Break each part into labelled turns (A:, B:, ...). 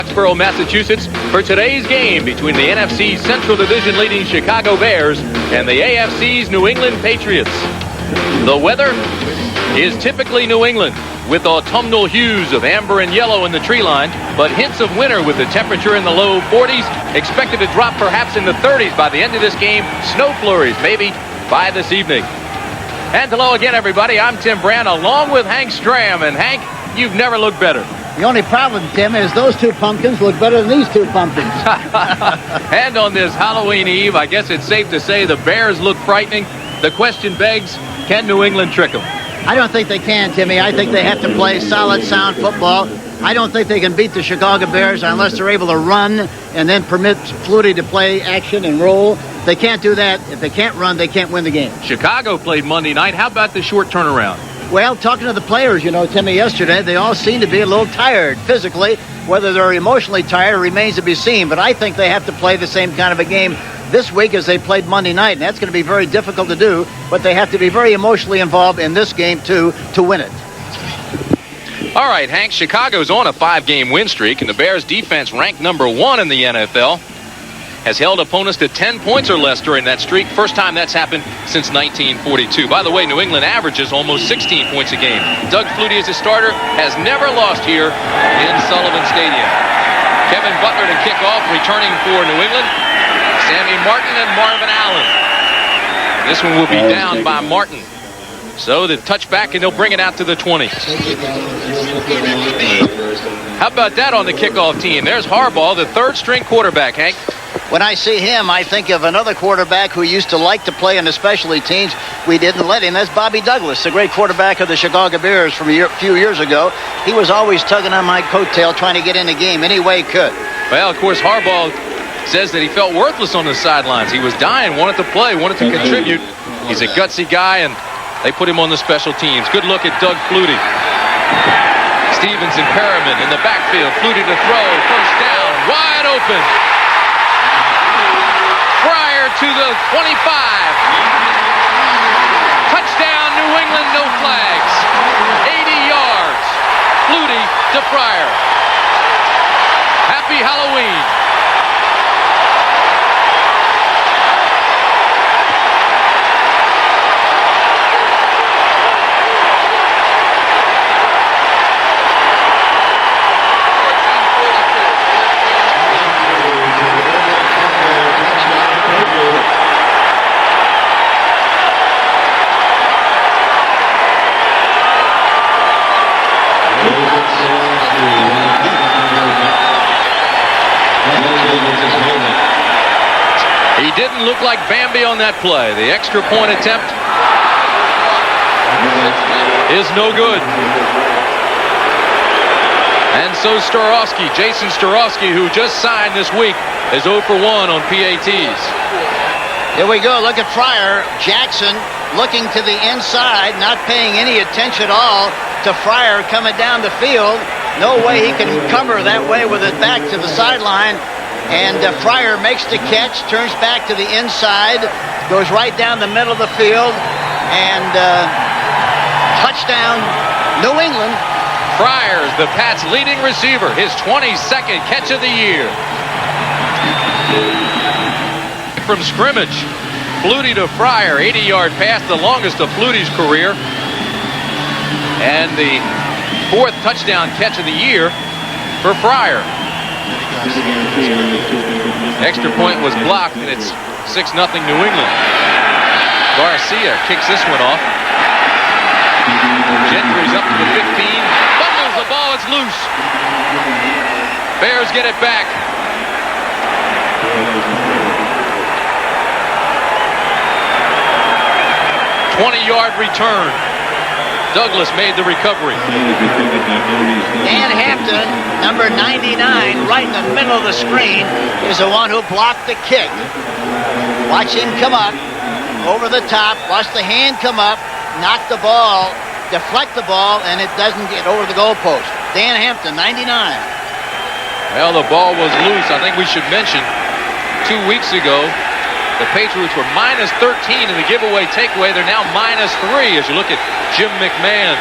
A: Foxboro, Massachusetts, for today's game between the NFC's Central Division leading Chicago Bears and the AFC's New England Patriots. The weather is typically New England, with autumnal hues of amber and yellow in the tree line, but hints of winter with the temperature in the low 40s, expected to drop perhaps in the 30s by the end of this game. Snow flurries maybe by this evening. And hello again, everybody. I'm Tim Brand, along with Hank Stram. And Hank, you've never looked better.
B: The only problem, Tim, is those two pumpkins look better than these two pumpkins.
A: And on this Halloween Eve, I guess it's safe to say the Bears look frightening. The question begs, can New England trick them?
B: I don't think they can, Timmy. I think they have to play solid, sound football. I don't think they can beat the Chicago Bears unless they're able to run and then permit Flutie to play action and roll. If they can't do that, if they can't run, they can't win the game.
A: Chicago played Monday night. How about the short turnaround?
B: Well, talking to the players, Timmy, yesterday, they all seem to be a little tired physically. Whether they're emotionally tired remains to be seen. But I think they have to play the same kind of a game this week as they played Monday night. And that's going to be very difficult to do. But they have to be very emotionally involved in this game, too, to win it.
A: All right, Hank, Chicago's on a 5-game win streak, and the Bears' defense, ranked number 1 in the NFL, has held opponents to 10 points or less during that streak. First time that's happened since 1942. By the way, New England averages almost 16 points a game. Doug Flutie, as a starter, has never lost here in Sullivan Stadium. Kevin Butler to kick off, returning for New England. Sammy Martin and Marvin Allen. This one will be down by Martin. So the touchback, and they'll bring it out to the 20. How about that on the kickoff team? There's Harbaugh, the third-string quarterback, Hank.
B: When I see him, I think of another quarterback who used to like to play in the specialty teams. We didn't let him. That's Bobby Douglas, the great quarterback of the Chicago Bears from a few years ago. He was always tugging on my coattail trying to get in the game any way he could.
A: Well, of course, Harbaugh says that he felt worthless on the sidelines. He was dying, wanted to play, wanted to contribute. He's a gutsy guy, and they put him on the special teams. Good look at Doug Flutie. Stevens and Perriman in the backfield. Flutie to throw. First down. Wide open. Fryer to the 25. Touchdown, New England, no flags. 80 yards. Flutie to Fryer. Happy Halloween. He didn't look like Bambi on that play. The extra point attempt is no good. And so Jason Starowski, who just signed this week, is 0 for 1 on PATs.
B: Here we go. Look at Fryer. Jackson looking to the inside, not paying any attention at all to Fryer coming down the field. No way he can cover that way with it back to the sideline. And Fryer makes the catch, turns back to the inside, goes right down the middle of the field, and touchdown, New England.
A: Fryer's the Pats' leading receiver, his 22nd catch of the year. From scrimmage, Flutie to Fryer, 80-yard pass, the longest of Flutie's career. And the 4th touchdown catch of the year for Fryer. Extra point was blocked, and it's 6-0 New England. Garcia kicks this one off. Gentry's up to the 15. Fumbles the ball, it's loose. Bears get it back. A 20-yard return. Douglas made the recovery.
B: Dan Hampton, number 99, right in the middle of the screen, is the one who blocked the kick. Watch him come up over the top. Watch the hand come up, knock the ball, deflect the ball, and it doesn't get over the goalpost. Dan Hampton, 99.
A: Well, the ball was loose. I think we should mention 2 weeks ago, the Patriots were minus 13 in the giveaway takeaway. They're now minus 3 as you look at Jim McMahon.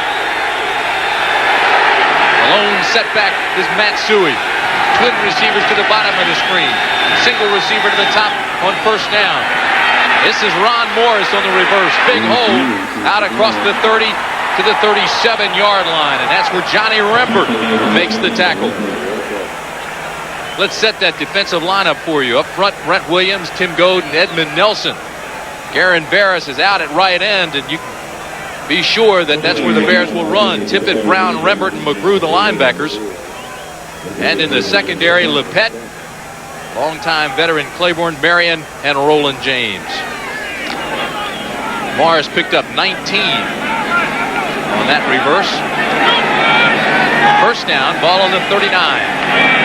A: The lone setback is Matsui. Twin receivers to the bottom of the screen. Single receiver to the top on first down. This is Ron Morris on the reverse. Big hole out across the 30 to the 37-yard line. And that's where Johnny Rembert makes the tackle. Let's set that defensive lineup for you. Up front, Brent Williams, Tim Goad, and Edmund Nelson. Garen Barris is out at right end, and you can be sure that that's where the Bears will run. Tippett, Brown, Rembert, and McGrew, the linebackers. And in the secondary, Lepet, longtime veteran Claiborne Marion, and Roland James. Morris picked up 19 on that reverse. First down, ball on the 39.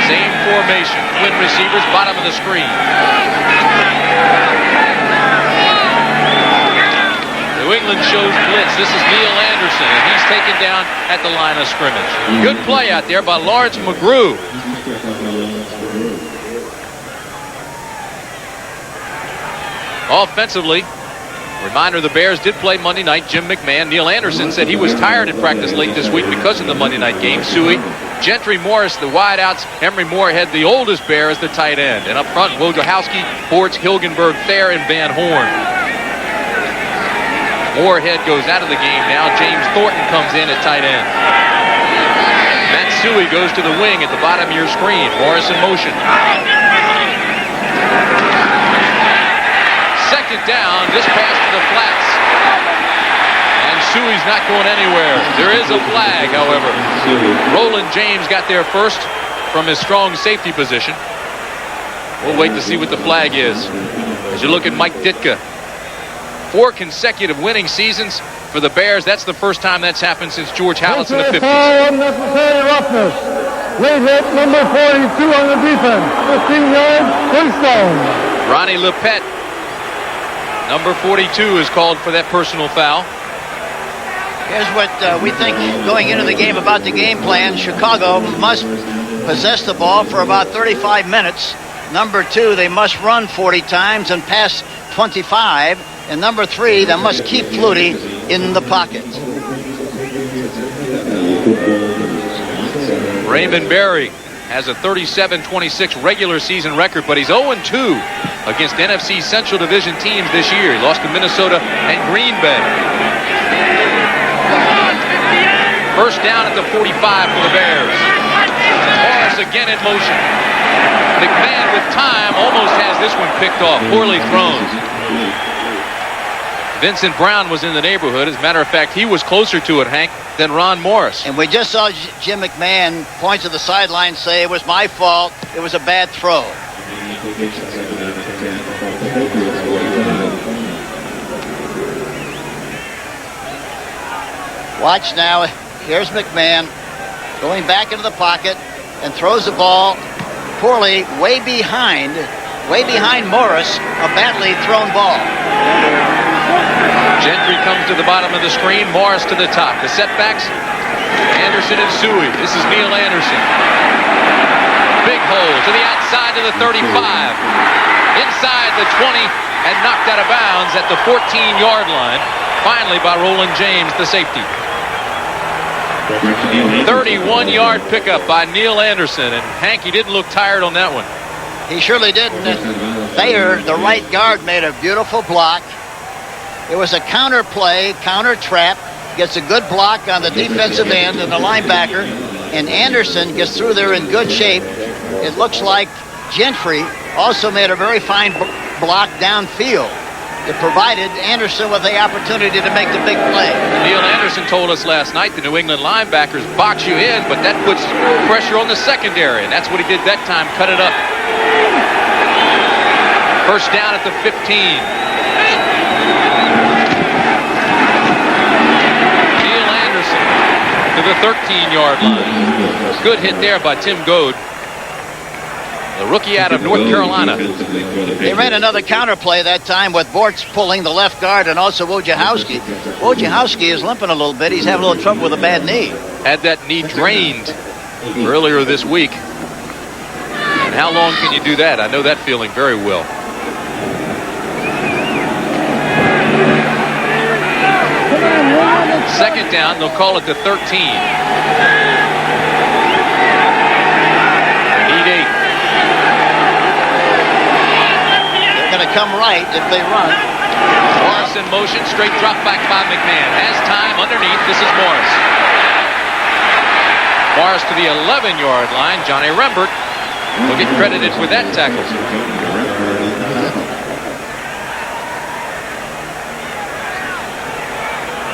A: Same formation, twin receivers, bottom of the screen. New England shows blitz. This is Neil Anderson, and he's taken down at the line of scrimmage. Good play out there by Lawrence McGrew. Offensively, reminder, the Bears did play Monday night. Jim McMahon, Neil Anderson said he was tired at practice late this week because of the Monday night game. Suey, Gentry, Morris, the wideouts. Emery Moorhead, the oldest Bear, as the tight end. And up front, Wojciechowski, Bortz, Hilgenberg, Thayer, and Van Horn. Moorhead goes out of the game now. James Thornton comes in at tight end. Matt Suey goes to the wing at the bottom of your screen. Morris in motion. Second down, this pass to the flats. And Suey's not going anywhere. There is a flag, however. Roland James got there first from his strong safety position. We'll wait to see what the flag is. As you look at Mike Ditka, 4 consecutive winning seasons for the Bears. That's the first time that's happened since George Halas in the 50s.
C: Unnecessary roughness. Late hit number 42 on the defense. 15 yards, Flintstone.
A: Ronnie Lepet, number 42, is called for that personal foul.
B: Here's what we think going into the game about the game plan. Chicago must possess the ball for about 35 minutes. Number 2, they must run 40 times and pass 25. And number 3, they must keep Flutie in the pocket.
A: Raymond Berry has a 37-26 regular season record, but he's 0-2 against NFC Central Division teams this year. He lost to Minnesota and Green Bay. First down at the 45 for the Bears. Morris again in motion. McMahon with time almost has this one picked off. Poorly thrown. Vincent Brown was in the neighborhood. As a matter of fact, he was closer to it, Hank, than Ron Morris.
B: And we just saw Jim McMahon point to the sideline, say it was my fault. It was a bad throw. Watch now. Here's McMahon going back into the pocket and throws the ball poorly, way behind Morris. A badly thrown ball.
A: Gentry comes to the bottom of the screen. Morris to the top. The setbacks, Anderson and Suey. This is Neil Anderson. Big hole to the outside to the 35. Inside the 20 and knocked out of bounds at the 14-yard line. Finally by Roland James, the safety. 31-yard pickup by Neil Anderson. And Hank, he didn't look tired on that one.
B: He surely didn't. Thayer, the right guard, made a beautiful block. It was a counter play, counter trap. Gets a good block on the defensive end and the linebacker. And Anderson gets through there in good shape. It looks like Gentry also made a very fine block downfield. It provided Anderson with the opportunity to make the big play.
A: Neil Anderson told us last night the New England linebackers box you in, but that puts pressure on the secondary. And that's what he did that time, cut it up. First down at the 15. Neil Anderson to the 13-yard line. Good hit there by Tim Goad, the rookie out of North Carolina.
B: They ran another counter play that time with Bortz pulling the left guard and also Wojciechowski. Wojciechowski is limping a little bit. He's having a little trouble with a bad knee.
A: Had that knee drained earlier this week. And how long can you do that? I know that feeling very well. Second down, they'll call it the 13. They need 8.
B: come right if they run.
A: Morris in motion, straight drop back by McMahon. Has time underneath. This is Morris. Morris to the 11-yard line. Johnny Rembert will get credited with that tackle.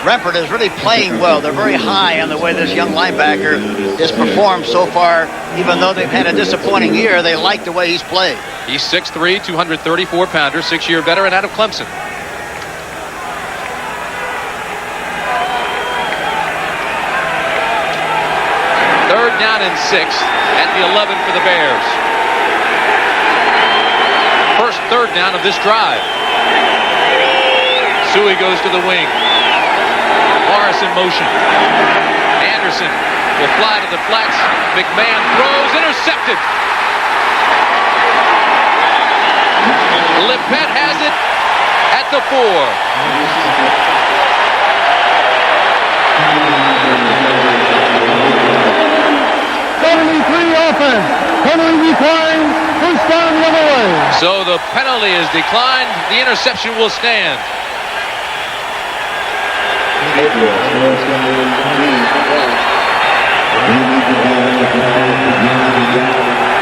B: Rembert is really playing well. They're very high on the way this young linebacker has performed so far. Even though they've had a disappointing year, they like the way he's played.
A: He's 6'3", 234-pounder, 6-year veteran out of Clemson. Third down and 6 at the 11 for the Bears. First third down of this drive. Suey goes to the wing. Morris in motion. Anderson will fly to the flats. McMahon throws, intercepted. Lippett has it at the 4.
C: Offense. Penalty declined. First down the other way.
A: So the penalty is declined. The interception will stand.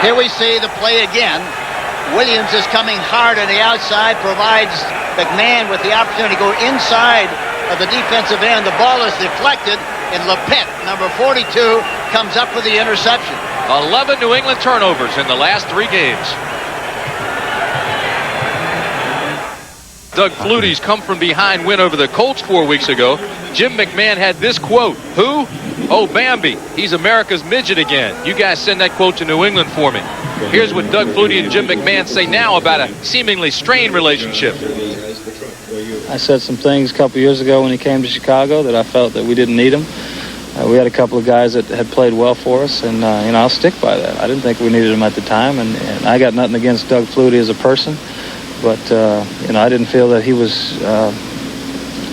B: Here we see the play again. Williams is coming hard on the outside, provides McMahon with the opportunity to go inside of the defensive end. The ball is deflected, and Lippett, number 42, comes up for the interception.
A: 11 New England turnovers in the last 3 games. Doug Flutie's come from behind win over the Colts 4 weeks ago. Jim McMahon had this quote. Who? Oh, Bambi. He's America's midget again. You guys send that quote to New England for me. Here's what Doug Flutie and Jim McMahon say now about a seemingly strained relationship.
D: I said some things a couple years ago when he came to Chicago that I felt that we didn't need him. We had a couple of guys that had played well for us, and I'll stick by that. I didn't think we needed him at the time, and I got nothing against Doug Flutie as a person, but I didn't feel that he was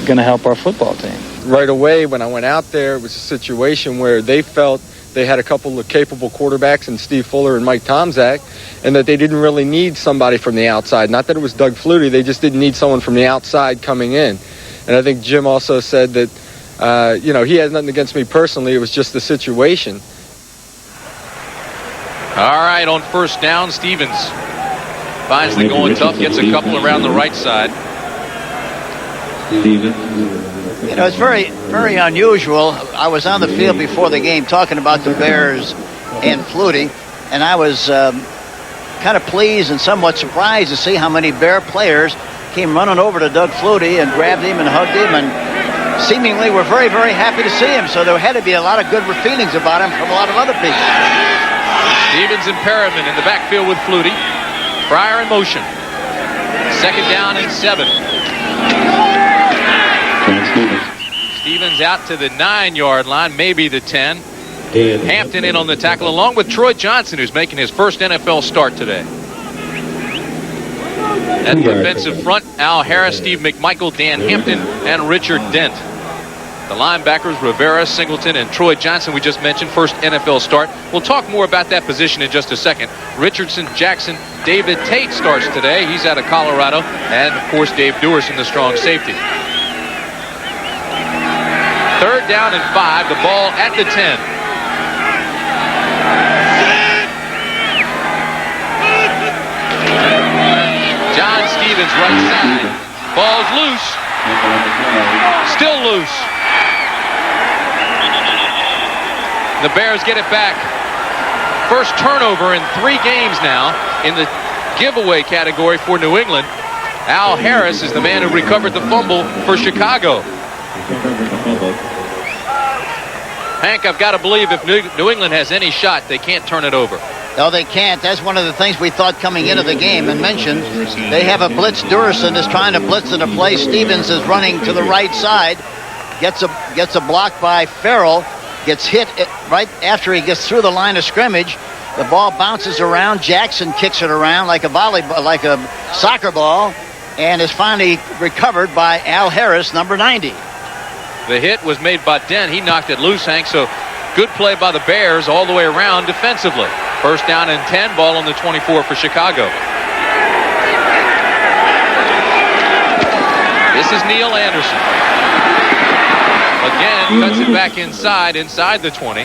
D: going to help our football team.
E: Right away, when I went out there, it was a situation where they felt they had a couple of capable quarterbacks in Steve Fuller and Mike Tomczak, and that they didn't really need somebody from the outside. Not that it was Doug Flutie, they just didn't need someone from the outside coming in. And I think Jim also said that he has nothing against me personally. It was just the situation.
A: All right, on first down, Stevens finds the going tough, gets a couple around the right side.
B: It's very, very unusual. I was on the field before the game talking about the Bears and Flutie, and I was kind of pleased and somewhat surprised to see how many Bear players came running over to Doug Flutie and grabbed him and hugged him, and seemingly were very, very happy to see him. So there had to be a lot of good feelings about him from a lot of other people.
A: Stevens and Perriman in the backfield with Flutie. Fryer in motion. Second down and 7. Stevens out to the 9-yard line, maybe the 10. Hampton in on the tackle, along with Troy Johnson, who's making his first NFL start today. At the defensive front, Al Harris, Steve McMichael, Dan Hampton, and Richard Dent. The linebackers, Rivera, Singleton, and Troy Johnson, we just mentioned, first NFL start. We'll talk more about that position in just a second. Richardson, Jackson, David Tate starts today. He's out of Colorado. And, of course, Dave Dewerson, the strong safety. Third down and 5, the ball at the 10. John Stevens, right side. Ball's loose. Still loose. The Bears get it back. First turnover in 3 games now in the giveaway category for New England. Al Harris is the man who recovered the fumble for Chicago. Hank, I've got to believe if New England has any shot, they can't turn it over.
B: No, they can't. That's one of the things we thought coming into the game and mentioned. They have a blitz. Dewerson is trying to blitz into play. Stevens is running to the right side. Gets a block by Farrell. Gets hit right after he gets through the line of scrimmage. The ball bounces around. Jackson kicks it around like a soccer ball, and is finally recovered by Al Harris, number 90.
A: The hit was made by Dent. He knocked it loose, Hank. So good play by the Bears all the way around defensively. First down and 10, ball on the 24 for Chicago. This is Neil Anderson. Again, cuts it back inside the 20.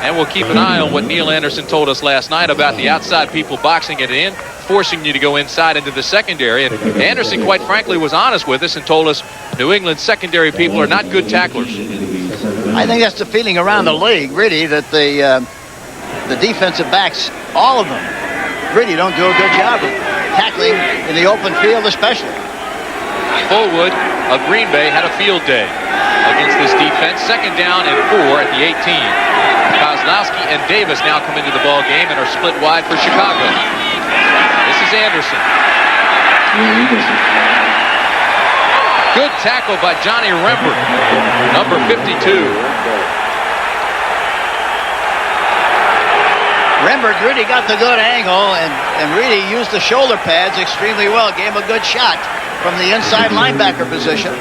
A: And we'll keep an eye on what Neil Anderson told us last night about the outside people boxing it in, forcing you to go inside into the secondary. And Anderson, quite frankly, was honest with us and told us New England's secondary people are not good tacklers.
B: I think that's the feeling around the league, really, that the defensive backs, all of them, really don't do a good job of tackling in the open field especially.
A: Fullwood of Green Bay had a field day against this defense. 2nd down and 4 at the 18. Kozlowski and Davis now come into the ball game and are split wide for Chicago. This is Anderson. Good tackle by Johnny Rembert, number 52.
B: Rembert really got the good angle and really used the shoulder pads extremely well. Gave him a good shot from the inside linebacker position.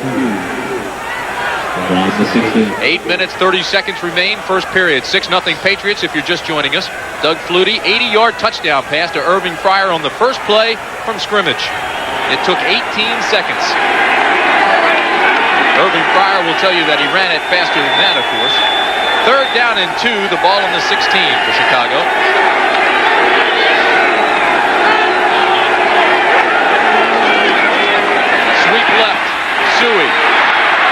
A: 8 minutes, 30 seconds remain. First period, 6-0 Patriots if you're just joining us. Doug Flutie, 80-yard touchdown pass to Irving Fryer on the first play from scrimmage. It took 18 seconds. Irving Fryer will tell you that he ran it faster than that, of course. 3rd down and 2, the ball on the 16 for Chicago. Sweep left, Suey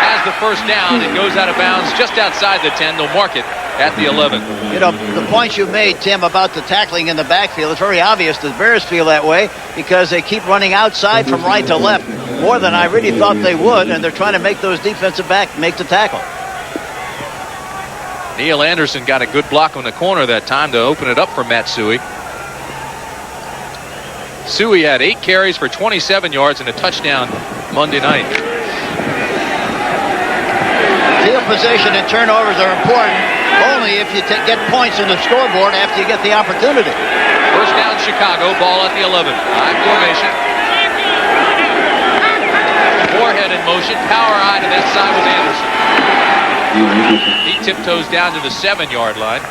A: has the first down and goes out of bounds just outside the 10. They'll mark it at the 11.
B: You know, the point you made, Tim, about the tackling in the backfield, it's very obvious the Bears feel that way because they keep running outside from right to left more than I really thought they would, and they're trying to make those defensive backs make the tackle.
A: Neil Anderson got a good block on the corner that time to open it up for Matt Suey. Suey had 8 carries for 27 yards and a touchdown Monday night.
B: Field position and turnovers are important only if you get points in the scoreboard after you get the opportunity.
A: First down Chicago, ball at the 11. High formation. Moorhead in motion, power eye to that side with Anderson. He tiptoes down to the 7-yard line.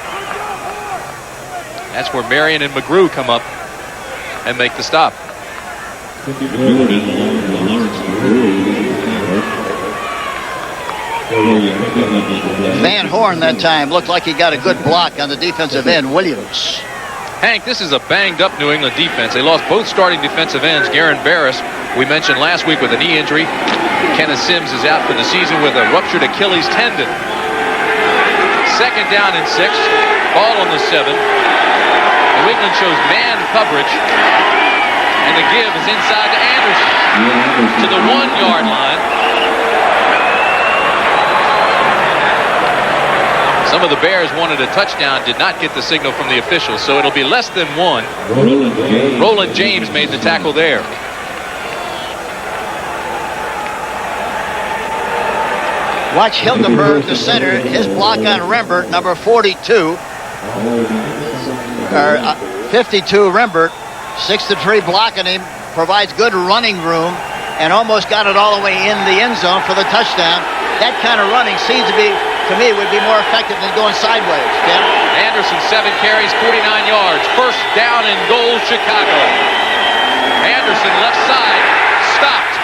A: That's where Marion and McGrew come up and make the stop.
B: Van Horn that time looked like he got a good block on the defensive end, Williams.
A: Hank, this is a banged-up New England defense. They lost both starting defensive ends. Garen Barris, we mentioned last week with a knee injury. Kenneth Sims is out for the season with a ruptured Achilles tendon. 2nd down and 6. Ball on the 7. New England shows man coverage. And the give is inside to Anderson. To the 1-yard line. Some of the Bears wanted a touchdown, did not get the signal from the officials, so it'll be less than 1. Roland James made the tackle there.
B: Watch Hilgenberg, the center, his block on Rembert, number 42. 52 Rembert, 6-3 blocking him, provides good running room, and almost got it all the way in the end zone for the touchdown. That kind of running seems to be, to me, would be more effective than going sideways. Tim?
A: Anderson, 7 carries, 49 yards. First down and goal, Chicago. Anderson, left side, stopped.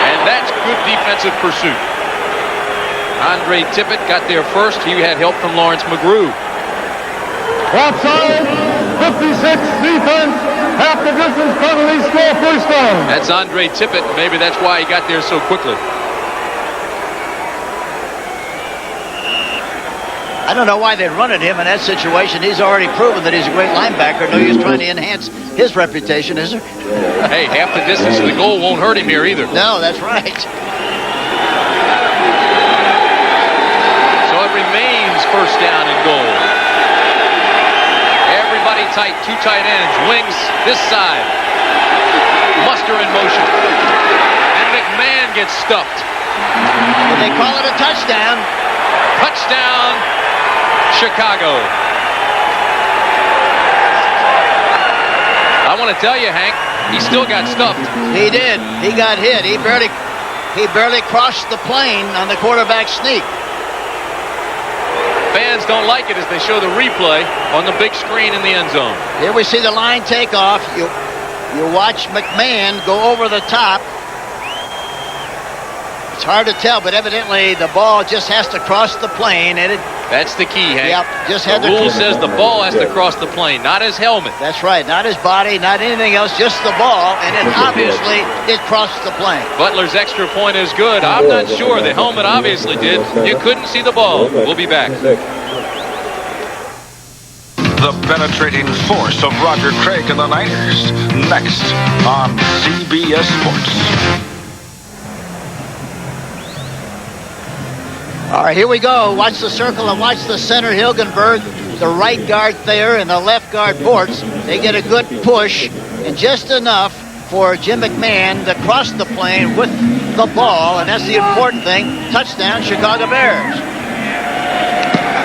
A: And that's good defensive pursuit. Andre Tippett got there first. He had help from Lawrence McGrew.
C: Offside, 56 defense, half the distance, penalty, score, first down.
A: That's Andre Tippett. Maybe that's why he got there so quickly.
B: I don't know why they run at him in that situation. He's already proven that he's a great linebacker. No use trying to enhance his reputation, is there?
A: Hey, half the distance to the goal won't hurt him here either.
B: No, that's right.
A: So it remains first down and goal. Everybody tight, 2 tight ends. Wings this side. Muster in motion. And McMahon gets stuffed.
B: But they call it a touchdown.
A: Touchdown, Chicago. I want to tell you, Hank, he still got stuffed.
B: He did. He got hit. He barely crossed the plane on the quarterback sneak.
A: Fans Stevens don't like it as they show the replay on the big screen in the end zone.
B: Here we see the line take off. You watch McMahon go over the top. It's hard to tell, but evidently the ball just has to cross the plane. And
A: that's the key, Hank.
B: Yep, just
A: the rule says the ball has to cross the plane, not his helmet.
B: That's right, not his body, not anything else, just the ball, and then obviously it crossed the plane.
A: Butler's extra point is good. I'm not sure. The helmet obviously did. You couldn't see the ball. We'll be back.
F: The penetrating force of Roger Craig and the Niners. Next on CBS Sports.
B: All right, here we go. Watch the circle and watch the center, Hilgenberg, the right guard Thayer, and the left guard Bortz. They get a good push, and just enough for Jim McMahon to cross the plane with the ball, and that's the important thing. Touchdown, Chicago Bears.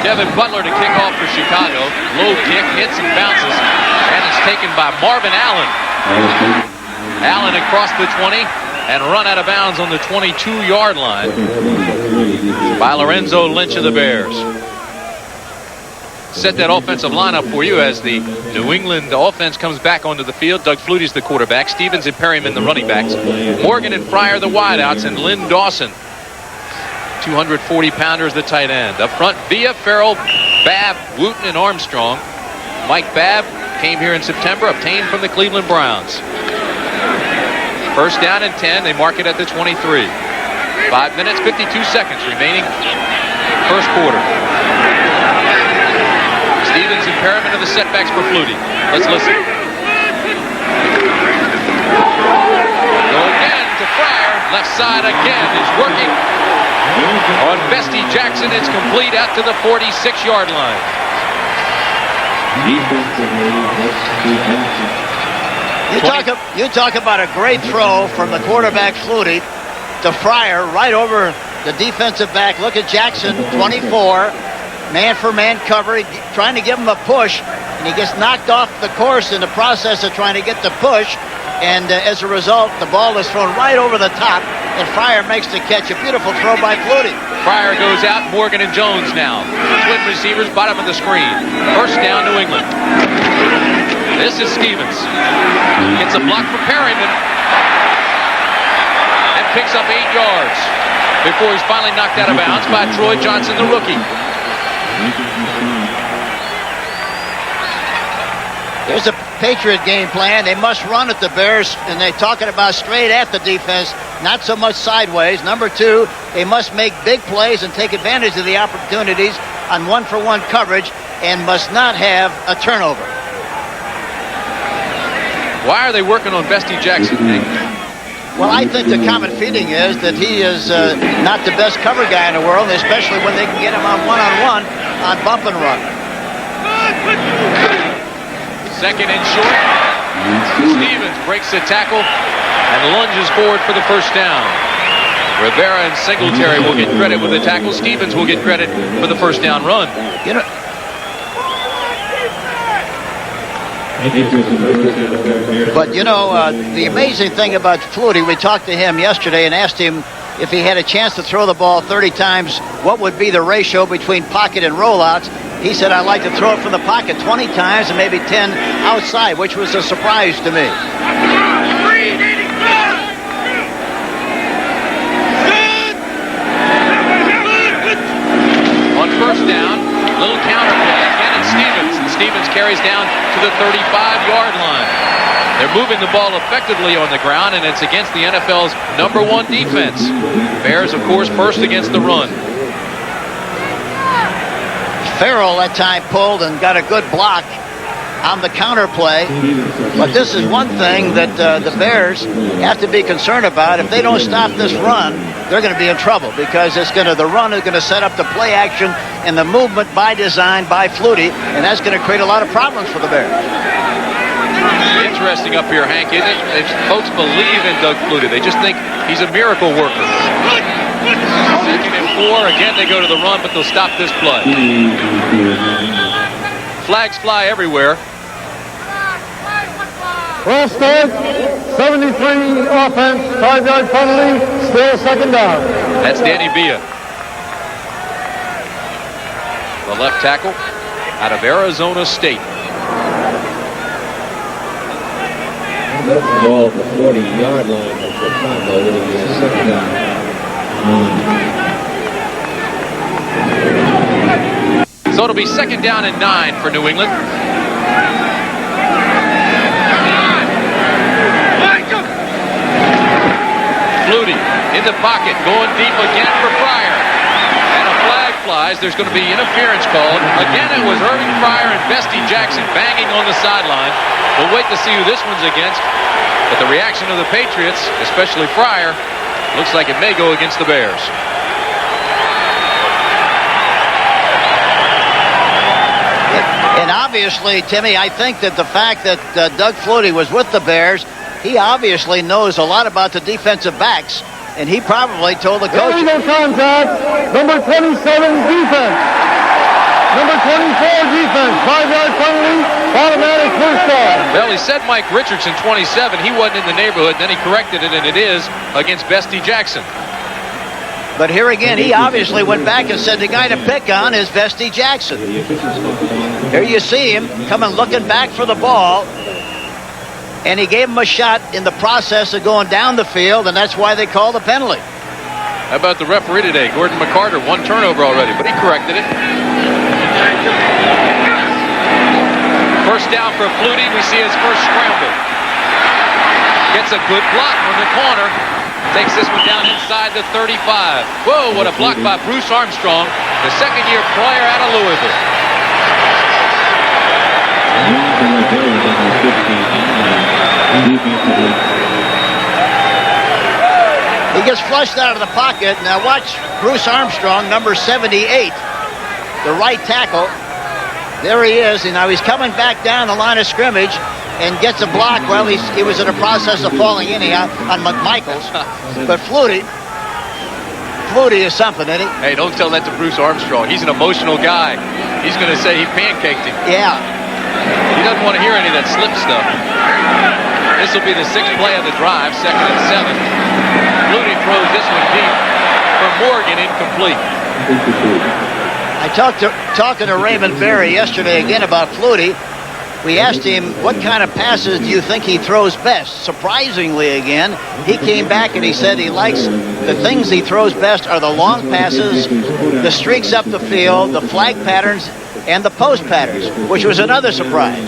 A: Devin Butler to kick off for Chicago. Low kick, hits and bounces, and it's taken by Marvin Allen. Allen across the 20 and run out of bounds on the 22-yard line by Lorenzo Lynch of the Bears. Set that offensive lineup for you as the New England offense comes back onto the field. Doug Flutie's the quarterback. Stevens and Perryman the running backs. Morgan and Fryer the wideouts, and Lynn Dawson, 240-pounders, the tight end. Up front, Villa, Farrell, Babb, Wooten, and Armstrong. Mike Babb came here in September, obtained from the Cleveland Browns. First down and 10. They mark it at the 23. 5 minutes, 52 seconds remaining. First quarter. Stevens and Perriman are the setbacks for Flutie. Let's listen. Go again to Fryer. Left side again is working. On Bestie Jackson, it's complete out to the 46-yard line.
B: You talk about a great throw from the quarterback Flutie to Fryer right over the defensive back. Look at Jackson, 24, man-for-man cover, trying to give him a push, and he gets knocked off the course in the process of trying to get the push, and as a result, the ball is thrown right over the top, and Fryer makes the catch. A beautiful throw by Flutie.
A: Fryer goes out, Morgan and Jones now. Twin receivers, bottom of the screen. First down, New England. This is Stevens. Gets a block for Perryman. And picks up 8 yards before he's finally knocked out of bounds by Troy Johnson, the rookie.
B: There's a Patriot game plan. They must run at the Bears, and they're talking about straight at the defense, not so much sideways. Number two, they must make big plays and take advantage of the opportunities on one-for-one coverage and must not have a turnover.
A: Why are they working on Bestie Jackson, Nick?
B: Well, I think the common feeling is that he is not the best cover guy in the world, especially when they can get him on one-on-one on bump and run.
A: Second and short. Stevens breaks the tackle and lunges forward for the first down. Rivera and Singletary will get credit with the tackle. Stevens will get credit for the first down run.
B: You know, but you know, the amazing thing about Flutie, we talked to him yesterday and asked him if he had a chance to throw the ball 30 times, what would be the ratio between pocket and rollouts? He said, I'd like to throw it from the pocket 20 times and maybe 10 outside, which was a surprise to me.
A: On first down, little counter play. Again, it's Stevens. And Stevens carries down to the 35-yard line. They're moving the ball effectively on the ground, and it's against the NFL's #1 defense. Bears, of course, first against the run.
B: Farrell that time pulled and got a good block on the counter play. But this is one thing that the Bears have to be concerned about. If they don't stop this run, they're going to be in trouble because the run is going to set up the play action and the movement by design by Flutie, and that's going to create a lot of problems for the Bears.
A: Interesting up here, Hank, isn't it? Folks believe in Doug Flutie. They just think he's a miracle worker. Second and 4. Again, they go to the run, but they'll stop this play. Flags fly everywhere.
C: Well start, 73 offense, 5-yard penalty, still second down.
A: That's Danny Villa. the left tackle out of Arizona State.
G: Ball at the 40-yard line of Chicago. It'll be a second down.
A: So it'll be 2nd down and 9 for New England. Flutie in the pocket, going deep again for Fryer. And a flag flies. There's going to be interference called. Again, it was Irving Fryer and Bestie Jackson banging on the sideline. We'll wait to see who this one's against. But the reaction of the Patriots, especially Fryer, looks like it may go against the Bears.
B: And obviously, Timmy, I think that the fact that Doug Flutie was with the Bears, he obviously knows a lot about the defensive backs, and he probably told the coach.
C: Illegal contact, number 27 defense. Number 24 defense, 5-yard penalty, automatic first down.
A: Well, he said Mike Richardson, 27. He wasn't in the neighborhood. Then he corrected it, and it is against Bestie Jackson.
B: But here again, he obviously went back and said the guy to pick on is Bestie Jackson. Here you see him coming looking back for the ball. And he gave him a shot in the process of going down the field, and that's why they called the penalty.
A: How about the referee today? Gordon McCarter, 1 turnover already, but he corrected it. First down for Flutie. We see his first scramble. Gets a good block from the corner. Takes this one down inside the 35. Whoa, what a block by Bruce Armstrong, the second-year player out of Louisville.
B: He gets flushed out of the pocket. Now watch Bruce Armstrong, number 78, the right tackle. There he is, and now he's coming back down the line of scrimmage and gets a block. Well, he was in the process of falling in on McMichaels. But Flutie is something, isn't he?
A: Hey, don't tell that to Bruce Armstrong. He's an emotional guy. He's going to say he pancaked him.
B: Yeah.
A: He doesn't want to hear any of that slip stuff. This will be the 6th play of the drive, 2nd and 7. Flutie throws this one deep for Morgan, incomplete.
B: I talking to Raymond Berry yesterday again about Flutie. We asked him, what kind of passes do you think he throws best? Surprisingly, again, he came back and he said he likes the things he throws best are the long passes, the streaks up the field, the flag patterns, and the post patterns, which was another surprise.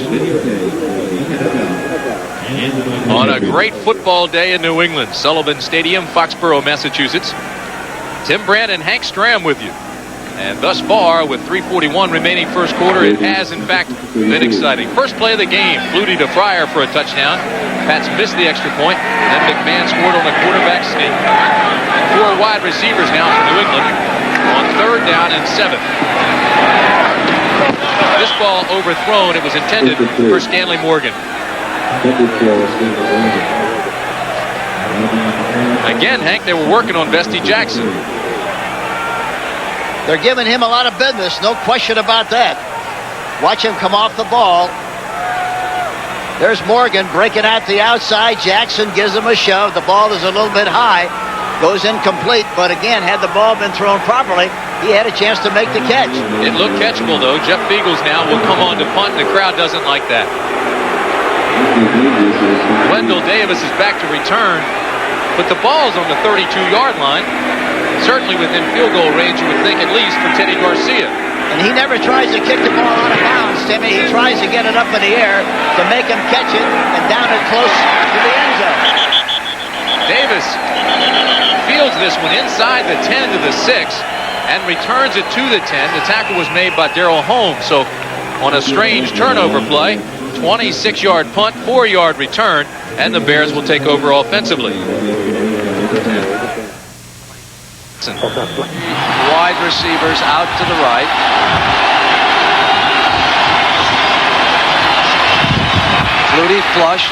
A: On a great football day in New England, Sullivan Stadium, Foxboro, Massachusetts. Tim Brandt and Hank Stram with you. And thus far, with 3:41 remaining first quarter, it has, in fact, been exciting. First play of the game, Flutie to Fryer for a touchdown. Pats missed the extra point. Then McMahon scored on a quarterback sneak. 4 wide receivers now for New England on 3rd down and 7. This ball overthrown. It was intended for Stanley Morgan. Again, Hank, they were working on Bestie Jackson.
B: They're giving him a lot of business, no question about that. Watch him come off the ball. There's Morgan breaking out the outside. Jackson gives him a shove. The ball is a little bit high. Goes incomplete, but again, had the ball been thrown properly, he had a chance to make the catch.
A: It looked catchable, though. Jeff Beagles now will come on to punt, and the crowd doesn't like that. Wendell Davis is back to return, but the ball's on the 32-yard line. Certainly within field goal range, you would think, at least, for Teddy Garcia.
B: And he never tries to kick the ball out of bounds, Timmy. He tries to get it up in the air to make him catch it and down it close to the end zone.
A: Davis fields this one inside the 10 to the 6 and returns it to the 10. The tackle was made by Darrell Holmes. So on a strange turnover play, 26-yard punt, 4-yard return, and the Bears will take over offensively.
B: Wide receivers out to the right. Flutie flushed.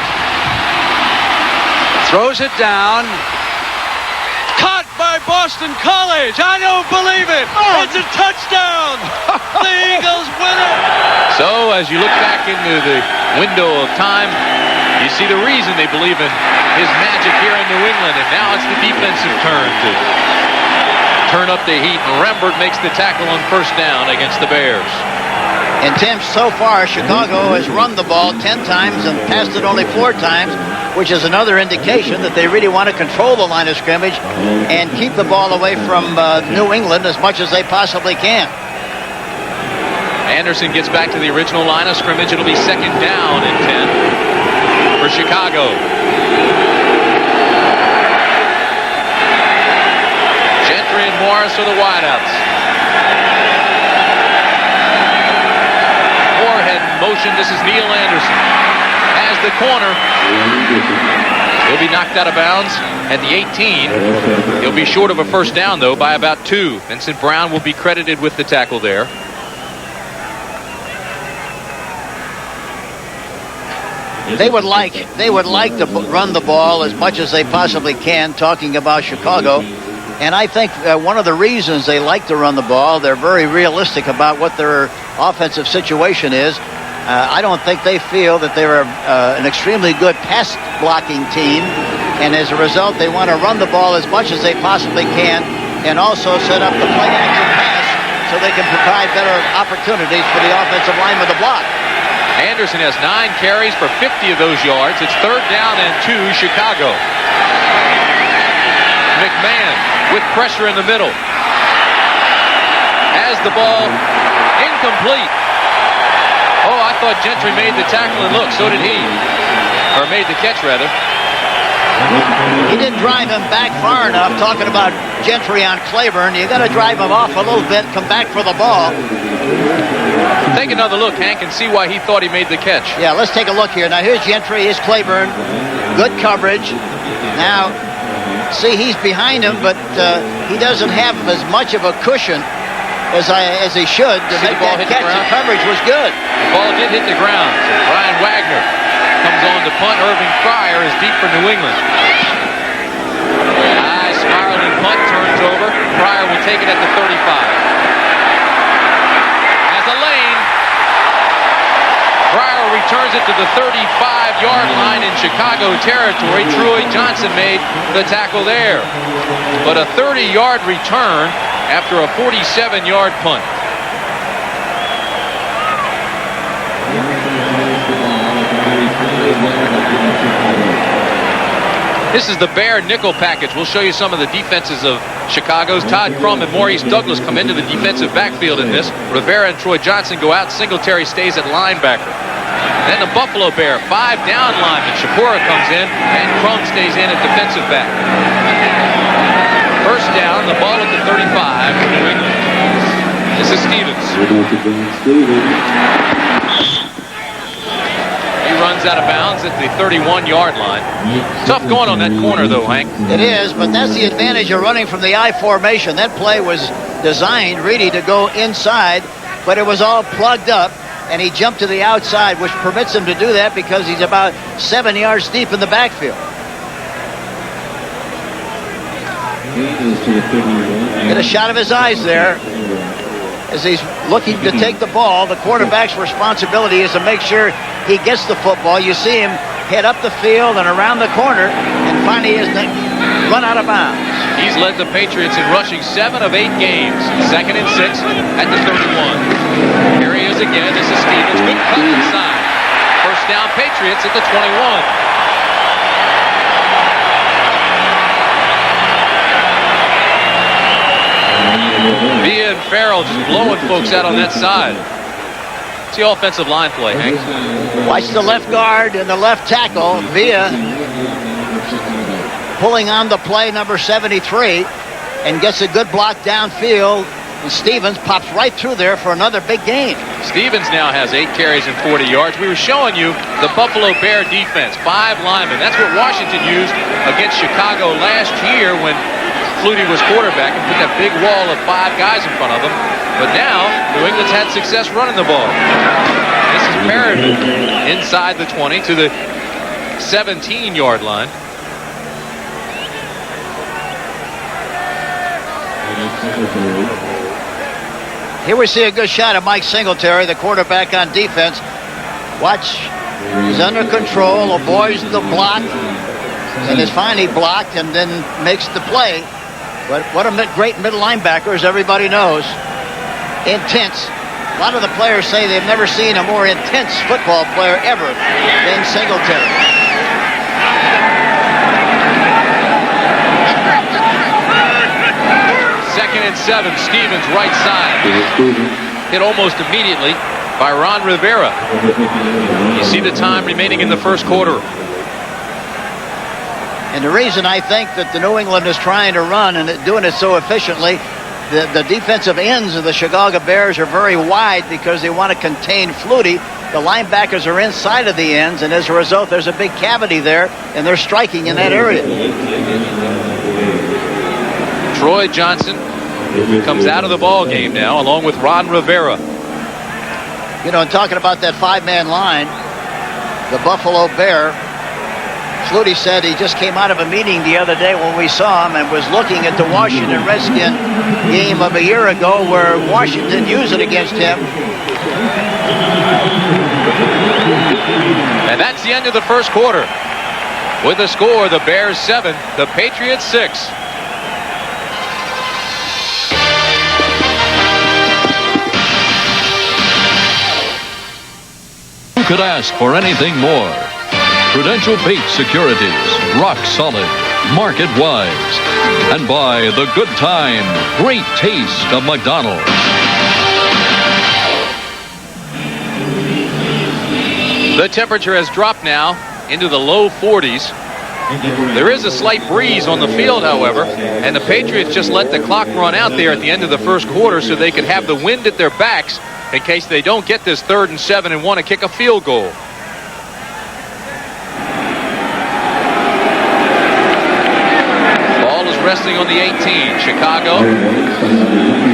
B: Throws it down.
H: Caught by Boston College. I don't believe it. It's a touchdown. The Eagles win it.
A: So as you look back into the window of time, you see the reason they believe in his magic here in New England, and now it's the defensive turn to turn up the heat. And Rembert makes the tackle on first down against the Bears.
B: And Tim, so far, Chicago has run the ball 10 times and passed it only 4 times, which is another indication that they really want to control the line of scrimmage and keep the ball away from New England as much as they possibly can.
A: Anderson gets back to the original line of scrimmage. It'll be second down and 10 for Chicago. Gentry and Morris are the wideouts. Moorhead in motion. This is Neil Anderson. Has the corner. He'll be knocked out of bounds at the 18. He'll be short of a first down, though, by about 2. Vincent Brown will be credited with the tackle there.
B: They would like to run the ball as much as they possibly can, talking about Chicago. And I think one of the reasons they like to run the ball, they're very realistic about what their offensive situation is. I don't think they feel that they're an extremely good pass blocking team. And as a result, they want to run the ball as much as they possibly can and also set up the play action pass so they can provide better opportunities for the offensive lineman to block.
A: Anderson has 9 carries for 50 of those yards. It's third down and 2, Chicago. McMahon with pressure in the middle. Has the ball incomplete. Oh, I thought Gentry made the tackle, and look, so did he. Or made the catch, rather.
B: He didn't drive him back far enough. Talking about Gentry on Claiborne, you got to drive him off a little bit, come back for the ball.
A: Take another look, Hank, and see why he thought he made the catch.
B: Yeah, let's take a look here. Now, here's Gentry, here's Claiborne. Good coverage. Now, see, he's behind him, but he doesn't have as much of a cushion as he should to make that catch. The coverage was good.
A: The ball did hit the ground. So Brian Wagner comes on to punt. Irving Fryer is deep for New England. High spiraling punt, turns over. Fryer will take it at the 35. Has a lane. Fryer returns it to the 35-yard line in Chicago territory. Troy Johnson made the tackle there. But a 30-yard return after a 47-yard punt. This is the Bear nickel package. We'll show you some of the defenses of Chicago's. Todd Crum and Maurice Douglas come into the defensive backfield in this. Rivera and Troy Johnson go out. Singletary stays at linebacker. Then the Buffalo Bear, 5 down linemen. Shapura comes in, and Crum stays in at defensive back. First down, the ball at the 35 for New England. This is Stevens. He runs out of bounds at the 31-yard line. Tough going on that corner, though, Hank.
B: It is, but that's the advantage of running from the I formation. That play was designed really to go inside, but it was all plugged up, and he jumped to the outside, which permits him to do that because he's about 7 yards deep in the backfield. Get a shot of his eyes there as he's looking to take the ball. The quarterback's responsibility is to make sure he gets the football. You see him head up the field and around the corner, and finally is run out of bounds.
A: He's led the Patriots in rushing 7 of 8 games. 2nd and 6 at the 31. Here he is again. This is Stevens. Good cut inside. First down, Patriots at the 21. Villa and Farrell just blowing folks out on that side. It's the offensive line play, Hank.
B: Watch the left guard and the left tackle. Villa pulling on the play, number 73, and gets a good block downfield. And Stevens pops right through there for another big gain.
A: Stevens now has 8 carries and 40 yards. We were showing you the Buffalo Bear defense, 5 linemen. That's what Washington used against Chicago last year when Flutie was quarterback and put that big wall of 5 guys in front of him. But now, New England's had success running the ball. This is Merriman inside the 20 to the 17-yard line.
B: Here we see a good shot of Mike Singletary, the quarterback on defense. Watch, he's under control, avoids the block, and is finally blocked and then makes the play. But what a great middle linebacker, as everybody knows. Intense. A lot of the players say they've never seen a more intense football player ever than Singletary.
A: Second and 7, Stevens right side. Hit almost immediately by Ron Rivera. You see the time remaining in the first quarter.
B: And the reason I think that the New England is trying to run and doing it so efficiently, the defensive ends of the Chicago Bears are very wide because they want to contain Flutie. The linebackers are inside of the ends, and as a result, there's a big cavity there, and they're striking in that area.
A: Troy Johnson comes out of the ball game now, along with Ron Rivera.
B: You know, and talking about that five-man line, the Buffalo Bear, Flutie said he just came out of a meeting the other day when we saw him and was looking at the Washington Redskin game of a year ago where Washington used it against him.
A: And that's the end of the first quarter. With the score, the Bears 7, the Patriots 6.
I: Who could ask for anything more? Prudential Pate Securities, rock solid, market wise, and by the good time, great taste of McDonald's.
A: The temperature has dropped now into the low 40s. There is a slight breeze on the field, however, and the Patriots just let the clock run out there at the end of the first quarter so they could have the wind at their backs in case they don't get this 3rd and 7 and want to kick a field goal. Ball is resting on the 18. Chicago,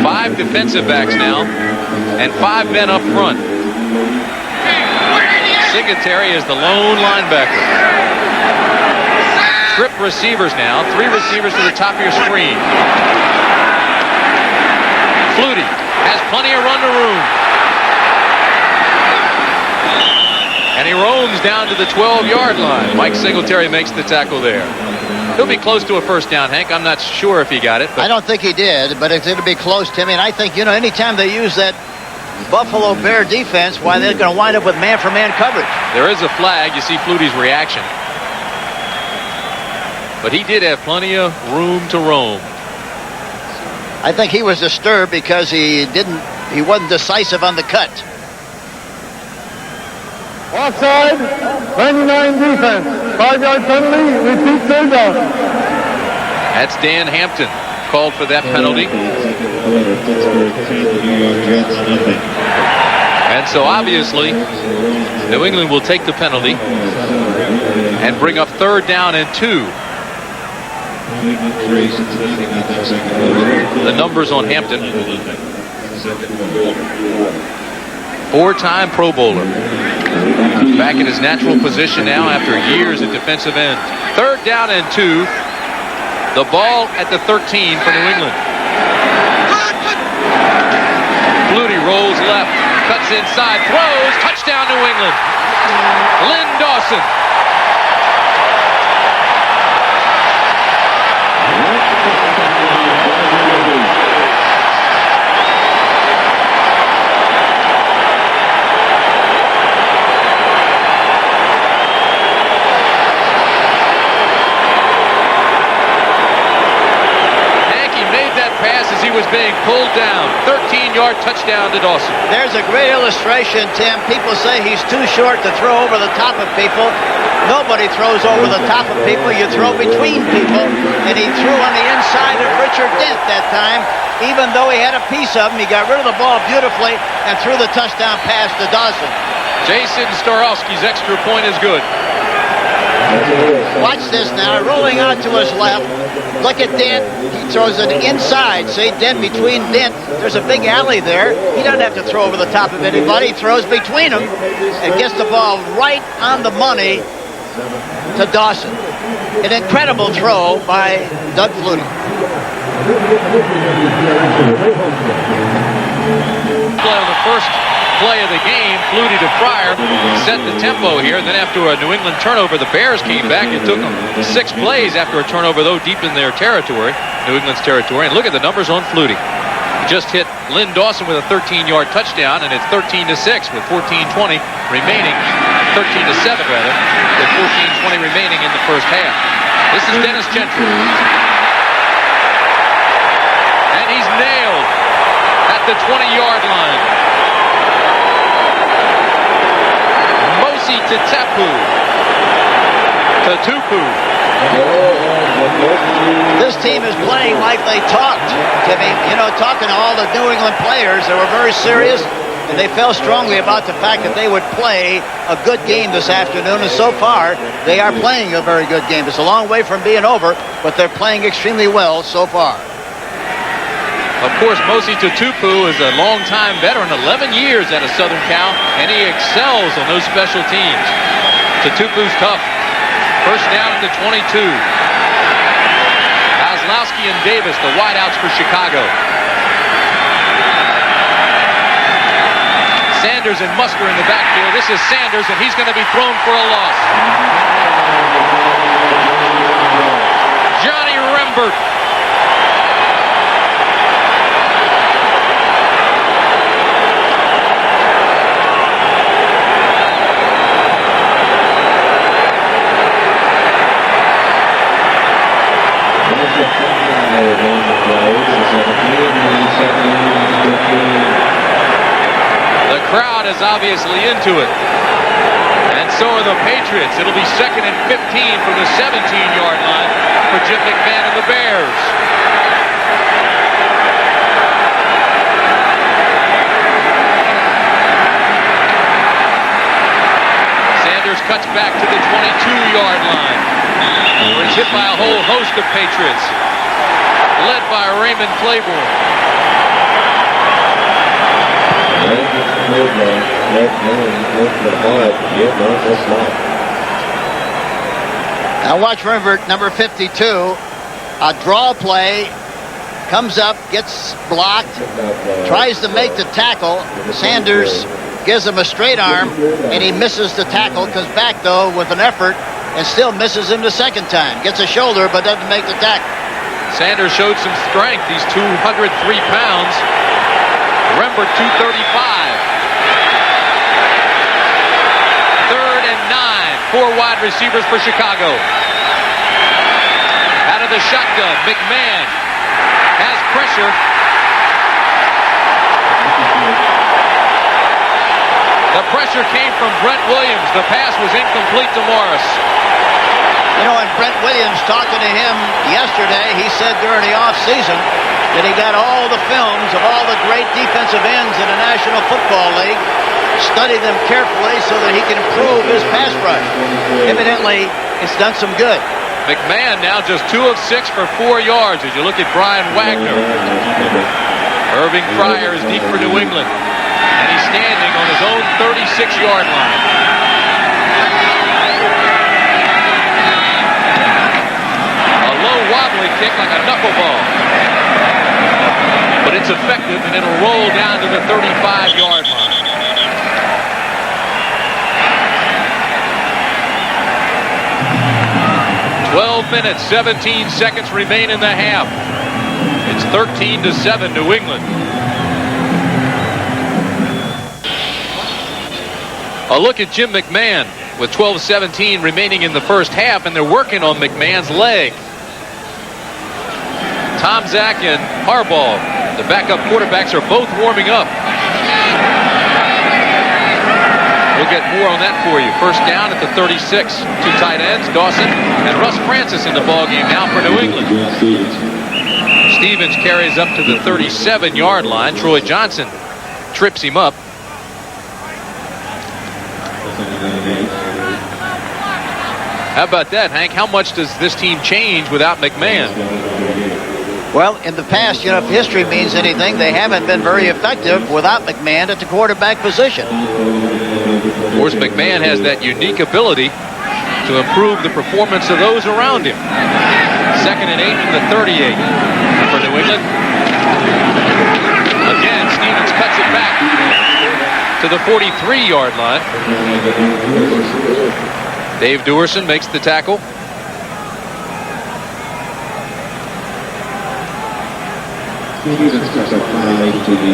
A: 5 defensive backs now, and 5 men up front. Singletary is the lone linebacker. Strip receivers now. 3 receivers to the top of your screen. Flutie has plenty of run to room. And he roams down to the 12-yard line. Mike Singletary makes the tackle there. He'll be close to a first down, Hank. I'm not sure if he got it. But
B: I don't think he did, but it'll be close to him. And I think, you know, anytime they use that Buffalo Bear defense, why they're going to wind up with man-for-man coverage.
A: There is a flag. You see Flutie's reaction. But he did have plenty of room to roam.
B: I think he was disturbed because he wasn't decisive on the cut.
C: Offside, 99 defense, 5-yard penalty, repeat third down.
A: That's Dan Hampton called for that penalty. And so obviously, New England will take the penalty and bring up 3rd down and 2. The numbers on Hampton. 4-time Pro Bowler. Back in his natural position now after years at defensive end. 3rd down and 2. The ball at the 13 for New England. Flutie rolls left, cuts inside, throws, touchdown New England. Lynn Dawson. He was being pulled down. 13-yard touchdown to Dawson.
B: There's a great illustration, Tim. People say he's too short to throw over the top of people. Nobody throws over the top of people. You throw between people. And he threw on the inside of Richard Dent that time. Even though he had a piece of him, he got rid of the ball beautifully and threw the touchdown pass to Dawson.
A: Jason Starowski's extra point is good.
B: Watch this now, rolling out to his left. Look at Dent. He throws it inside. See, Dent between Dent. There's a big alley there. He doesn't have to throw over the top of anybody. He throws between them and gets the ball right on the money to Dawson. An incredible throw by Doug Flutie.
A: On the first play of the game. Flutie to Fryer set the tempo here. And then after a New England turnover, the Bears came back. It took them 6 plays after a turnover, though, deep in their territory, New England's territory. And look at the numbers on Flutie. He just hit Lynn Dawson with a 13-yard touchdown, and it's 13-6 with 14:20 remaining. 13-7 rather, with 14:20 remaining in the first half. This is Dennis Gentry. And he's nailed at the 20-yard line. Mosi to Tapu. To Tupu.
B: This team is playing like they talked, Timmy. You know, talking to all the New England players, they were very serious, and they felt strongly about the fact that they would play a good game this afternoon, and so far, they are playing a very good game. It's a long way from being over, but they're playing extremely well so far.
A: Of course, Mosi Tupu is a long-time veteran, 11 years out of Southern Cal, and he excels on those special teams. Tupu's tough. First down at the 22. Kozlowski and Davis, the wideouts for Chicago. Sanders and Musker in the backfield. This is Sanders, and he's going to be thrown for a loss. Johnny Rembert. The crowd is obviously into it. And so are the Patriots. It'll be 2nd and 15 from the 17-yard line for Jim McMahon and the Bears. Sanders cuts back to the 22-yard line. Where he's hit by a whole host of Patriots, led by Raymond Claiborne.
B: Now watch Rembert, number 52. A draw play, comes up, gets blocked, tries to make the tackle. Sanders gives him a straight arm, and he misses the tackle, comes back, though, with an effort, and still misses him the second time. Gets a shoulder, but doesn't make the tackle.
A: Sanders showed some strength. He's 203 pounds. Rembert, 235. 3rd and 9. 4 wide receivers for Chicago. Out of the shotgun, McMahon has pressure. The pressure came from Brent Williams. The pass was incomplete to Morris.
B: You know, and Brent Williams, talking to him yesterday, he said during the offseason that he got all the films of all the great defensive ends in the National Football League, studied them carefully so that he can improve his pass rush. Evidently, it's done some good.
A: McMahon now just 2 of 6 for 4 yards as you look at Brian Wagner. Irving Fryer is deep for New England, and he's standing on his own 36-yard line. Wobbly kick like a knuckleball. But it's effective, and it'll roll down to the 35-yard line. "12 minutes, 17 seconds remain in the half. It's 13-7 New England. A look at Jim McMahon with 12:17 remaining in the first half, and they're working on McMahon's leg. Tomczak and Harbaugh, the backup quarterbacks, are both warming up. We'll get more on that for you. First down at the 36. 2 tight ends, Dawson and Russ Francis in the ballgame now for New England. Stevens carries up to the 37-yard line. Troy Johnson trips him up. How about that, Hank? How much does this team change without McMahon?
B: Well, in the past, you know, if history means anything, they haven't been very effective without McMahon at the quarterback position.
A: Of course, McMahon has that unique ability to improve the performance of those around him. 2nd and 8 from the 38 for New England. Again, Stevens cuts it back. to the 43-yard line. Dave Duerson makes the tackle.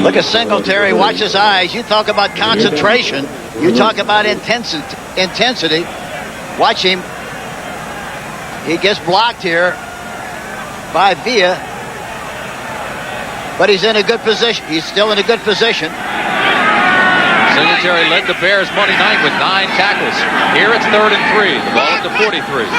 B: Look at Singletary. Watch his eyes. You talk about concentration. You talk about intensity. Watch him. He gets blocked here by Villa. But he's in a good position. He's still in a good position.
A: Singletary led the Bears Monday night with 9 tackles. Here it's 3rd and 3. The ball at the 43.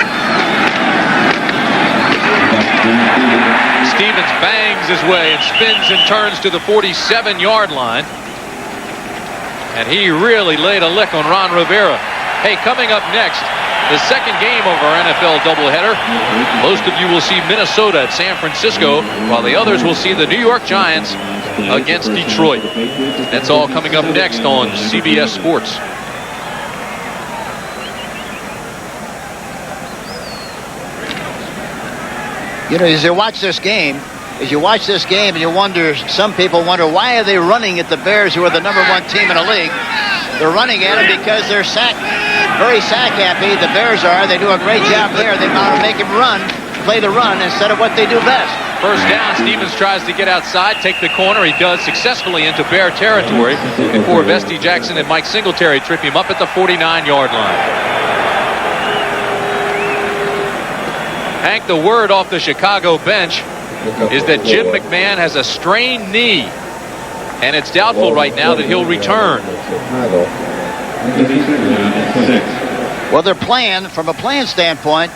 A: Stevens bangs his way and spins and turns to the 47-yard line. And he really laid a lick on Ron Rivera. Hey, coming up next, the second game of our NFL doubleheader. Most of you will see Minnesota at San Francisco, while the others will see the New York Giants against Detroit. That's all coming up next on CBS Sports.
B: You know, as you watch this game, and you wonder, some people wonder, why are they running at the Bears, who are the #1 team in the league? They're running at them because they're very sack happy. The Bears are. They do a great job there. They want to make him run, play the run instead of what they do best.
A: First down, Stevens tries to get outside, take the corner. He does successfully into Bear territory before Vesty Jackson and Mike Singletary trip him up at the 49-yard line. Hank, the word off the Chicago bench is that Jim McMahon has a strained knee, and it's doubtful right now that he'll return.
B: Well, they're playing, from a plan standpoint,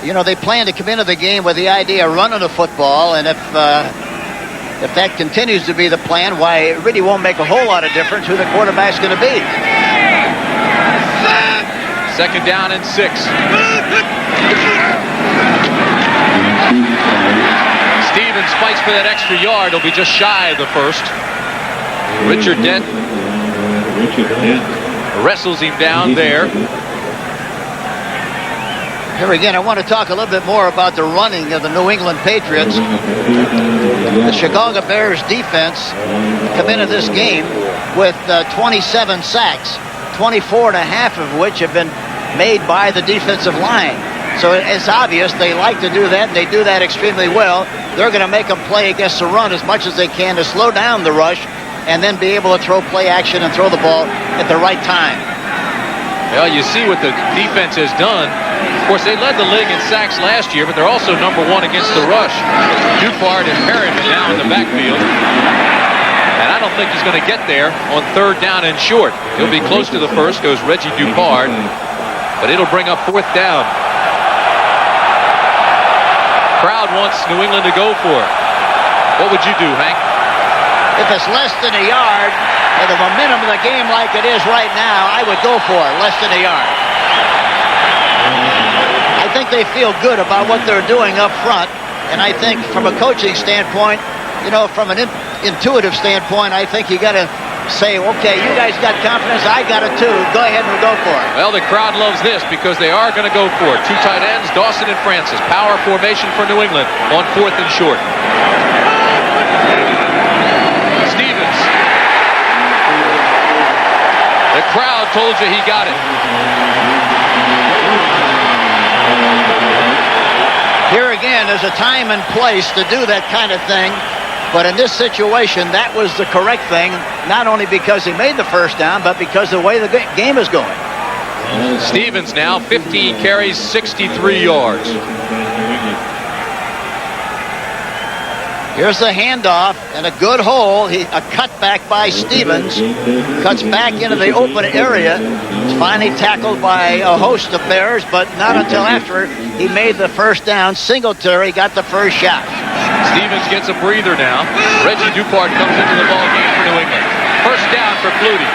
B: you know, they plan to come into the game with the idea of running the football, and if that continues to be the plan, why, it really won't make a whole lot of difference who the quarterback's going to be.
A: 2nd down and 6. Stevens fights for that extra yard. He'll be just shy of the first. Richard Dent wrestles him down there.
B: Here again, I want to talk a little bit more about the running of the New England Patriots. The Chicago Bears defense come into this game with 27 sacks, 24 and a half of which have been made by the defensive line. So it's obvious they like to do that, and they do that extremely well. They're going to make them play against the run as much as they can to slow down the rush and then be able to throw play action and throw the ball at the right time.
A: Well, you see what the defense has done. Of course, they led the league in sacks last year, but they're also #1 against the rush. Dupart and Perryman now in the backfield. And I don't think he's going to get there on 3rd down and short. He'll be close to the first, goes Reggie Dupart, but it'll bring up 4th down. Crowd wants New England to go for it. What would you do, Hank?
B: If it's less than a yard, and the momentum of the game like it is right now, I would go for it, less than a yard. I think they feel good about what they're doing up front, and I think from a coaching standpoint, you know, from an intuitive standpoint, I think you got to say, okay, you guys got confidence, I got it too. Go ahead and go for it.
A: Well, the crowd loves this because they are going to go for it. 2 tight ends, Dawson and Francis. Power formation for New England on 4th and short. Stevens. The crowd told you he got it.
B: Here again, there's a time and place to do that kind of thing. But in this situation, that was the correct thing, not only because he made the first down, but because of the way the game is going.
A: Stevens now 15 carries, 63 yards.
B: Here's the handoff and a good hole. A cutback by Stevens. Cuts back into the open area. It's finally tackled by a host of Bears, but not until after he made the first down. Singletary got the first shot.
A: Stevens gets a breather now. Reggie Dupart comes into the ball game for New England. First down for Flutie.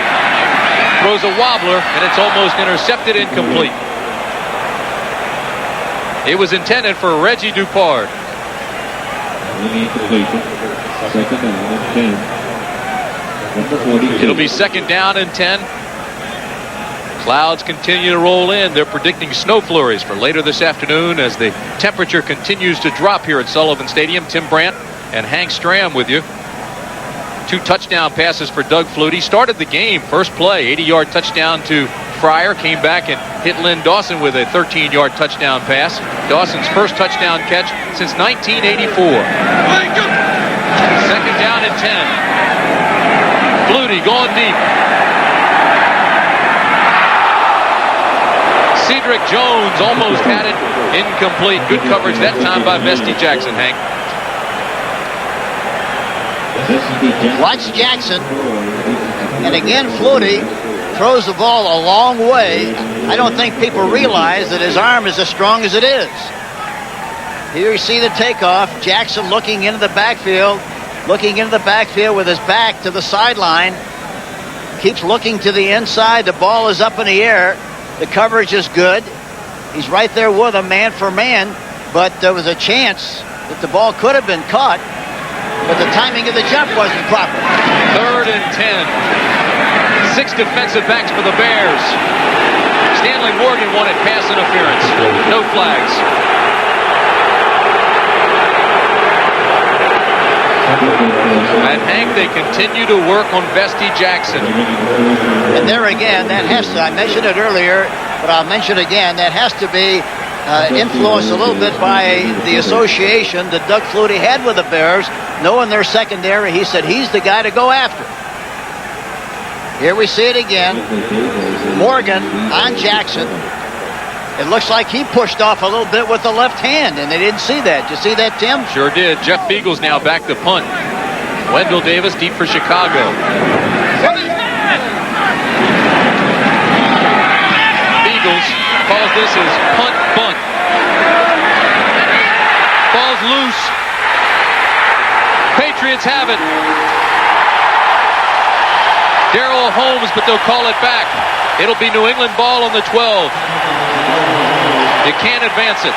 A: Throws a wobbler, and it's almost intercepted, incomplete. It was intended for Reggie Dupart. It'll be 2nd down and 10. Clouds continue to roll in. They're predicting snow flurries for later this afternoon as the temperature continues to drop here at Sullivan Stadium. Tim Brandt and Hank Stram with you. 2 touchdown passes for Doug Flutie. Started the game, first play, 80-yard touchdown to Fryer. Came back and hit Lynn Dawson with a 13-yard touchdown pass. Dawson's first touchdown catch since 1984. Second down and 10. Flutie going deep. Cedric Jones almost had it. Incomplete. Good coverage that time by Bestie Jackson, Hank.
B: Watch Jackson. And again, Flutie throws the ball a long way. I don't think people realize that his arm is as strong as it is. Here you see the takeoff. Jackson looking into the backfield with his back to the sideline. Keeps looking to the inside. The ball is up in the air. The coverage is good. He's right there with him, man for man. But there was a chance that the ball could have been caught. But the timing of the jump wasn't proper.
A: 3rd and 10. 6 defensive backs for the Bears. Stanley Morgan wanted pass interference. No flags. And Hank, they continue to work on Bestie Jackson.
B: And there again, that has to, I mentioned it earlier, but I'll mention it again, that has to be influenced a little bit by the association that Doug Flutie had with the Bears. Knowing their secondary, he said he's the guy to go after. Here we see it again. Morgan on Jackson. It looks like he pushed off a little bit with the left hand, and they didn't see that. Did you see that, Tim?
A: Sure did. Jeff Beagles now back to punt. Wendell Davis deep for Chicago. Beagles calls this as punt bunt. Ball's loose. Patriots have it. Darrell Holmes, but they'll call it back. It'll be New England ball on the 12. You can't advance it.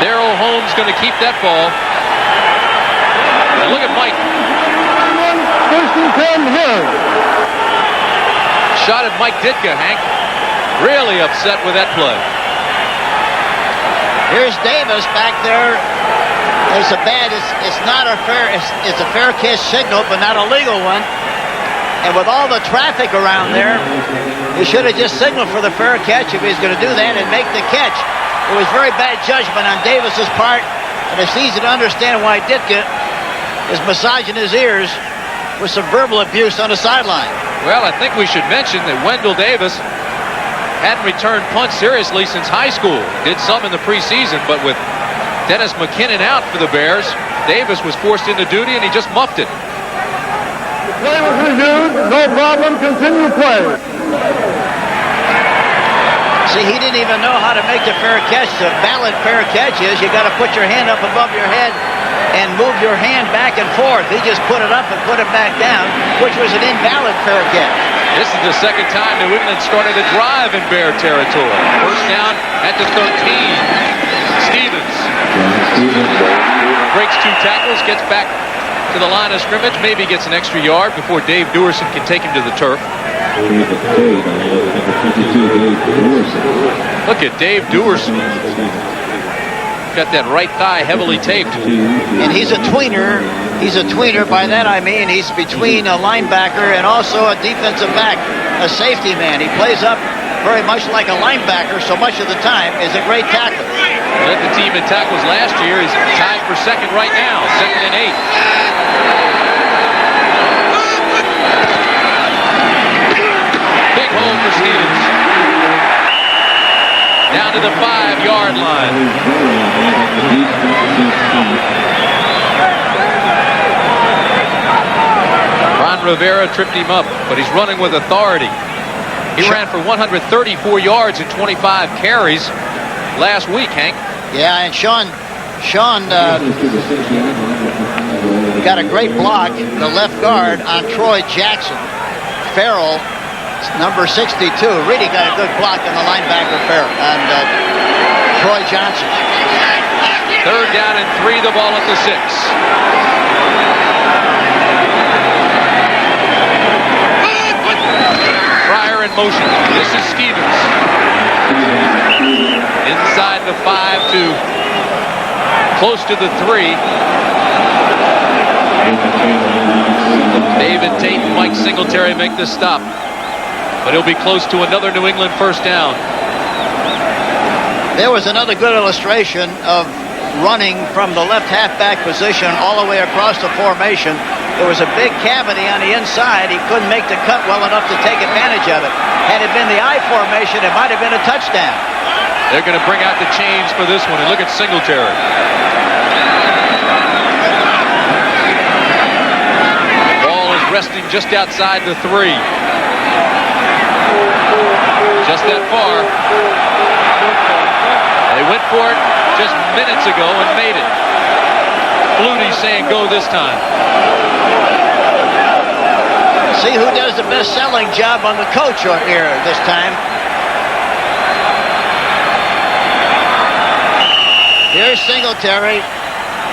A: Darrell Holmes going to keep that ball. And look at Mike.
C: First and 10 here.
A: Shot at Mike Ditka, Hank. Really upset with that play.
B: Here's Davis back there. It's a bad, it's not a fair, it's a fair catch signal, but not a legal one. And with all the traffic around there, he should have just signaled for the fair catch if he's going to do that and make the catch. It was very bad judgment on Davis's part, and it's easy to understand why Ditka is massaging his ears with some verbal abuse on the sideline.
A: Well, I think we should mention that Wendell Davis hadn't returned punts seriously since high school. Did some in the preseason, but with Dennis McKinnon out for the Bears, Davis was forced into duty, and he just muffed it.
C: The play was reviewed. No problem. Continue play.
B: See, he didn't even know how to make the fair catch. The valid fair catch is you got to put your hand up above your head and move your hand back and forth. He just put it up and put it back down, which was an invalid fair catch.
A: This is the second time New England started a drive in Bear territory. First down at the 13. Stevens breaks 2 tackles, gets back to the line of scrimmage, maybe gets an extra yard before Dave Dewerson can take him to the turf. Look at Dave Dewerson. Got that right thigh heavily taped.
B: And he's a tweener. He's a tweener. By that I mean he's between a linebacker and also a defensive back, a safety man. He plays up very much like a linebacker so much of the time. Is a great tackler.
A: Led the team in tackles last year. He's tied for second right now. 2nd and 8. Big hole for Stevens. Down to the 5-yard line. Ron Rivera tripped him up, but he's running with authority. He ran for 134 yards and 25 carries last week, Hank.
B: Yeah, and Sean got a great block, the left guard, on Troy Jackson. Farrell, number 62, really got a good block on the linebacker Farrell, and Troy Johnson.
A: 3rd down and 3, the ball at the 6. motion. This is Stevens. Inside the 5 to close to the 3. David Tate and Mike Singletary make the stop. But he'll be close to another New England first down.
B: There was another good illustration of running from the left halfback position all the way across the formation. There was a big cavity on the inside. He couldn't make the cut well enough to take advantage of it. Had it been the I formation, it might have been a touchdown.
A: They're going to bring out the chains for this one. And look at Singletary. The ball is resting just outside the 3. Just that far. They went for it just minutes ago and made it. Flutie saying go this time.
B: See who does the best selling job on the coach here this time. Here's Singletary.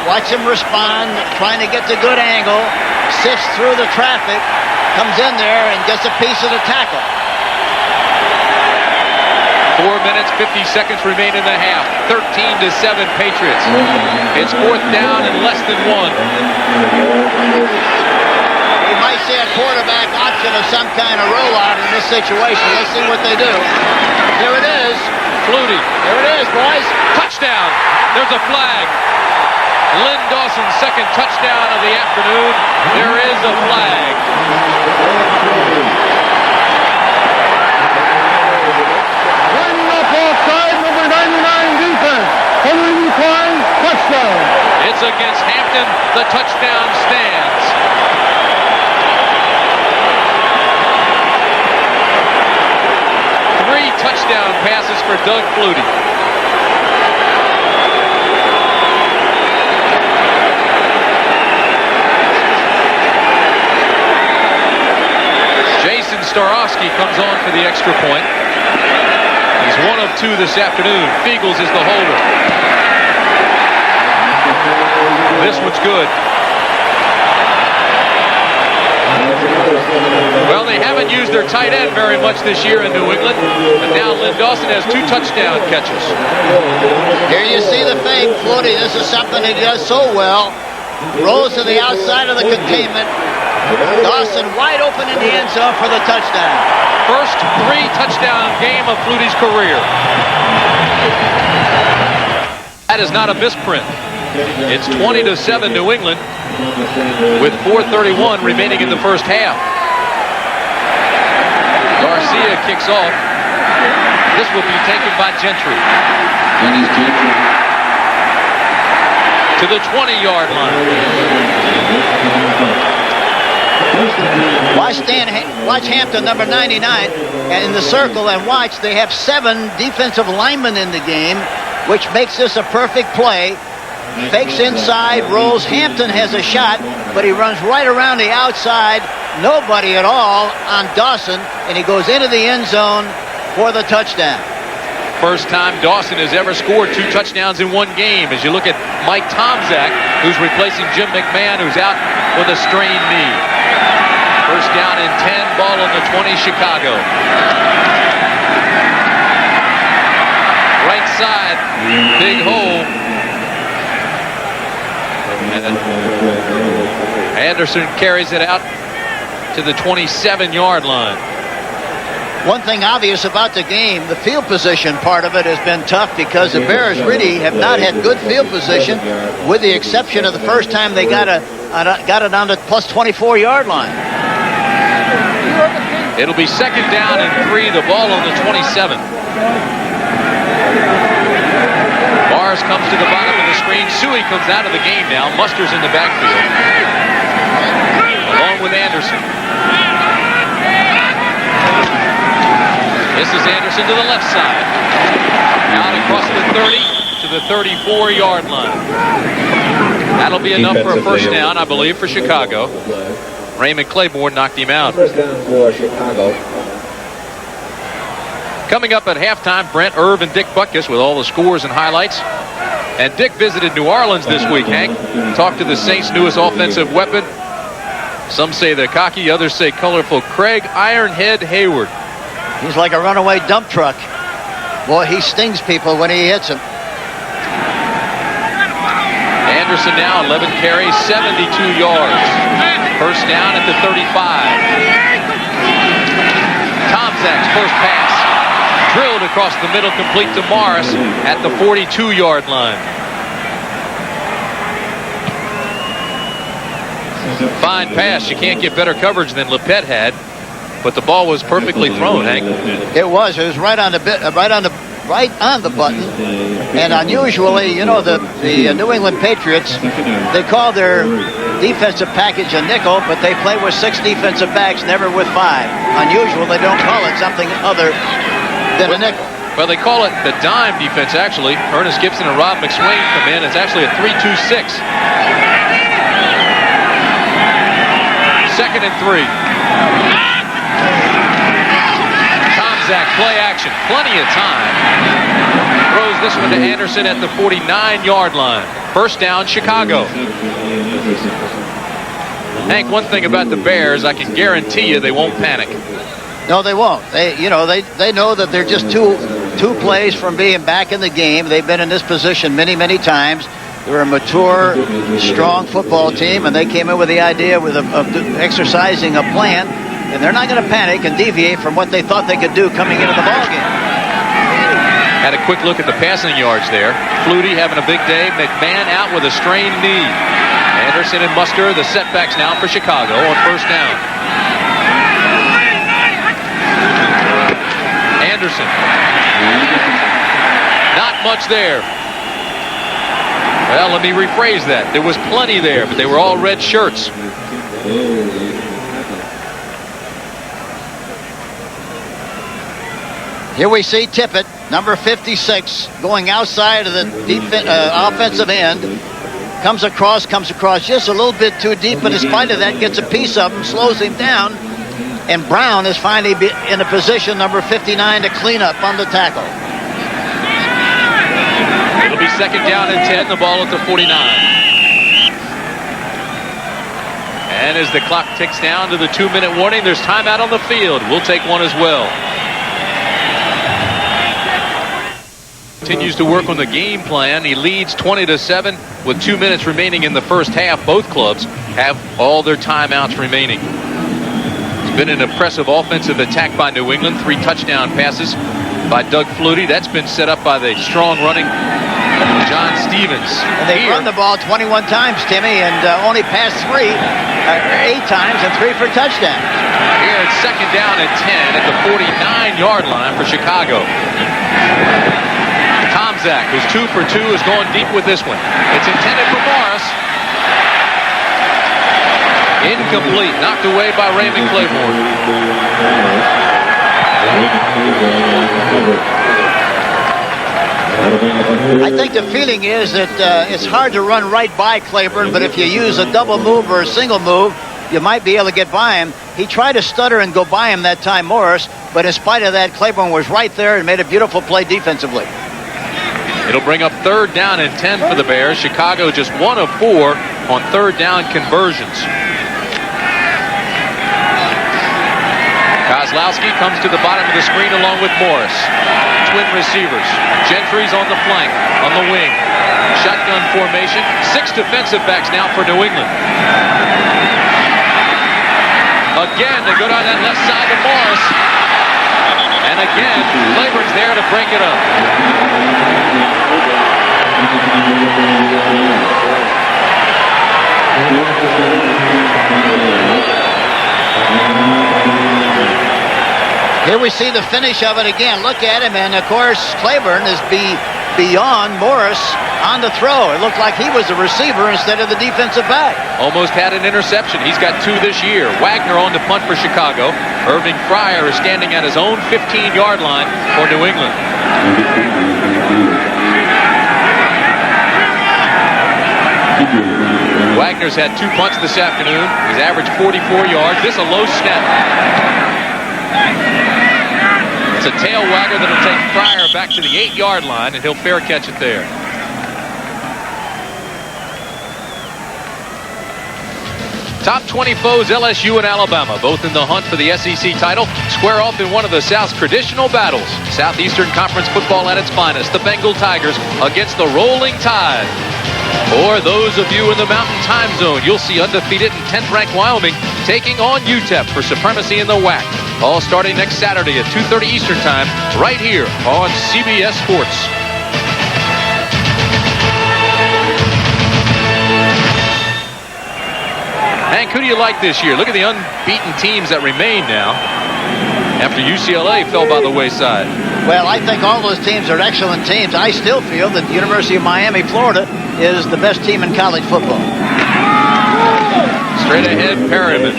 B: Watch him respond, trying to get the good angle. Sifts through the traffic, comes in there and gets a piece of the tackle.
A: 4 minutes, 50 seconds remain in the half. 13-7 Patriots. It's 4th down and less than 1.
B: We might see a quarterback option of some kind of rollout in this situation. Let's see what they do. Here it is.
A: Flutie.
B: There it is, boys.
A: Touchdown. There's a flag. Lynn Dawson's second touchdown of the afternoon. There is a flag.
C: Offside, number 99 defense. Henry Klein, touchdown.
A: It's against Hampton. The touchdown stands. Three touchdown passes for Doug Flutie. Jason Starofsky comes on for the extra point. He's 1 of 2 this afternoon. Fiegels is the holder. This one's good. Well, they haven't used their tight end very much this year in New England, but now Lynn Dawson has 2 touchdown catches.
B: Here you see the fake, Flutie. This is something he does so well. Rolls to the outside of the containment. Dawson wide open in the end zone for the touchdown.
A: First 3 touchdown game of Flutie's career. That is not a misprint. It's 20-7 New England with 4:31 remaining in the first half. Garcia kicks off. This will be taken by Gentry. To the 20-yard line. Watch Hampton, number 99, and in the circle, and watch, they have 7 defensive linemen in the game, which makes this a perfect play. Fakes inside, rolls. Hampton has a shot, but he runs right around the outside. Nobody at all on Dawson, and he goes into the end zone for the touchdown. First time Dawson has ever scored 2 touchdowns in one game. As you look at Mike Tomczak, who's replacing Jim McMahon, who's out with a strained knee. First down and 10, ball on the 20, Chicago. Right side, big hole. And Anderson carries it out to the 27-yard line. One thing obvious about the game, the field position part of it has been tough because the Bears really have not had good field position, with the exception of the first time they got it on the plus 24-yard line. It'll be second down and 3, the ball on the 27. Mars comes to the bottom of the screen. Suey comes out of the game now. Muster's in the backfield, along with Anderson. This is Anderson to the left side. Out across the 30 to the 34-yard line. That'll be enough for a first down, I believe, for Chicago. Raymond Claiborne knocked him out.
G: First down for Chicago.
A: Coming up at halftime, Brent, Irv, and Dick Butkus with all the scores and highlights. And Dick visited New Orleans this week, Hank. Talked to the Saints' newest offensive weapon. Some say the cocky, others say colorful Craig Ironhead Hayward.
B: He's like a runaway dump truck. Boy, he stings people when he hits them.
A: Anderson now 11 carries, 72 yards. First down at the 35. Tomczak's first pass drilled across the middle, complete to Morris at the 42-yard line. Fine pass. You can't get better coverage than Lepet had, but the ball was perfectly thrown, Hank.
B: It was. It was right on the button. And unusually, you know, the New England Patriots, they call their defensive package a nickel, but they play with 6 defensive backs, never with 5. Unusual. They don't call it something other than a nickel.
A: Well, they call it the dime defense, actually. Ernest Gibson and Rob McSwain come in. It's actually a 3-2-6. 2nd and 3. Tomczak, play action. Plenty of time. Throws this one to Anderson at the 49-yard line. First down, Chicago. Hank, one thing about the Bears, I can guarantee you they won't panic.
B: No, they won't. They know that they're just two plays from being back in the game. They've been in this position many, many times. They're a mature, strong football team, and they came in with the idea of exercising a plan, and they're not going to panic and deviate from what they thought they could do coming into the ballgame.
A: Had a quick look at the passing yards there. Flutie having a big day. McMahon out with a strained knee. Anderson and Muster, the setbacks now for Chicago on first down. Anderson. Not much there. Well, let me rephrase that. There was plenty there, but they were all red shirts.
B: Here we see Tippett, number 56, going outside of the offensive end. Comes across just a little bit too deep, but in spite of that, gets a piece of him, slows him down. And Brown is finally in a position, number 59, to clean up on the tackle.
A: It'll be 2nd down and 10, the ball at the 49. And as the clock ticks down to the 2-minute warning, there's timeout on the field. We'll take one as well. Continues to work on the game plan. He leads 20-7 with 2 minutes remaining in the first half. Both clubs have all their timeouts remaining. It's been an impressive offensive attack by New England. 3 touchdown passes by Doug Flutie. That's been set up by the strong running John Stevens.
B: And they've run the ball 21 times, Timmy, and only passed 8 times and 3 for touchdowns.
A: Here it's 2nd down and 10 at the 49-yard line for Chicago. Tomczak, who's 2 for 2, is going deep with this one. It's intended for Morris. Incomplete, knocked away by Raymond Claiborne.
B: I think the feeling is that it's hard to run right by Claiborne, but if you use a double move or a single move, you might be able to get by him. He tried to stutter and go by him that time, Morris, but in spite of that, Claiborne was right there and made a beautiful play defensively.
A: It'll bring up 3rd down and 10 for the Bears. Chicago just 1 of 4 on 3rd down conversions. Kozlowski comes to the bottom of the screen along with Morris. Twin receivers. Gentry's on the flank, on the wing. Shotgun formation. 6 defensive backs now for New England. Again, they go down that left side to Morris. And again, Claiborne's there to break it up.
B: Here we see the finish of it again. Look at him, and of course, Claiborne is beyond Morris on the throw. It looked like he was the receiver instead of the defensive back.
A: Almost had an interception. He's got 2 this year. Wagner on the punt for Chicago. Irving Fryer is standing at his own 15-yard line for New England. Wagner's had 2 punts this afternoon. He's averaged 44 yards. This a low snap. It's a tail wagger that'll take Fryer back to the 8-yard line, and he'll fair catch it there. Top 20 foes, LSU and Alabama, both in the hunt for the SEC title, square off in one of the South's traditional battles. Southeastern Conference football at its finest, the Bengal Tigers against the Rolling Tide. For those of you in the Mountain Time Zone, you'll see undefeated and 10th-ranked Wyoming taking on UTEP for supremacy in the WAC. All starting next Saturday at 2:30 Eastern Time, right here on CBS Sports. Hank, who do you like this year? Look at the unbeaten teams that remain now after UCLA fell by the wayside.
B: Well, I think all those teams are excellent teams. I still feel that the University of Miami, Florida, is the best team in college football.
A: Straight ahead, Perryman.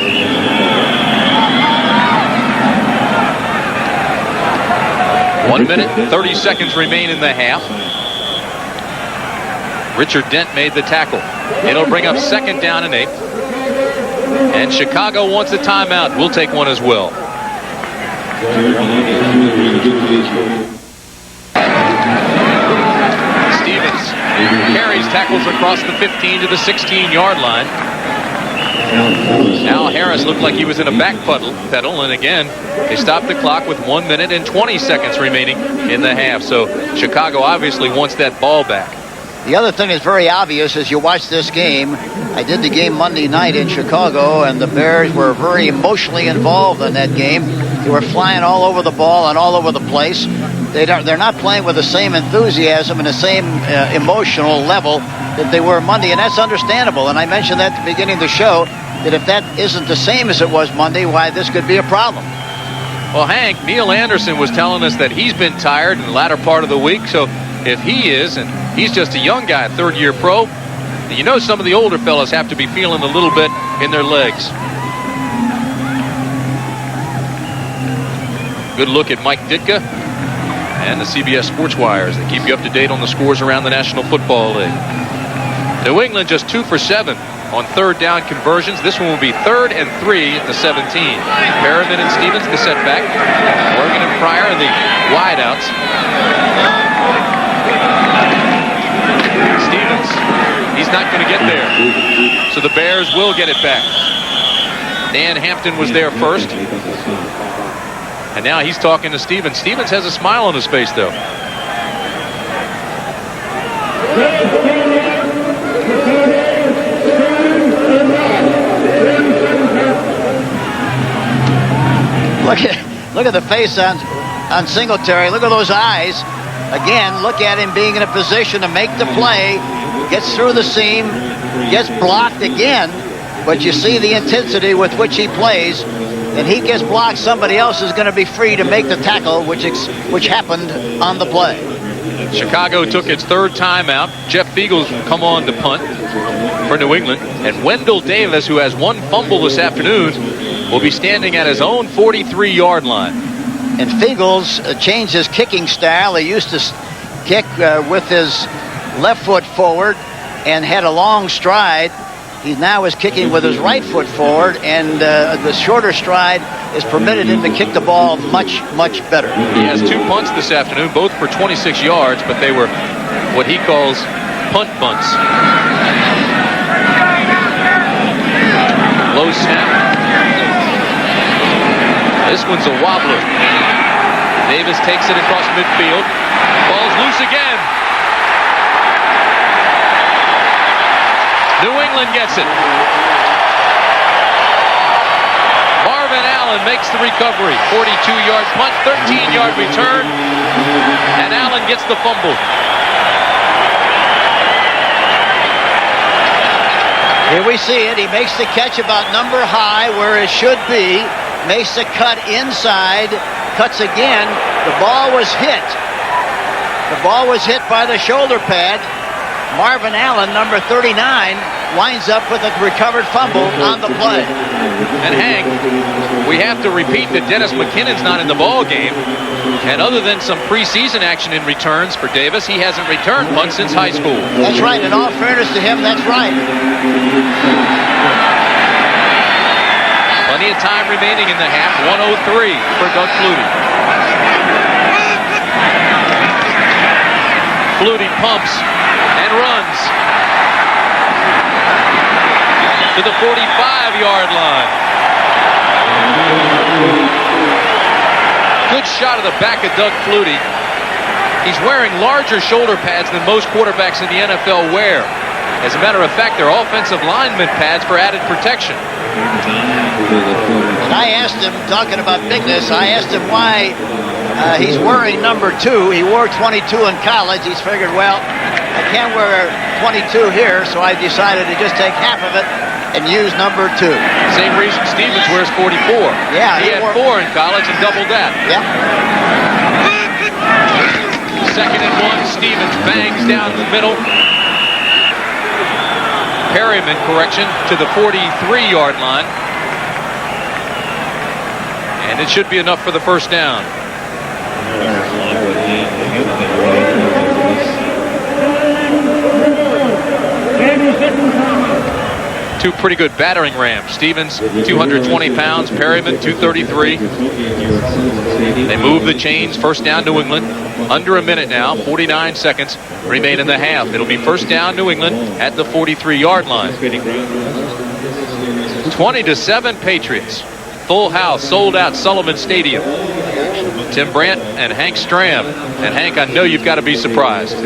A: One minute, 30 seconds remain in the half. Richard Dent made the tackle. It'll bring up 2nd down and 8. And Chicago wants a timeout. We'll take one as well. Stevens carries, tackles across the 15 to the 16-yard line. Al Harris looked like he was in a back pedal, and again, they stopped the clock with 1 minute and 20 seconds remaining in the half. So Chicago obviously wants that ball back.
B: The other thing that's very obvious as you watch this game, I did the game Monday night in Chicago, and the Bears were very emotionally involved in that game. They were flying all over the ball and all over the place. They're not playing with the same enthusiasm and the same emotional level that they were Monday, and that's understandable. And I mentioned that at the beginning of the show, that if that isn't the same as it was Monday, why this could be a problem.
A: Well, Hank, Neil Anderson was telling us that he's been tired in the latter part of the week, so if he is, and he's just a young guy, 3rd-year pro, you know some of the older fellas have to be feeling a little bit in their legs. Good look at Mike Ditka and the CBS Sports Wires. They keep you up to date on the scores around the National Football League. New England just 2 for 7 on 3rd down conversions. This one will be 3rd and 3 at the 17. Perriman and Stevens, the setback. Morgan and Pryor, the wideouts. Stevens, he's not going to get there. So the Bears will get it back. Dan Hampton was there first. And now he's talking to Stevens. Stevens has a smile on his face, though.
B: Look at the face on Singletary. Look at those eyes. Again, look at him being in a position to make the play. Gets through the seam. Gets blocked again. But you see the intensity with which he plays. And he gets blocked, somebody else is going to be free to make the tackle, which happened on the play.
A: Chicago took its 3rd timeout. Jeff Feagles will come on to punt for New England. And Wendell Davis, who has 1 fumble this afternoon, will be standing at his own 43-yard line.
B: And Feagles changed his kicking style. He used to kick with his left foot forward and had a long stride. He now is kicking with his right foot forward, and the shorter stride has permitted him to kick the ball much, much better.
A: He has 2 punts this afternoon, both for 26 yards, but they were what he calls punt bunts. Low snap. This one's a wobbler. Davis takes it across midfield. Ball's loose again. New England gets it. Marvin Allen makes the recovery. 42-yard punt, 13-yard return, and Allen gets the fumble.
B: Here we see it. He makes the catch about number high where it should be. Makes the cut inside. Cuts again. The ball was hit. The ball was hit by the shoulder pad. Marvin Allen, number 39, winds up with a recovered fumble on the play.
A: And Hank, we have to repeat that Dennis McKinnon's not in the ball game. And other than some preseason action in returns for Davis, he hasn't returned punts since high school.
B: That's right. In all fairness to him, that's right.
A: Plenty of time remaining in the half. 1:03 for Doug Flutie. Flutie pumps and runs. to the 45-yard line. Good shot of the back of Doug Flutie. He's wearing larger shoulder pads than most quarterbacks in the NFL wear. As a matter of fact, they're offensive lineman pads for added protection.
B: And I asked him, talking about bigness, I asked him why he's wearing number 2. He wore 22 in college. He's figured, well, I can't wear 22 here, so I decided to just take half of it and use number 2.
A: Same reason Stevens wears 44.
B: Yeah,
A: he had 4 in college and doubled that.
B: Yep.
A: 2nd and 1. Stevens bangs down the middle. Perryman, correction, to the 43-yard line. And it should be enough for the first down. Two pretty good battering rams. Stevens, 220 pounds. Perryman, 233. They move the chains. First down, New England. Under a minute now. 49 seconds remain in the half. It'll be first down, New England, at the 43-yard line. 20-7 Patriots. Full house, sold out Sullivan Stadium. Tim Brandt and Hank Stram. And Hank, I know you've got to be surprised.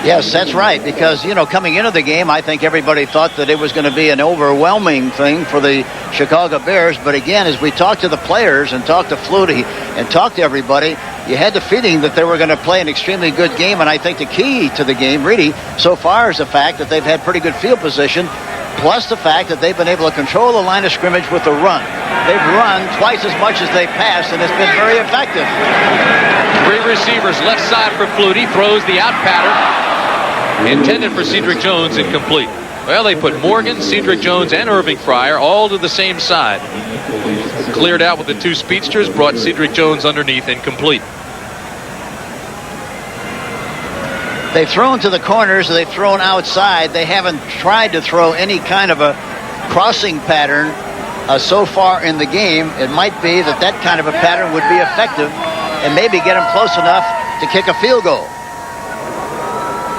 B: Yes, that's right, because, you know, coming into the game, I think everybody thought that it was going to be an overwhelming thing for the Chicago Bears. But again, as we talked to the players and talked to Flutie and talked to everybody, you had the feeling that they were going to play an extremely good game. And I think the key to the game, really, so far is the fact that they've had pretty good field position, plus the fact that they've been able to control the line of scrimmage with the run. They've run twice as much as they passed, and it's been very effective.
A: 3 receivers, left side for Flutie, throws the out pattern. Intended for Cedric Jones, incomplete. Well, they put Morgan, Cedric Jones, and Irving Fryer all to the same side. Cleared out with the 2 speedsters, brought Cedric Jones underneath, incomplete.
B: They've thrown to the corners, they've thrown outside. They haven't tried to throw any kind of a crossing pattern so far in the game. It might be that that kind of a pattern would be effective and maybe get them close enough to kick a field goal.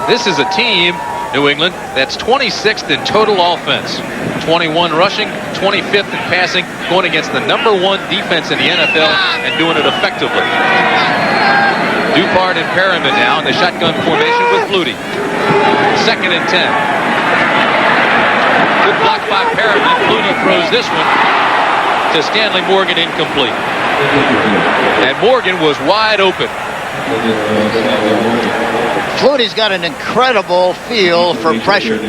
A: This is a team, New England, that's 26th in total offense. 21 rushing, 25th in passing, going against the #1 defense in the NFL and doing it effectively. Dupart and Perryman now in the shotgun formation with Flutie. 2nd and 10. Good block by Perryman. Flutie throws this one to Stanley Morgan, incomplete. And Morgan was wide open.
B: Flutie's got an incredible feel for pressure.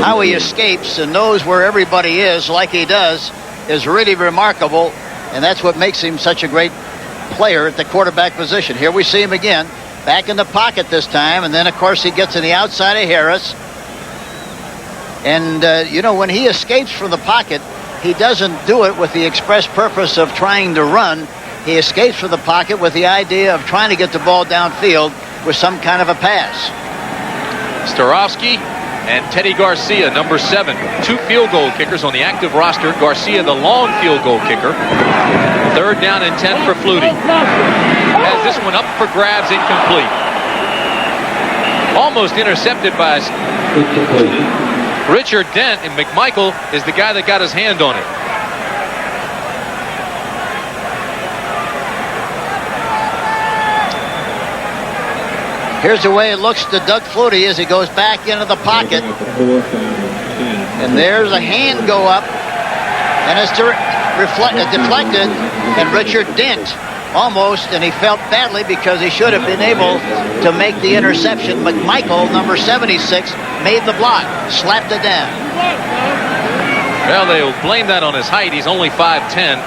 B: How he escapes and knows where everybody is like he does is really remarkable, and that's what makes him such a great player at the quarterback position. Here we see him again, back in the pocket this time, and then of course he gets to the outside of Harris. And you know, when he escapes from the pocket, he doesn't do it with the express purpose of trying to run. He escapes from the pocket with the idea of trying to get the ball downfield with some kind of a pass.
A: Starofsky and Teddy Garcia, number 7. 2 field goal kickers on the active roster. Garcia, the long field goal kicker. 3rd down and 10 for Flutie. Has this one up for grabs, incomplete. Almost intercepted by Richard Dent, and McMichael is the guy that got his hand on it.
B: Here's the way it looks to Doug Flutie as he goes back into the pocket. And there's a hand go up, and it's deflected, and Richard Dent almost, and he felt badly because he should have been able to make the interception. McMichael, number 76, made the block, slapped it down.
A: Well, they'll blame that on his height. He's only 5'10".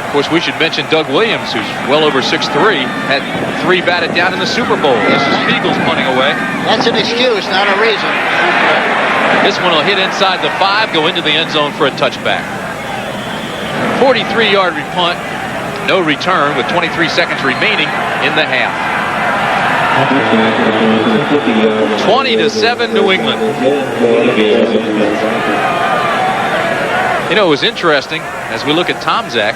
A: Of course, we should mention Doug Williams, who's well over 6'3", had 3 batted down in the Super Bowl. This is Spiegels punting away.
B: That's an excuse, not a reason.
A: This one will hit inside the 5, go into the end zone for a touchback. 43-yard punt, no return with 23 seconds remaining in the half. 20-7 New England. You know, it was interesting as we look at Tom Zach,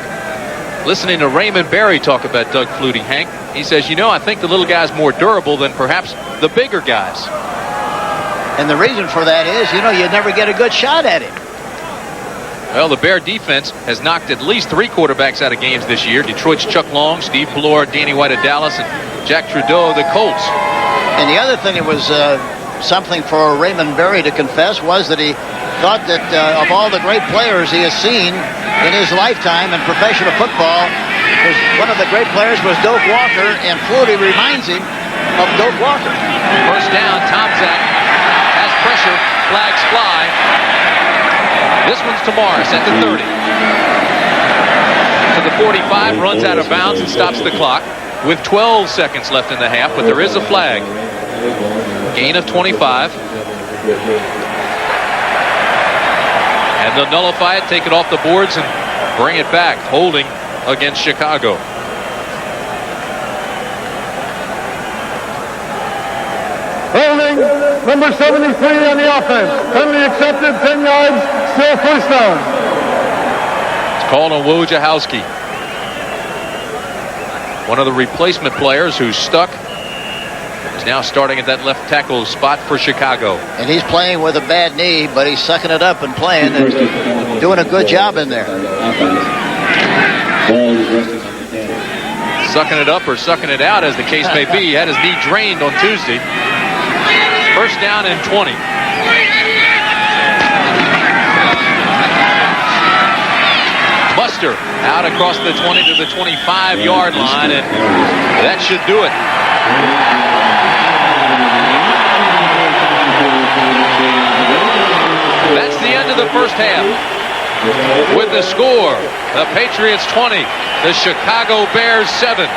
A: listening to Raymond Berry talk about Doug Flutie, Hank. He says, you know, I think the little guy's more durable than perhaps the bigger guys.
B: And the reason for that is, you never get a good shot at him.
A: Well, the Bear defense has knocked at least 3 quarterbacks out of games this year. Detroit's Chuck Long, Steve Pelor, Danny White of Dallas, and Jack Trudeau of the Colts.
B: And the other thing that was something for Raymond Berry to confess was that he thought that of all the great players he has seen in his lifetime in professional football, one of the great players was Doak Walker, and Flutie reminds him of Doak Walker.
A: First down, Tomczak has pressure, flags fly. This one's to Morris at the 30. To the 45, runs out of bounds and stops the clock with 12 seconds left in the half, but there is a flag. Gain of 25. And they'll nullify it, take it off the boards, and bring it back. Holding against Chicago.
C: Holding, number 73 on the offense. Penalty accepted, 10 yards, still first down.
A: It's called on Wojciechowski. One of the replacement players who's stuck is now starting at that left tackle spot for Chicago.
B: And he's playing with a bad knee, but he's sucking it up and playing and doing a good job in there.
A: Sucking it up or sucking it out, as the case may be. He had his knee drained on Tuesday. First down and 20. Buster out across the 20 to the 25-yard line, and that should do it. That's the end of the first half. With the score, the Patriots 20, the Chicago Bears 7.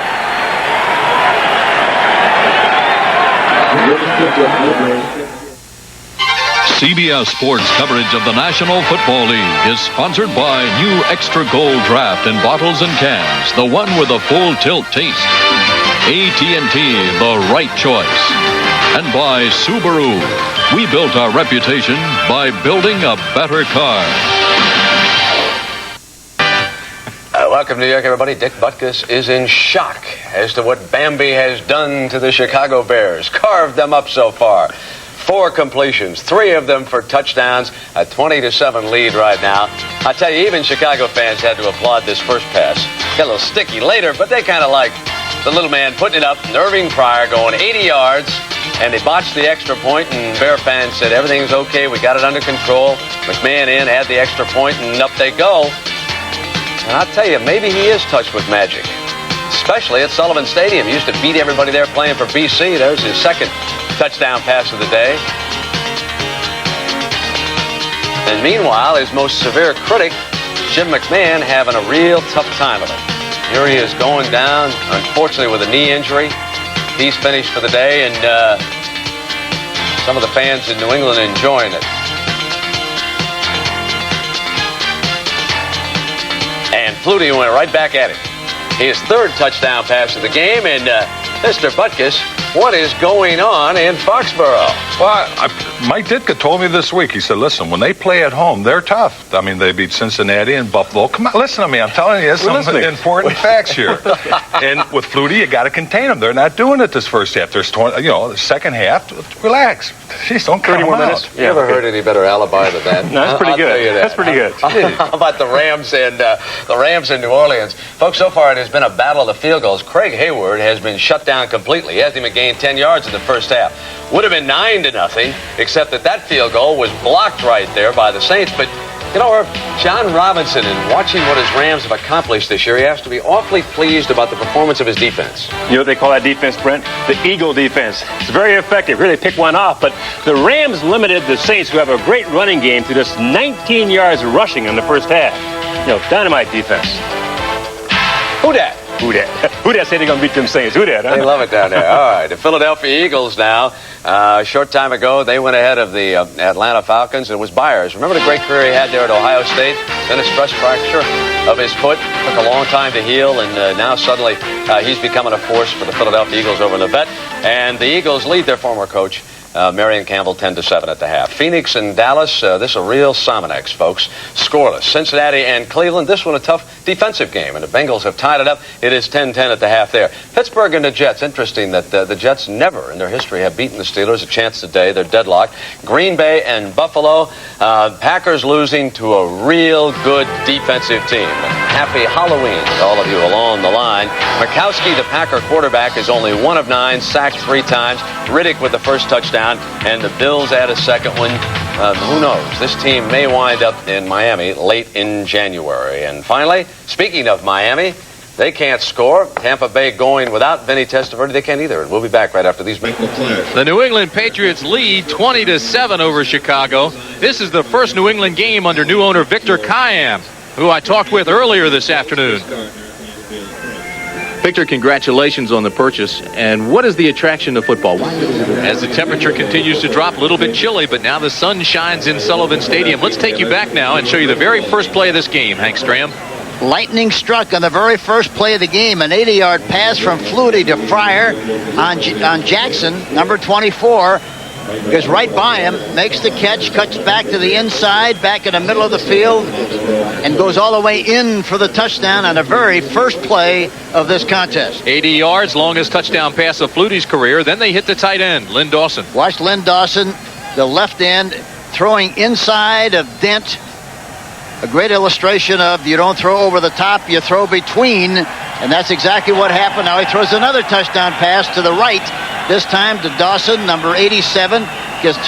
I: CBS Sports coverage of the National Football League is sponsored by new Extra Gold Draft in bottles and cans, the one with a full tilt taste. AT&T, the right choice. And by Subaru. We built our reputation by building a better car.
J: Welcome to New York, everybody. Dick Butkus is in shock as to what Bambi has done to the Chicago Bears. Carved them up so far. 4 completions, 3 of them for touchdowns, a 20-7 lead right now. I tell you, even Chicago fans had to applaud this first pass. Got a little sticky later, but they kind of like the little man putting it up. Irving Pryor going 80 yards, and they botched the extra point, and Bear fans said everything's okay, we got it under control. McMahon in, had the extra point, and up they go. And I'll tell you, maybe he is touched with magic, especially at Sullivan Stadium. He used to beat everybody there playing for BC. There's his second touchdown pass of the day. And meanwhile, his most severe critic, Jim McMahon, having a real tough time of it. Here he is going down, unfortunately with a knee injury. He's finished for the day, and some of the fans in New England enjoying it. And Flutie went right back at him. His 3rd touchdown pass of the game, and Mr. Butkus, what is going on in Foxboro?
F: Well, Mike Ditka told me this week, he said, listen, when they play at home, they're tough. I mean, they beat Cincinnati and Buffalo. Come on, listen to me. I'm telling you, some important facts here. And with Flutie, you got to contain them. They're not doing it this first half. There's, the second half, relax. Jeez, don't cut 31 minutes.
J: You ever heard any better alibi than that?
K: No, that's pretty good. That's pretty good.
J: How about the Rams and New Orleans? Folks, so far it has been a battle of the field goals. Craig Hayward has been shut down completely. He hasn't even gained 10 yards in the first half. Would have been 9-0, except that field goal was blocked right there by the Saints. But, John Robinson, and watching what his Rams have accomplished this year, he has to be awfully pleased about the performance of his defense.
K: You know what they call that defense, Brent? The Eagle defense. It's very effective. Really pick one off. But the Rams limited the Saints, who have a great running game, to just 19 yards rushing in the first half. Dynamite defense.
J: Who dat?
K: Who dat say they're going to beat them Saints? Who dat? Huh?
J: They love it down there. All right, the Philadelphia Eagles now. A short time ago, they went ahead of the Atlanta Falcons. It was Byers. Remember the great career he had there at Ohio State? Then a stress fracture of his foot. Took a long time to heal, and now suddenly he's becoming a force for the Philadelphia Eagles over in the vet. And the Eagles lead their former coach, Marion Campbell 10-7 at the half. Phoenix and Dallas, this is a real Somonex, folks. Scoreless. Cincinnati and Cleveland, this one a tough defensive game, and the Bengals have tied it up. It is 10-10 at the half there. Pittsburgh and the Jets. Interesting that the Jets never in their history have beaten the Steelers. A chance today. They're deadlocked. Green Bay and Buffalo. Packers losing to a real good defensive team. Happy Halloween to all of you along the line. Mikowski, the Packer quarterback, is only 1 of 9, sacked 3 times. Riddick with the first touchdown, and the Bills add a second one. Who knows? This team may wind up in Miami late in January. And finally, speaking of Miami, they can't score. Tampa Bay going without Vinny Testaverde. They can't either. And we'll be back right after these.
A: The New England Patriots lead 20-7 over Chicago. This is the first New England game under new owner Victor Kiam, who I talked with earlier this afternoon. Victor, congratulations on the purchase. And what is the attraction to football? As the temperature continues to drop, a little bit chilly, but now the sun shines in Sullivan Stadium. Let's take you back now and show you the very first play of this game, Hank Stram.
B: Lightning struck on the very first play of the game. An 80-yard pass from Flutie to Fryer on Jackson, number 24. Goes right by him, makes the catch, cuts back to the inside, back in the middle of the field, and goes all the way in for the touchdown on the very first play of this contest.
A: 80 yards, longest touchdown pass of Flutie's career. Then they hit the tight end, Lynn Dawson.
B: Watch Lynn Dawson, the left end, throwing inside of Dent. A great illustration of you don't throw over the top, you throw between, and that's exactly what happened. Now he throws another touchdown pass to the right, this time to Dawson, number 87, gets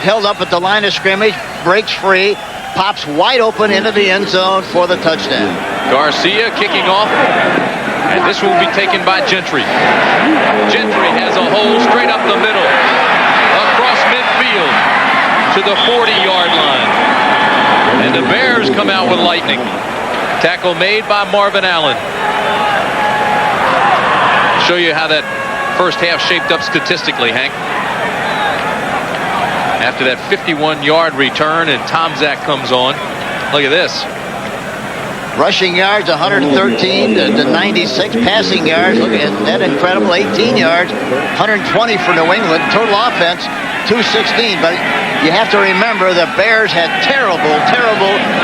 B: held up at the line of scrimmage, breaks free, pops wide open into the end zone for the touchdown.
A: Garcia kicking off, and this will be taken by Gentry. Gentry has a hole straight up the middle, across midfield to the 40-yard line. And the Bears come out with lightning. Tackle made by Marvin Allen. Show you how that first half shaped up statistically, Hank. After that 51-yard return and Tomczak comes on. Look at this.
B: Rushing yards, 113 to 96. Passing yards, look at that incredible 18 yards, 120 for New England. Total offense, 216. But you have to remember the Bears had terrible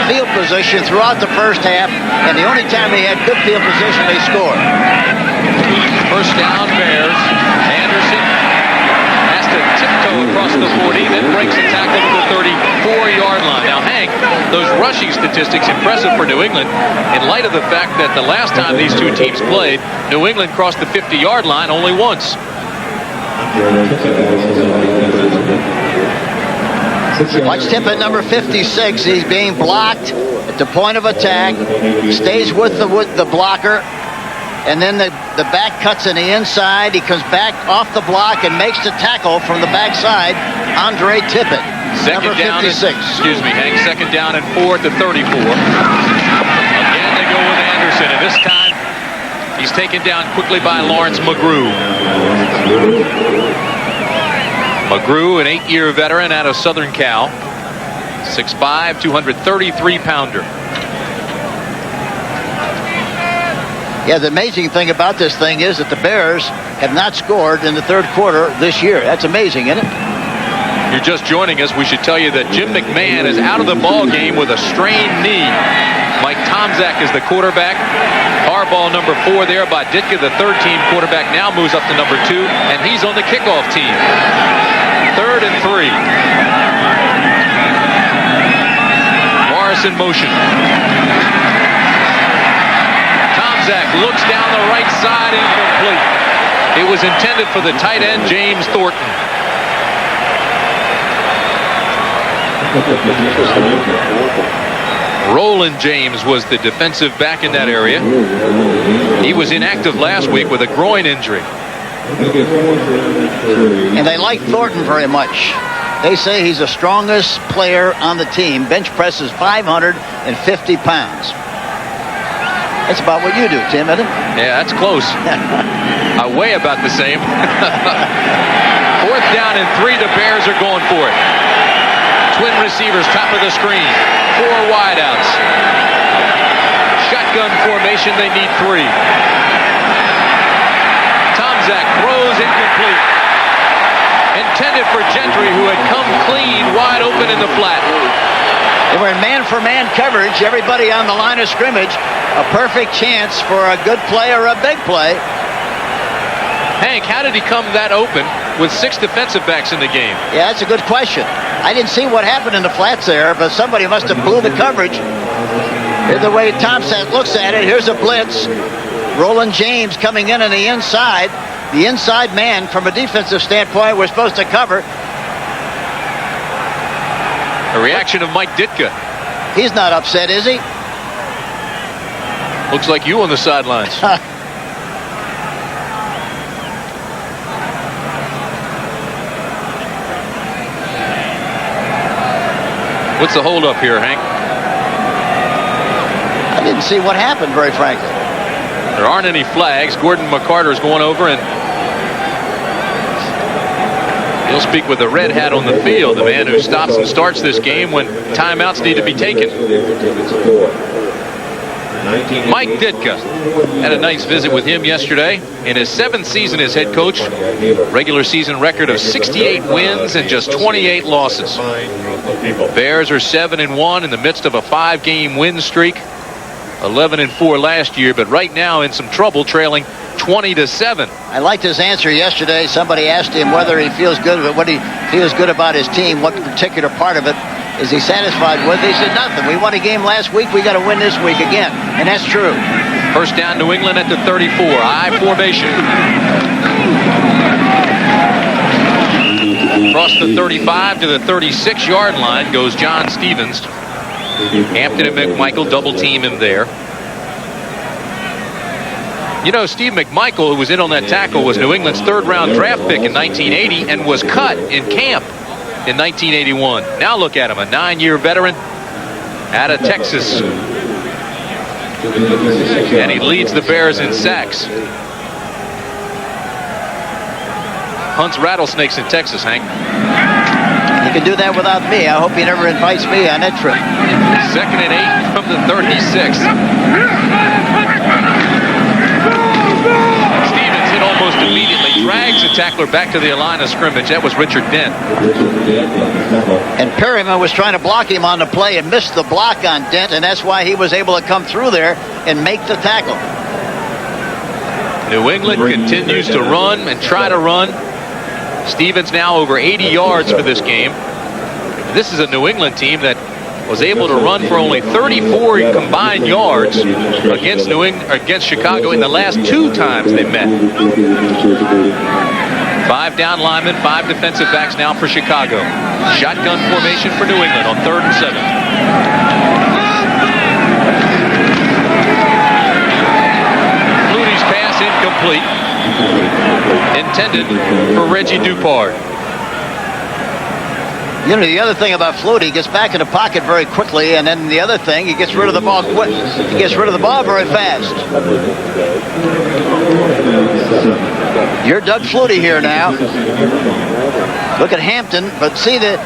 B: field position throughout the first half, and the only time they had good field position, they scored.
A: First down, Bears. Anderson has to tiptoe across the 40, then breaks the tackle to the 34-yard line. Now, Hank, those rushing statistics impressive for New England in light of the fact that the last time these two teams played, New England crossed the 50-yard line only once.
B: Watch Tippett, number 56. He's being blocked at the point of attack. Stays with the blocker. And then the back cuts in the inside. He comes back off the block and makes the tackle from the backside. Andre Tippett, number 56.
A: Excuse me, Hank. Second down and 4 at the 34. Again, they go with Anderson. And this time, he's taken down quickly by Lawrence McGrew. McGrew, an 8-year veteran out of Southern Cal. 6'5", 233-pounder.
B: Yeah, the amazing thing about this thing is that the Bears have not scored in the third quarter this year. That's amazing, isn't it?
A: You're just joining us. We should tell you that Jim McMahon is out of the ball game with a strained knee. Mike Tomczak is the quarterback. Harbaugh, number 4 there by Ditka, the third-team quarterback, now moves up to number 2, and he's on the kickoff team. 3rd and 3. Morris in motion. Tomczak looks down the right side, incomplete. It was intended for the tight end, James Thornton. Roland James was the defensive back in that area. He was inactive last week with a groin injury.
B: And they like Thornton very much. They say he's the strongest player on the team. Bench presses 550 pounds. That's about what you do, Tim, isn't it?
A: Yeah, that's close. I weigh about the same. 4th down and 3. The Bears are going for it. Twin receivers, top of the screen. 4 wideouts. Shotgun formation, they need 3. Tomczak throws incomplete. Intended for Gentry, who had come clean, wide open in the flat.
B: They were in man-for-man coverage. Everybody on the line of scrimmage. A perfect chance for a good play or a big play.
A: Hank, how did he come that open with 6 defensive backs in the game?
B: Yeah, that's a good question. I didn't see what happened in the flats there, but somebody must have blew the coverage. Here's the way Thompson looks at it. Here's a blitz. Roland James coming in on the inside. The inside man, from a defensive standpoint, we're supposed to cover.
A: A reaction of Mike Ditka.
B: He's not upset, is he?
A: Looks like you on the sidelines. What's the hold up here, Hank?
B: I didn't see what happened, very frankly.
A: There aren't any flags. Gordon McCarter is going over, and he'll speak with the red hat on the field, the man who stops and starts this game when timeouts need to be taken. Mike Ditka. Had a nice visit with him yesterday. In his 7th season as head coach, regular season record of 68 wins and just 28 losses. Bears are 7-1 in the midst of a 5-game win streak. 11-4 last year, but right now in some trouble, trailing 20-7.
B: I liked his answer yesterday. Somebody asked him whether he feels good, what he feels good about his team, what particular part of it is he satisfied with. He said nothing. We won a game last week. We got to win this week again, and that's true.
A: First down, New England at the 34. I formation. Across the 35 to the 36-yard line goes John Stevens. Hampton and McMichael double team him there. You know, Steve McMichael, who was in on that tackle, was New England's 3rd-round draft pick in 1980 and was cut in camp in 1981. Now look at him, a 9-year veteran out of Texas. And he leads the Bears in sacks. Hunts rattlesnakes in Texas, Hank.
B: He can do that without me. I hope he never invites me on that trip.
A: 2nd and 8 from the 36. Stevens hit almost immediately, drags the tackler back to the line of scrimmage. That was Richard Dent.
B: And Perryman was trying to block him on the play and missed the block on Dent, and that's why he was able to come through there and make the tackle.
A: New England continues to run and try to run. Stevens now over 80 yards for this game. This is a New England team that was able to run for only 34 combined yards against Chicago in the last 2 times they met. 5 down linemen, 5 defensive backs now for Chicago. Shotgun formation for New England on 3rd and 7. Flutie's pass incomplete. Intended for Reggie Dupard.
B: You know, the other thing about Flutie, he gets back in the pocket very quickly, and then the other thing, he gets rid of the ball quick. He gets rid of the ball very fast. You're Doug Flutie here now. Look at Hampton, but see that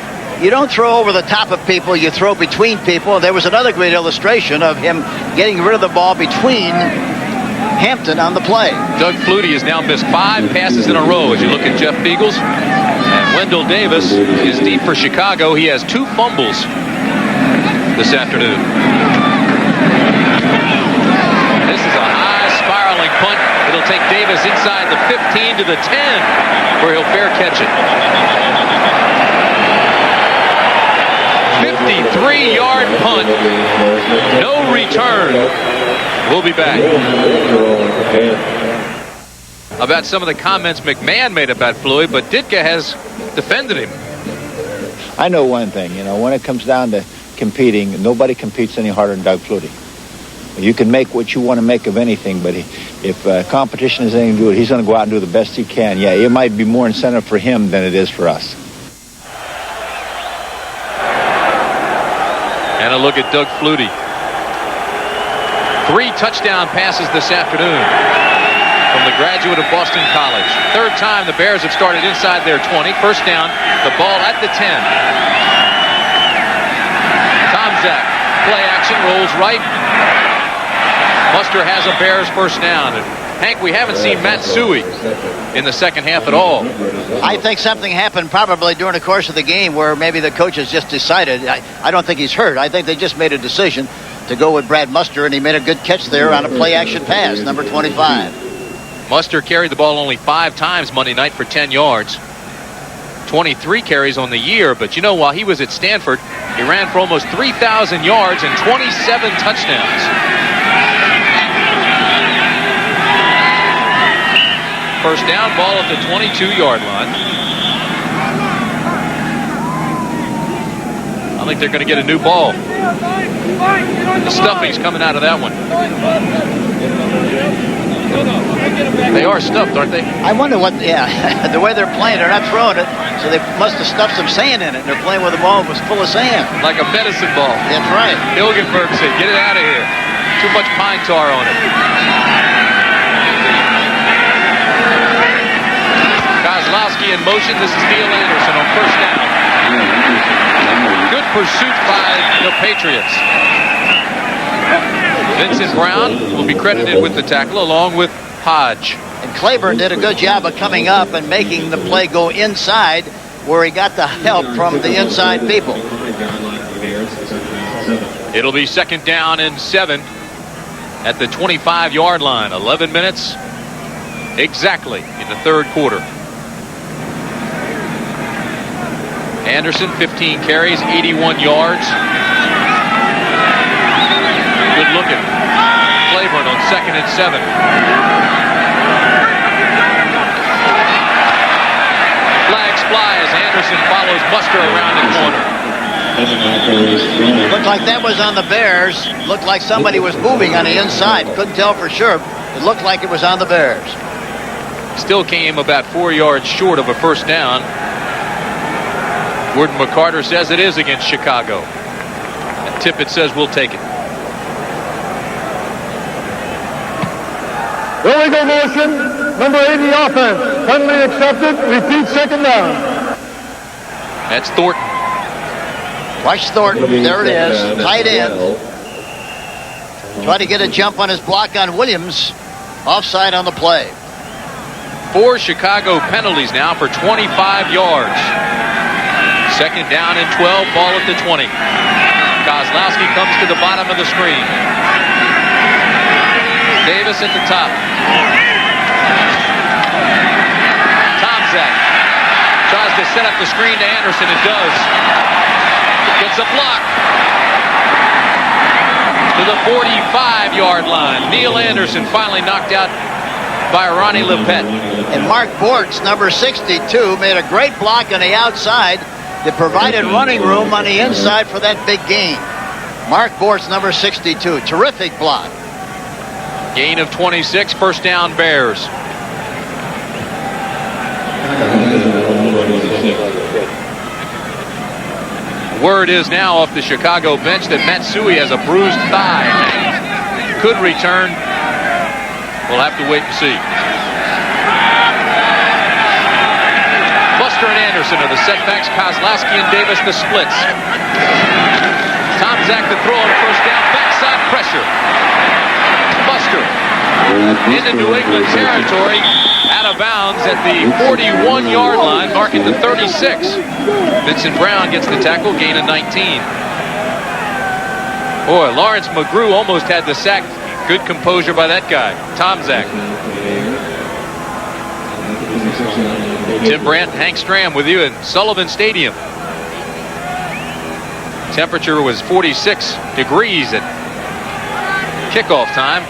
B: you don't throw over the top of people, you throw between people. There was another great illustration of him getting rid of the ball between Hampton on the play.
A: Doug Flutie has now missed 5 passes in a row as you look at Jeff Beagles. And Wendell Davis is deep for Chicago. He has 2 fumbles this afternoon. This is a high spiraling punt. It'll take Davis inside the 15 to the 10 where he'll fair catch it. 53-yard punt. No return. We'll be back. About some of the comments McMahon made about Floyd, but Ditka has defended him.
L: I know one thing, you know, when it comes down to competing, nobody competes any harder than Doug Flutie. You can make what you want to make of anything, but if competition is anything to do it, he's going to go out and do the best he can. Yeah, it might be more incentive for him than it is for us.
A: And a look at Doug Flutie. 3 touchdown passes this afternoon from the graduate of Boston College. 3rd time the Bears have started inside their 20. First down, the ball at the 10. Tomczak, play action, rolls right. Muster has a Bears first down. And Hank, we haven't seen Matsui in the second half at all.
B: I think something happened probably during the course of the game where maybe the coaches just decided. I don't think he's hurt. I think they just made a decision to go with Brad Muster, and he made a good catch there on a play-action pass, number 25.
A: Muster carried the ball only 5 times Monday night for 10 yards. 23 carries on the year, but you know, while he was at Stanford, he ran for almost 3,000 yards and 27 touchdowns. First down, ball at the 22-yard line. I think they're going to get a new ball. The stuffing's coming out of that one. They are stuffed, aren't they?
B: I wonder what, the way they're playing, they're not throwing it, so they must have stuffed some sand in it. They're playing with a ball that was full of sand.
A: Like a medicine ball.
B: That's right.
A: Hilgenberg said, get it out of here. Too much pine tar on it. Kozlowski in motion. This is Neil Anderson on first down. Good pursuit by the Patriots. Vincent Brown will be credited with the tackle along with Hodge.
B: And Claiborne did a good job of coming up and making the play go inside where he got the help from the inside people.
A: It'll be second down and 7 at the 25-yard line. 11 minutes exactly in the third quarter. Anderson, 15 carries, 81 yards. Good looking. Claiborne on second and 7. Flags fly as Anderson follows Muster around the corner.
B: Looked like that was on the Bears. Looked like somebody was moving on the inside. Couldn't tell for sure. It looked like it was on the Bears.
A: Still came about 4 yards short of a first down. Gordon McCarter says it is against Chicago. And Tippett says we'll take it.
C: Illegal motion, number 80 offense. Penalty accepted. Repeat second down.
A: That's Thornton.
B: Watch Thornton. There it is. Tight end. Try to get a jump on his block on Williams. Offside on the play.
A: 4 Chicago penalties now for 25 yards. Second down and 12, ball at the 20. Kozlowski comes to the bottom of the screen. Davis at the top. Tomczak tries to set up the screen to Anderson. It does. Gets a block. To the 45-yard line. Neil Anderson finally knocked out by Ronnie Lepet.
B: And Mark Bortz, number 62, made a great block on the outside that provided running room on the inside for that big gain. Mark Bortz, number 62. Terrific block.
A: Gain of 26, first down Bears. Word is now off the Chicago bench that Matsui has a bruised thigh. Could return. We'll have to wait and see. Buster and Anderson are the setbacks. Kozlowski and Davis the splits. Tomczak the throw on first down. Backside pressure. Buster into New England territory. Out of bounds at the 41-yard line, marking the 36. Vincent Brown gets the tackle, gain of 19. Boy, Lawrence McGrew almost had the sack. Good composure by that guy, Tomczak. Tim Brandt, Hank Stram with you in Sullivan Stadium. Temperature was 46 degrees at kickoff time.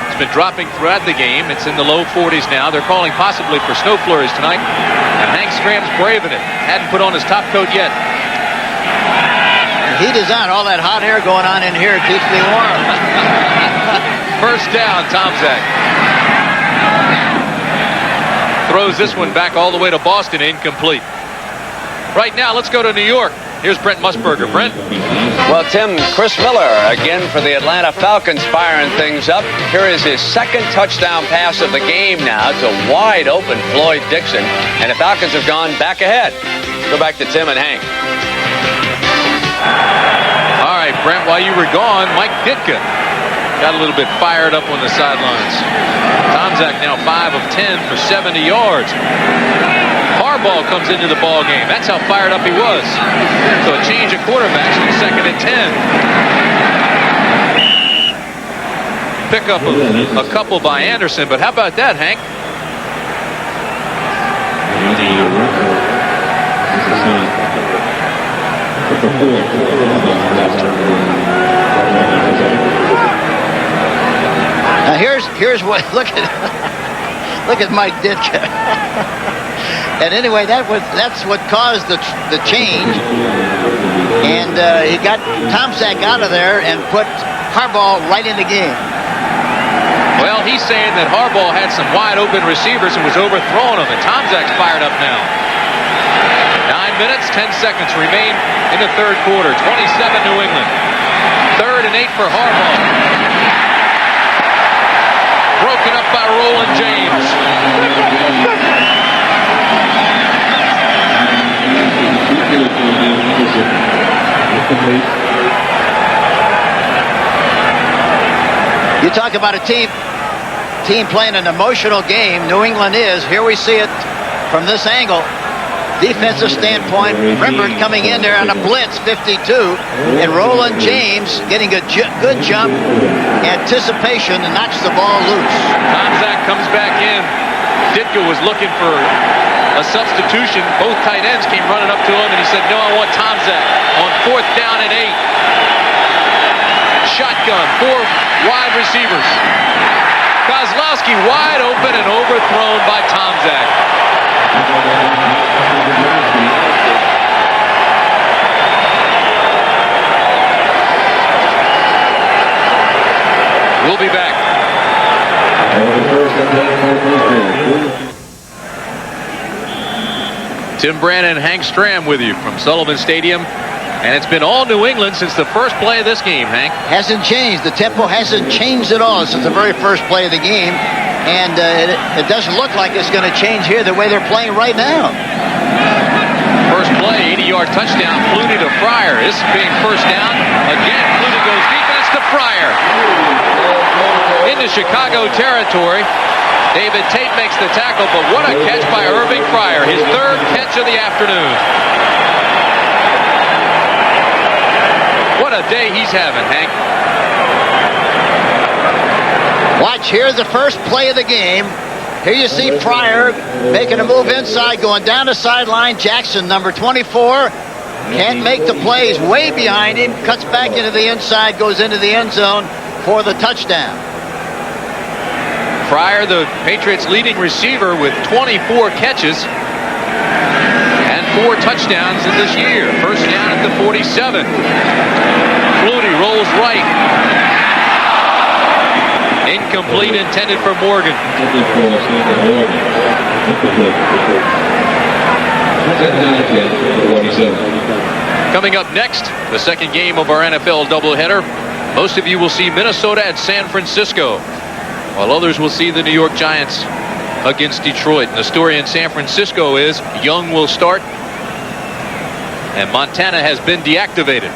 A: It's been dropping throughout the game. It's in the low 40s now. They're calling possibly for snow flurries tonight. And Hank Stram's braving it. Hadn't put on his top coat yet.
B: The heat is on. All that hot air going on in here keeps me warm.
A: First down, Tomczak. Throws this one back all the way to Boston, incomplete. Right now, let's go to New York. Here's Brent Musburger. Brent?
J: Well, Tim, Chris Miller again for the Atlanta Falcons firing things up. Here is his second touchdown pass of the game now to wide open Floyd Dixon. And the Falcons have gone back ahead. Go back to Tim and Hank.
A: All right, Brent, while you were gone, Mike Ditka got a little bit fired up on the sidelines. Tomczak now 5 of 10 for 70 yards. Harbaugh comes into the ball game. That's how fired up he was. So a change of quarterbacks on 2nd and 10. Pick up a couple by Anderson, but how about that, Hank?
B: Now here's what look at Mike Ditka. And anyway, that's what caused the change. And he got Tomczak out of there and put Harbaugh right in the game.
A: Well, he's saying that Harbaugh had some wide open receivers and was overthrowing them, and Tomczak's fired up now. 9 minutes, 10 seconds remain in the third quarter. 27 New England. 3rd and 8 for Harbaugh. Broken up by Roland James.
B: You talk about a team playing an emotional game. New England is. Here we see it from this angle. Defensive standpoint, Rembert coming in there on a blitz, 52, and Roland James getting a good jump, anticipation, and knocks the ball loose.
A: Tomczak comes back in. Ditka was looking for a substitution. Both tight ends came running up to him, and he said, no, I want Tomczak on 4th down and 8. Shotgun, 4 wide receivers. Kozlowski wide open and overthrown by Tomczak. We'll be back. Tim Brannon and Hank Stram with you from Sullivan Stadium. And it's been all New England since the first play of this game, Hank.
B: Hasn't changed. The tempo hasn't changed at all since the very first play of the game. And it doesn't look like it's going to change here the way they're playing right now.
A: First play, 80-yard touchdown, Flutie to Fryer. This being first down. Again, Flutie goes defense to Fryer. Into Chicago territory. David Tate makes the tackle, but what a catch by Irving Fryer. His 3rd catch of the afternoon. What a day he's having, Hank.
B: Watch, here's the first play of the game. Here you see Fryer making a move inside, going down the sideline. Jackson, number 24, can't make the plays, way behind him, cuts back into the inside, goes into the end zone for the touchdown.
A: Fryer, the Patriots' leading receiver with 24 catches and 4 touchdowns in this year. First down at the 47. Flutie rolls right. Incomplete, intended for Morgan. Coming up next, the second game of our NFL doubleheader. Most of you will see Minnesota at San Francisco, while others will see the New York Giants against Detroit. And the story in San Francisco is Young will start, and Montana has been deactivated.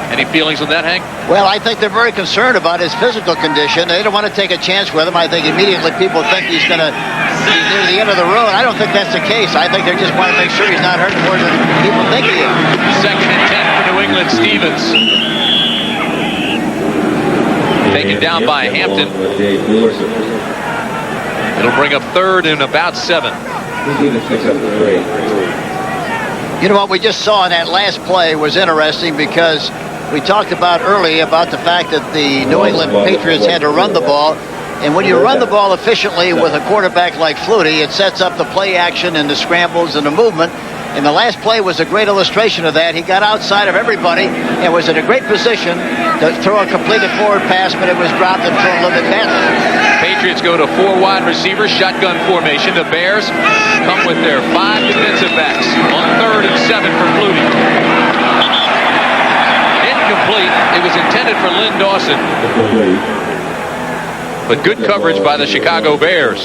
A: Any feelings on that, Hank?
B: Well, I think they're very concerned about his physical condition. They don't want to take a chance with him. I think immediately people think he's going to be near the end of the road. I don't think that's the case. I think they just want to make sure he's not hurt more than people think he is.
A: 2nd and 10 for New England. Stevens taken down by Hampton. It'll bring up 3rd and about 7.
B: You know what we just saw in that last play was interesting, because we talked about early about the fact that the New England Patriots had to run the ball. And when you run the ball efficiently with a quarterback like Flutie, it sets up the play action and the scrambles and the movement. And the last play was a great illustration of that. He got outside of everybody and was in a great position to throw a completed forward pass, but it was dropped and thrown a little bit badly.
A: Patriots go to 4 wide receivers, shotgun formation. The Bears come with their 5 defensive backs on 3rd and 7 for Flutie. Incomplete. It was intended for Lynn Dawson, but good coverage by the Chicago Bears.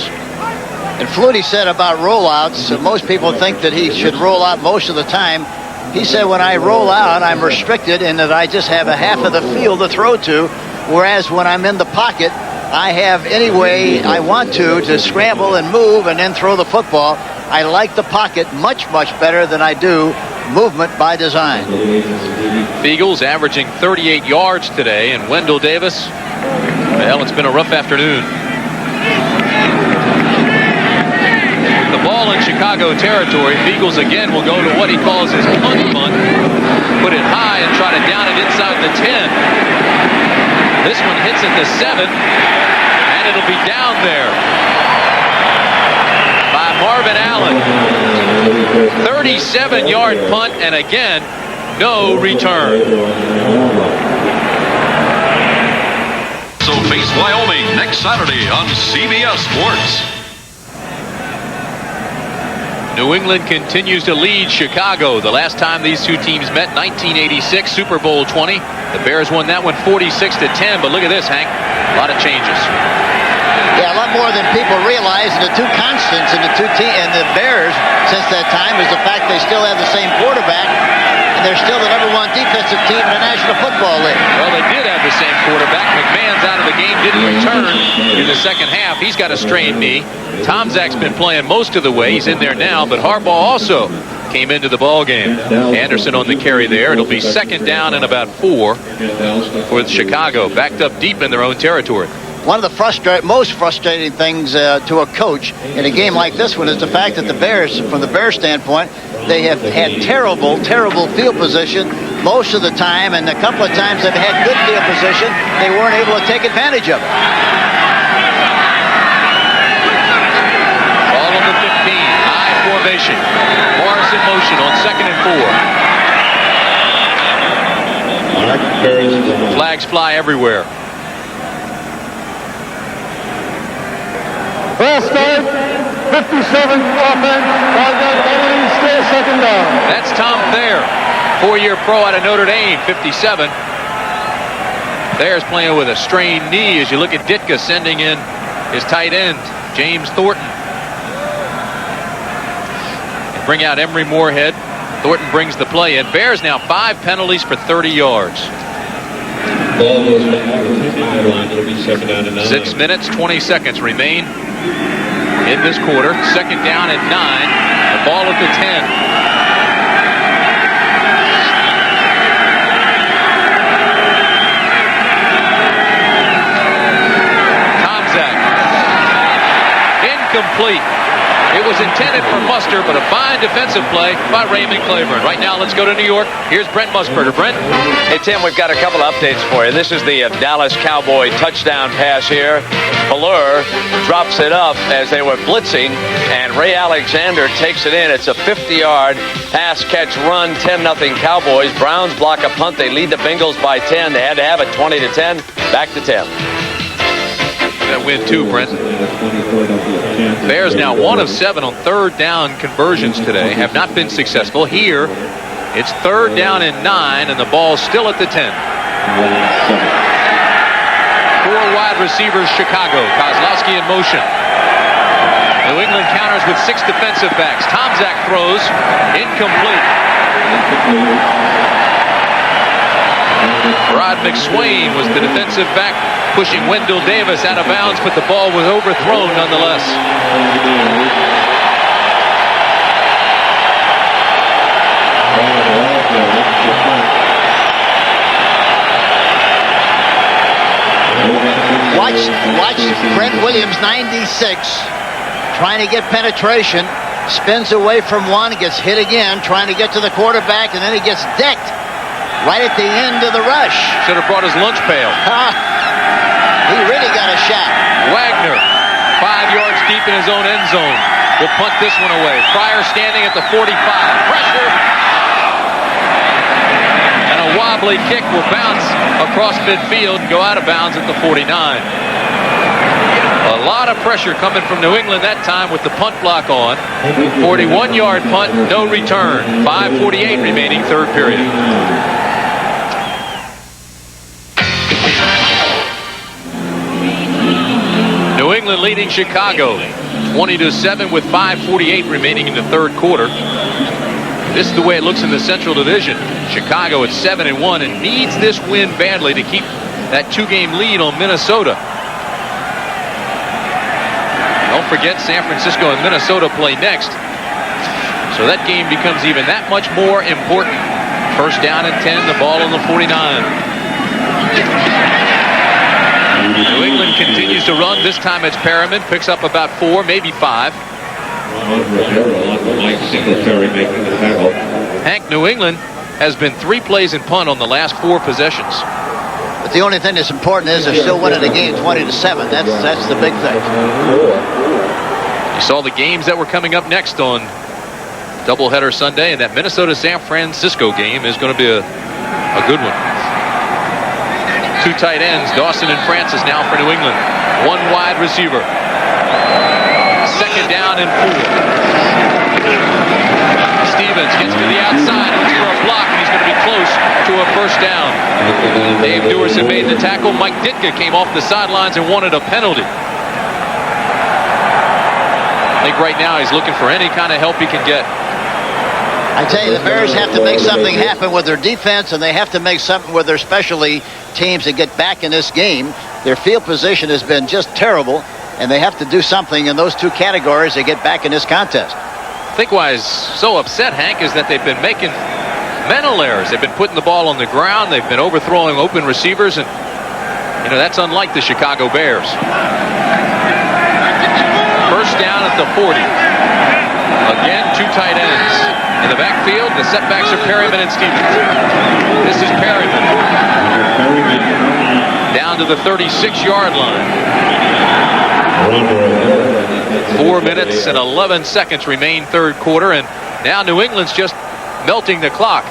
B: And Flutie said about rollouts, most people think that he should roll out most of the time. He said, when I roll out, I'm restricted in that I just have a half of the field to throw to. whereas when I'm in the pocket, I have any way I want to scramble and move and then throw the football. I like the pocket much, much better than I do movement by design.
A: Beagles averaging 38 yards today, and Wendell Davis, well, it's been a rough afternoon. The ball in Chicago territory. Beagles again will go to what he calls his punt, put it high and try to down it inside the 10. This one hits at the 7, and it'll be down there by Marvin Allen. 37-yard punt, and again, no return.
I: So face Wyoming next Saturday on CBS Sports.
A: New England continues to lead Chicago. The last time these two teams met, 1986, Super Bowl 20. The Bears won that one 46-10, but look at this, Hank. A lot of changes.
B: Yeah, a lot more than people realize. The two constants in the Bears since that time is the fact they still have the same quarterback, and they're still the #1 defensive team in the National Football League.
A: Well, they did have the same quarterback. McMahon's out of the game, didn't return in the second half. He's got a strained knee. Tomczak's been playing most of the way. He's in there now, but Harbaugh also came into the ball game. Anderson on the carry there. It'll be second down and about 4 for Chicago, backed up deep in their own territory.
B: One of the most frustrating things to a coach in a game like this one is the fact that the Bears, from the Bears standpoint, they have had terrible field position most of the time, and a couple of times they've had good field position, they weren't able to take advantage of it.
A: Ball on the 15, high formation. Morris in motion on 2nd and 4. Flags fly everywhere.
C: Last start, 57 offense, 5-yard penalty, still second down.
A: That's Tom Thayer, 4-year pro out of Notre Dame, 57. Thayer's playing with a strained knee as you look at Ditka sending in his tight end, James Thornton. And bring out Emory Moorhead. Thornton brings the play in. Bears now 5 penalties for 30 yards.
G: Ball goes back to the 5 line. It'll be second down and 9.
A: 6 minutes, 20 seconds remain in this quarter. Second down and 9. The ball at the 10. Tomczak. Incomplete. It was intended for Muster, but a fine defensive play by Raymond Claiborne. Right now, let's go to New York. Here's Brent Musburger. Brent?
J: Hey, Tim, we've got a couple of updates for you. This is the Dallas Cowboy touchdown pass here. Balleur drops it up as they were blitzing, and Ray Alexander takes it in. It's a 50-yard pass, catch, run, 10-0 Cowboys. Browns block a punt. They lead the Bengals by 10. They had to have it 20-10. Back to 10.
A: That win too, Brent. Bears now 1 of 7 on 3rd down conversions today. Have not been successful. Here, it's 3rd down and 9, and the ball's still at the 10. 4 wide receivers, Chicago. Kozlowski in motion. New England counters with 6 defensive backs. Tomczak throws. Incomplete. Rod McSwain was the defensive back, pushing Wendell Davis out of bounds, but the ball was overthrown nonetheless.
B: Watch Brent Williams, 96, trying to get penetration, spins away from one, gets hit again, trying to get to the quarterback, and then he gets decked right at the end of the rush.
A: Should have brought his lunch pail.
B: He really got a shot.
A: Wagner, 5 yards deep in his own end zone. Will punt this one away. Pryor standing at the 45. Pressure. And a wobbly kick will bounce across midfield and go out of bounds at the 49. A lot of pressure coming from New England that time with the punt block on. 41-yard punt, no return. 5:48 remaining, 3rd period. New England leading Chicago 20-7 with 5:48 remaining in the 3rd quarter. This is the way it looks in the Central Division. Chicago at 7-1 and needs this win badly to keep that 2-game lead on Minnesota. Don't forget, San Francisco and Minnesota play next. So that game becomes even that much more important. First down and 10, the ball on the 49. New England continues to run. This time it's Perriman. Picks up about 4, maybe 5. Hank, New England has been 3 plays and punt on the last 4 possessions.
B: But the only thing that's important is they're still winning the game 20-7. That's the big thing.
A: You saw the games that were coming up next on doubleheader Sunday, and that Minnesota-San Francisco game is going to be a good one. 2 tight ends, Dawson and Francis now for New England. 1 wide receiver. Second down and 4. Stevens gets to the outside, looks for a block, and he's going to be close to a first down. Dave Dewerson made the tackle. Mike Ditka came off the sidelines and wanted a penalty. I think right now he's looking for any kind of help he can get.
B: I tell you, the Bears have to make something happen with their defense, and they have to make something with their specialty teams to get back in this game. Their field position has been just terrible, and they have to do something in those 2 categories to get back in this contest.
A: I think why he's so upset, Hank, is that they've been making mental errors. They've been putting the ball on the ground. They've been overthrowing open receivers, and that's unlike the Chicago Bears. First down at the 40. Again, 2 tight ends. In the backfield, the setbacks are Perriman and Stevens. This is Perriman. Down to the 36-yard line. 4 minutes and 11 seconds remain third quarter, and now New England's just melting the clock.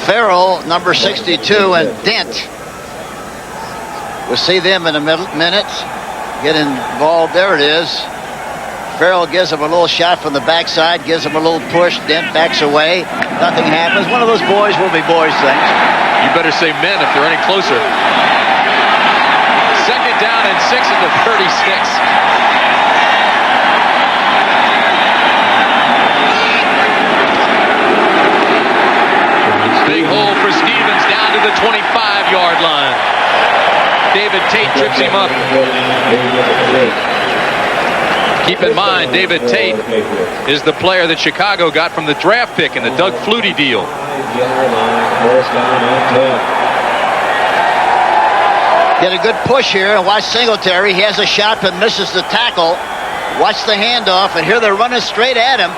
B: Farrell, number 62, and Dent. We'll see them in a minute. Get involved. There it is. Farrell gives him a little shot from the backside, gives him a little push. Dent backs away. Nothing happens. One of those boys will be boys things.
A: You better say men if they're any closer. Second down and 6 at the 36. Big hole for Stevens down to the 25-yard line. David Tate trips him up. Keep in mind, David Tate is the player that Chicago got from the draft pick in the Doug Flutie deal.
B: Get a good push here, and watch Singletary. He has a shot but misses the tackle. Watch the handoff, and here they're running straight at him.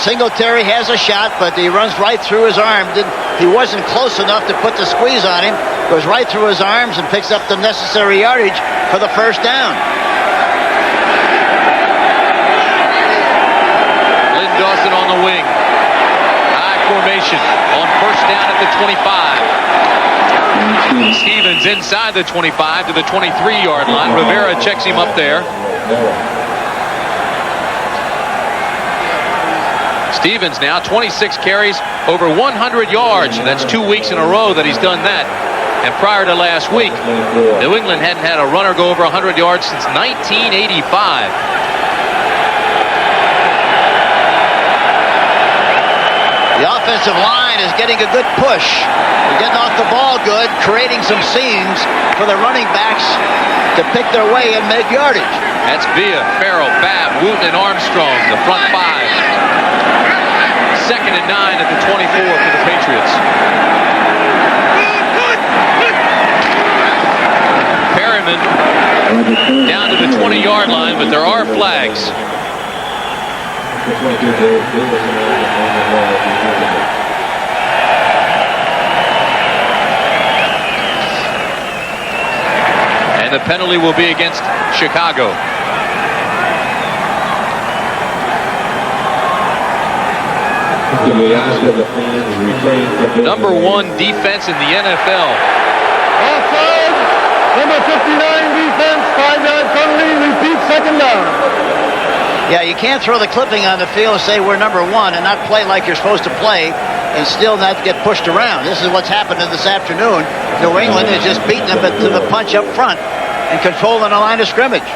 B: Singletary has a shot, but he runs right through his arm. He wasn't close enough to put the squeeze on him. Goes right through his arms and picks up the necessary yardage for the first down.
A: Lynn Dawson on the wing. High formation on first down at the 25. Stevens inside the 25 to the 23-yard line. Rivera checks him up there. Stevens now 26 carries, over 100 yards. That's 2 weeks in a row that he's done that. And prior to last week, New England hadn't had a runner go over 100 yards since 1985.
B: The offensive line is getting a good push. They're getting off the ball good, creating some seams for the running backs to pick their way and make yardage.
A: That's Villa, Farrell, Babb, Wooten, and Armstrong, the front 5. Second and 9 at the 24 for the Patriots. Perriman down to the 20-yard line, but there are flags. And the penalty will be against Chicago. Number 1 defense in the NFL.
C: Offside. Number 59 defense. 5-yard penalty. Repeat second down.
B: Yeah, you can't throw the clipping on the field and say we're number 1 and not play like you're supposed to play and still not get pushed around. This is what's happening this afternoon. New England is just beating them to the punch up front and controlling the line of scrimmage.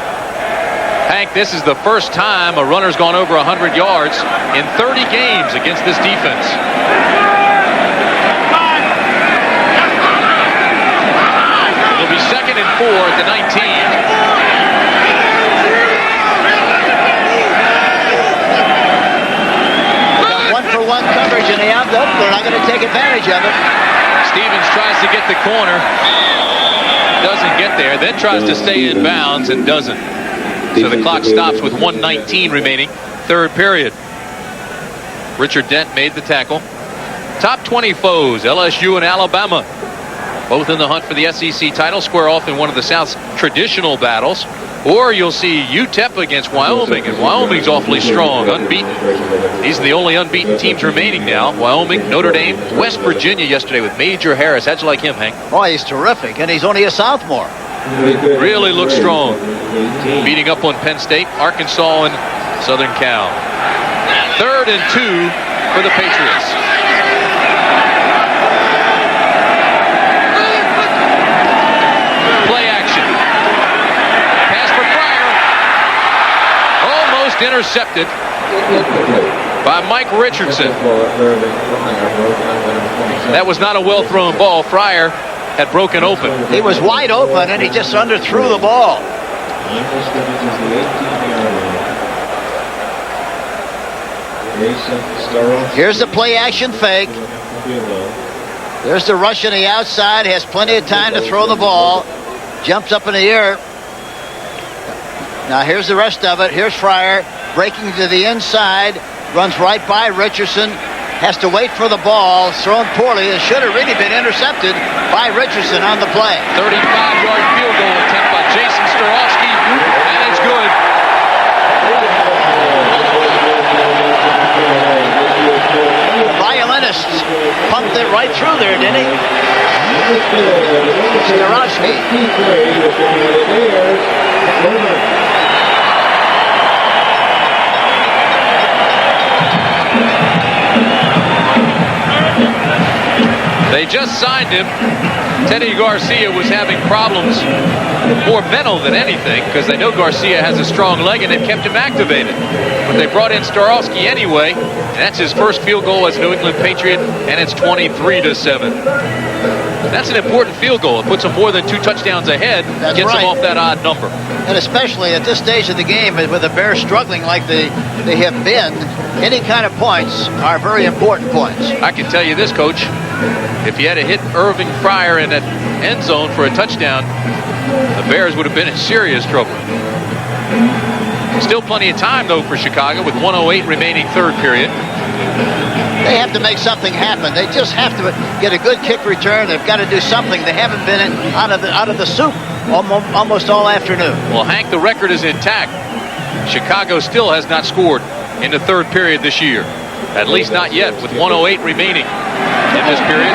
A: Hank, this is the first time a runner's gone over 100 yards in 30 games against this defense. It'll be 2nd and 4 at the 19.
B: One coverage in the outlook. They're not going to take advantage of it.
A: Stevens tries to get the corner. Doesn't get there. Then tries to stay in bounds and doesn't. So the clock stops with 1:19 remaining. 3rd period. Richard Dent made the tackle. Top 20 foes, LSU and Alabama. Both in the hunt for the SEC title, square off in one of the South's traditional battles. Or you'll see UTEP against Wyoming, and Wyoming's awfully strong, unbeaten. These are the only unbeaten teams remaining now. Wyoming, Notre Dame, West Virginia yesterday with Major Harris. How'd you like him, Hank?
B: Oh, he's terrific, and he's only a sophomore.
A: Really looks strong. Beating up on Penn State, Arkansas, and Southern Cal. 3rd and 2 for the Patriots. Play action. Pass for Fryer. Almost intercepted by Mike Richardson. That was not a well-thrown ball. Fryer had broken open.
B: He was wide open, and he just underthrew the ball. Here's the play-action fake. There's the rush on the outside. Has plenty of time to throw the ball. Jumps up in the air. Now here's the rest of it. Here's Fryer breaking to the inside. Runs right by Richardson. Has to wait for the ball. Thrown poorly. It should have really been intercepted by Richardson on the play.
A: 35-yard field goal attempt by Jason Starowski, and it's good.
B: The violinist pumped it right through there, didn't he? Starowski.
A: They just signed him. Teddy Garcia was having problems, more mental than anything, because they know Garcia has a strong leg and it kept him activated. But they brought in Starowski anyway, and that's his first field goal as a New England Patriot, and it's 23-7. That's an important field goal. It puts them more than 2 touchdowns ahead, gets them off that odd number.
B: And especially at this stage of the game, with the Bears struggling like they have been, any kind of points are very important points.
A: I can tell you this, Coach. If he had hit Irving Fryer in that end zone for a touchdown, the Bears would have been in serious trouble. Still plenty of time, though, for Chicago with 1:08 remaining 3rd period.
B: They have to make something happen. They just have to get a good kick return. They've got to do something. They haven't been out of the soup almost all afternoon.
A: Well, Hank, the record is intact. Chicago still has not scored in the 3rd period this year. At least not yet, with 1:08 remaining in this period.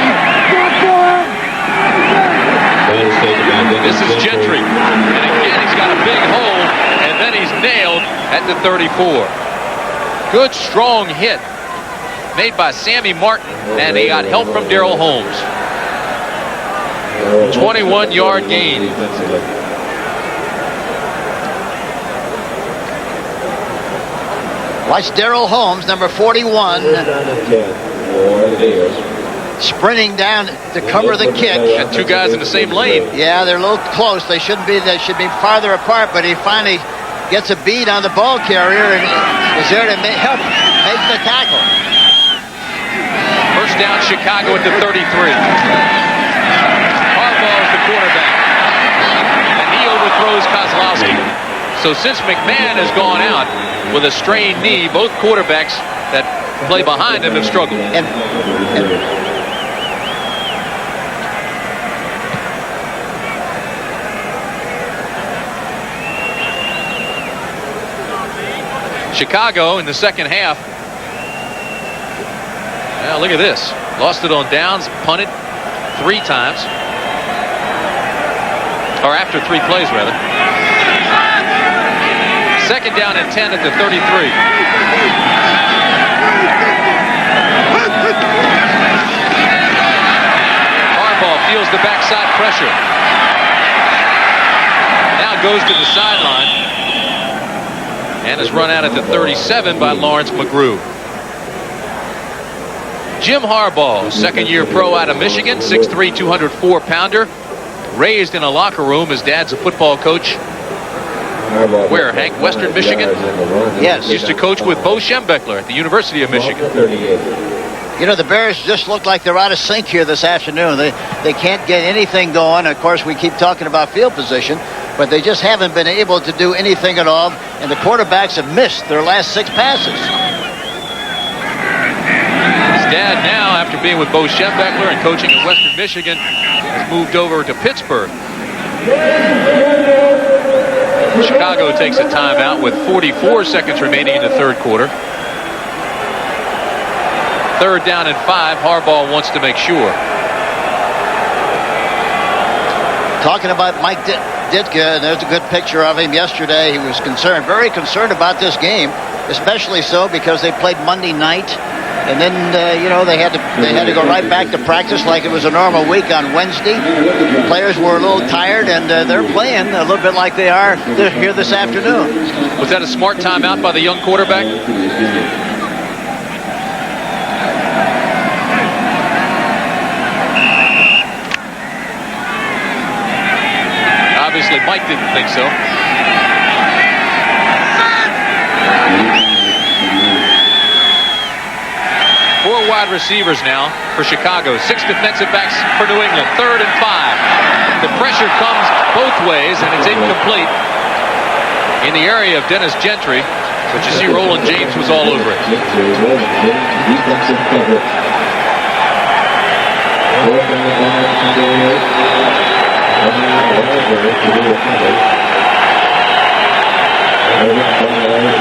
A: This is Gentry. And again, he's got a big hole, and then he's nailed at the 34. Good, strong hit made by Sammy Martin, and he got help from Darrell Holmes. 21-yard gain.
B: Watch Darrell Holmes, number 41, sprinting down to cover the kick.
A: Got 2 guys in the same lane.
B: Yeah, they're a little close. They should be farther apart, but he finally gets a bead on the ball carrier and is there to help make the tackle.
A: First down, Chicago at the 33. Harbaugh is the quarterback, and he overthrows Kozlowski. So since McMahon has gone out with a strained knee, both quarterbacks that play behind him have struggled. Chicago in the second half. Now look at this. Lost it on downs, punted 3 times. Or after 3 plays, rather. Second down and 10 at the 33. Harbaugh feels the backside pressure. Now goes to the sideline. and is run out at the 37 by Lawrence McGrew. Jim Harbaugh, second-year pro out of Michigan, 6'3", 204-pounder. Raised in a locker room. His dad's a football coach. Where, Hank? Western Michigan?
B: Yes.
A: Used to coach with Bo Schembechler at the University of Michigan.
B: You know, the Bears just look like they're out of sync here this afternoon. They can't get anything going. Of course, we keep talking about field position, but they just haven't been able to do anything at all, and the quarterbacks have missed their last 6 passes.
A: His dad now, after being with Bo Schembechler and coaching at Western Michigan, has moved over to Pittsburgh. Chicago takes a timeout with 44 seconds remaining in the third quarter. Third down and 5. Harbaugh wants to make sure.
B: Talking about Mike Ditka, there's a good picture of him yesterday. He was concerned, very concerned about this game, especially so because they played Monday night. And then, you know, they had to go right back to practice like it was a normal week on Wednesday. The players were a little tired, and they're playing a little bit like they are here this afternoon.
A: Was that a smart timeout by the young quarterback? Obviously, Mike didn't think so. Four wide receivers now for Chicago. 6 defensive backs for New England. Third and 5. The pressure comes both ways, and it's incomplete in the area of Dennis Gentry. But you see Roland James was all over it.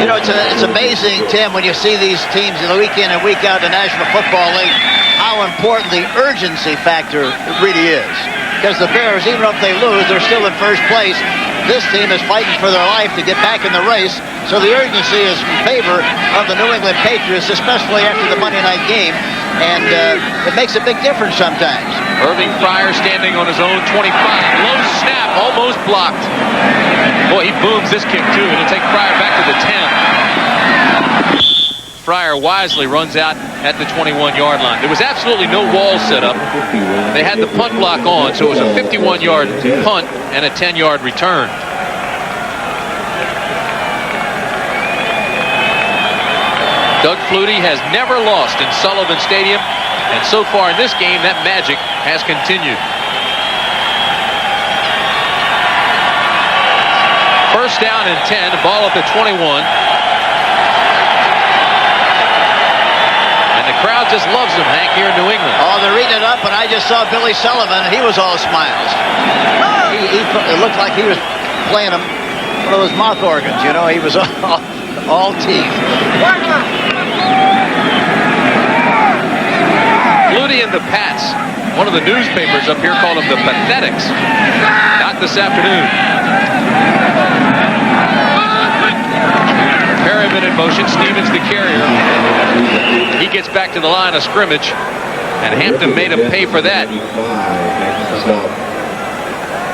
B: You know, it's amazing, Tim, when you see these teams in the week in and week out in the National Football League, how important the urgency factor really is. Because the Bears, even if they lose, they're still in first place. This team is fighting for their life to get back in the race. So the urgency is in favor of the New England Patriots, especially after the Monday night game. And it makes a big difference sometimes.
A: Irving Fryer standing on his own 25. Low snap, almost blocked. Boy, he booms this kick, too. It'll take Fryer back to the 10. Fryer wisely runs out at the 21-yard line. There was absolutely no wall set up. They had the punt block on, so it was a 51-yard punt and a 10-yard return. Doug Flutie has never lost in Sullivan Stadium, and so far in this game, that magic has continued. First down and 10, ball at the 21. And the crowd just loves him, Hank, here in New England.
B: Oh, they're eating it up, and I just saw Billy Sullivan. He was all smiles. It looked like he was playing one of those mouth organs, you know. He was all teeth.
A: Flutie and the Pats. One of the newspapers up here called them the Pathetics. Not this afternoon. Perryman in motion. Stevens the carrier. He gets back to the line of scrimmage, and Hampton made him pay for that.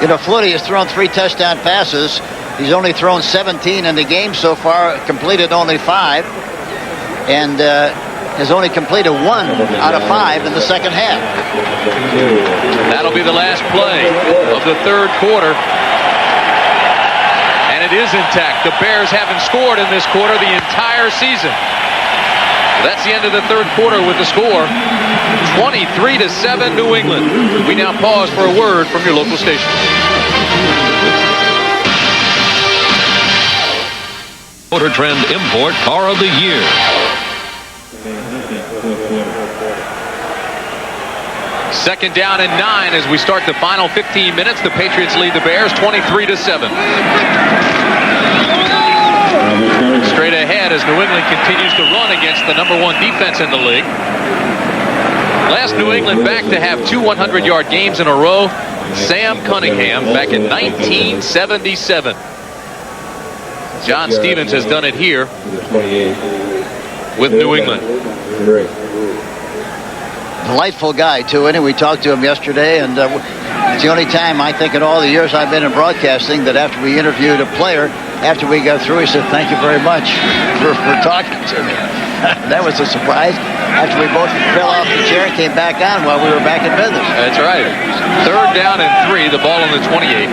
B: You know, Flutie has thrown 3 touchdown passes. He's only thrown 17 in the game so far, completed only 5, and has only completed 1 out of 5 in the second half.
A: That'll be the last play of the third quarter. And it is intact. The Bears haven't scored in this quarter the entire season. That's the end of the third quarter with the score 23-7 New England. We now pause for a word from your local station.
I: Motor Trend Import Car of the Year.
A: Second down and 9 as we start the final 15 minutes. The Patriots lead the Bears 23-7. Straight ahead as New England continues to run against the #1 defense in the league. Last New England back to have 2 100-yard games in a row, Sam Cunningham back in 1977. John Stevens has done it here with New England.
B: Delightful guy, too, and we talked to him yesterday, and it's the only time I think in all the years I've been in broadcasting that after we interviewed a player, after we got through, he said, "Thank you very much for talking to me." That was a surprise. After we both fell off the chair and came back on while we were back in business.
A: That's right. 3rd down and 3. The ball on the 28.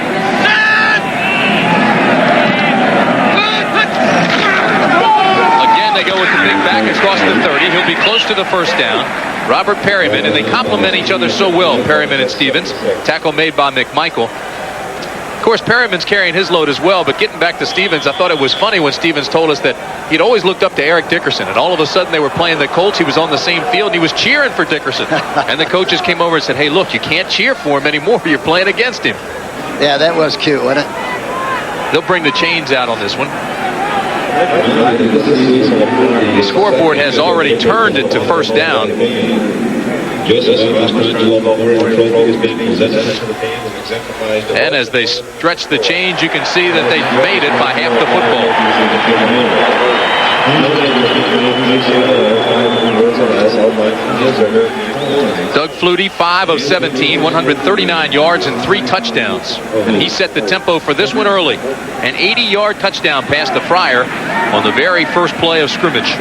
A: Again, they go with the big back across the 30. He'll be close to the first down. Robert Perryman, and they complement each other so well, Perryman and Stevens. Tackle made by McMichael. Of course, Perryman's carrying his load as well, but getting back to Stevens, I thought it was funny when Stevens told us that he'd always looked up to Eric Dickerson, and all of a sudden they were playing the Colts. He was on the same field, and he was cheering for Dickerson. And the coaches came over and said, "Hey, look, you can't cheer for him anymore. You're playing against him."
B: Yeah, that was cute, wasn't it?
A: They'll bring the chains out on this one. The scoreboard has already turned it to first down. And as they stretch the chains, you can see that they made it by half the football. Doug Flutie, 5 of 17, 139 yards and 3 touchdowns. And he set the tempo for this one early. An 80-yard touchdown pass to Fryer on the very first play of scrimmage.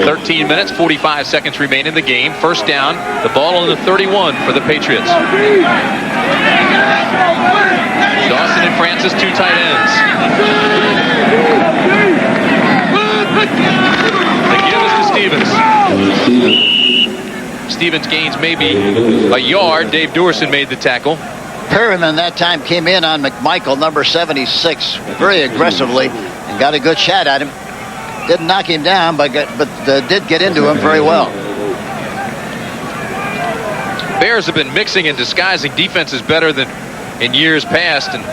A: 13 minutes, 45 seconds remain in the game. First down, the ball on the 31 for the Patriots. Dawson and Francis, 2 tight ends. The give is to Stevens. Stevens gains maybe a yard. Dave Doerson made the tackle.
B: Perryman that time came in on McMichael, number 76, very aggressively, and got a good shot at him. Didn't knock him down, but did get into him very well.
A: Bears have been mixing and disguising defenses better than in years past, and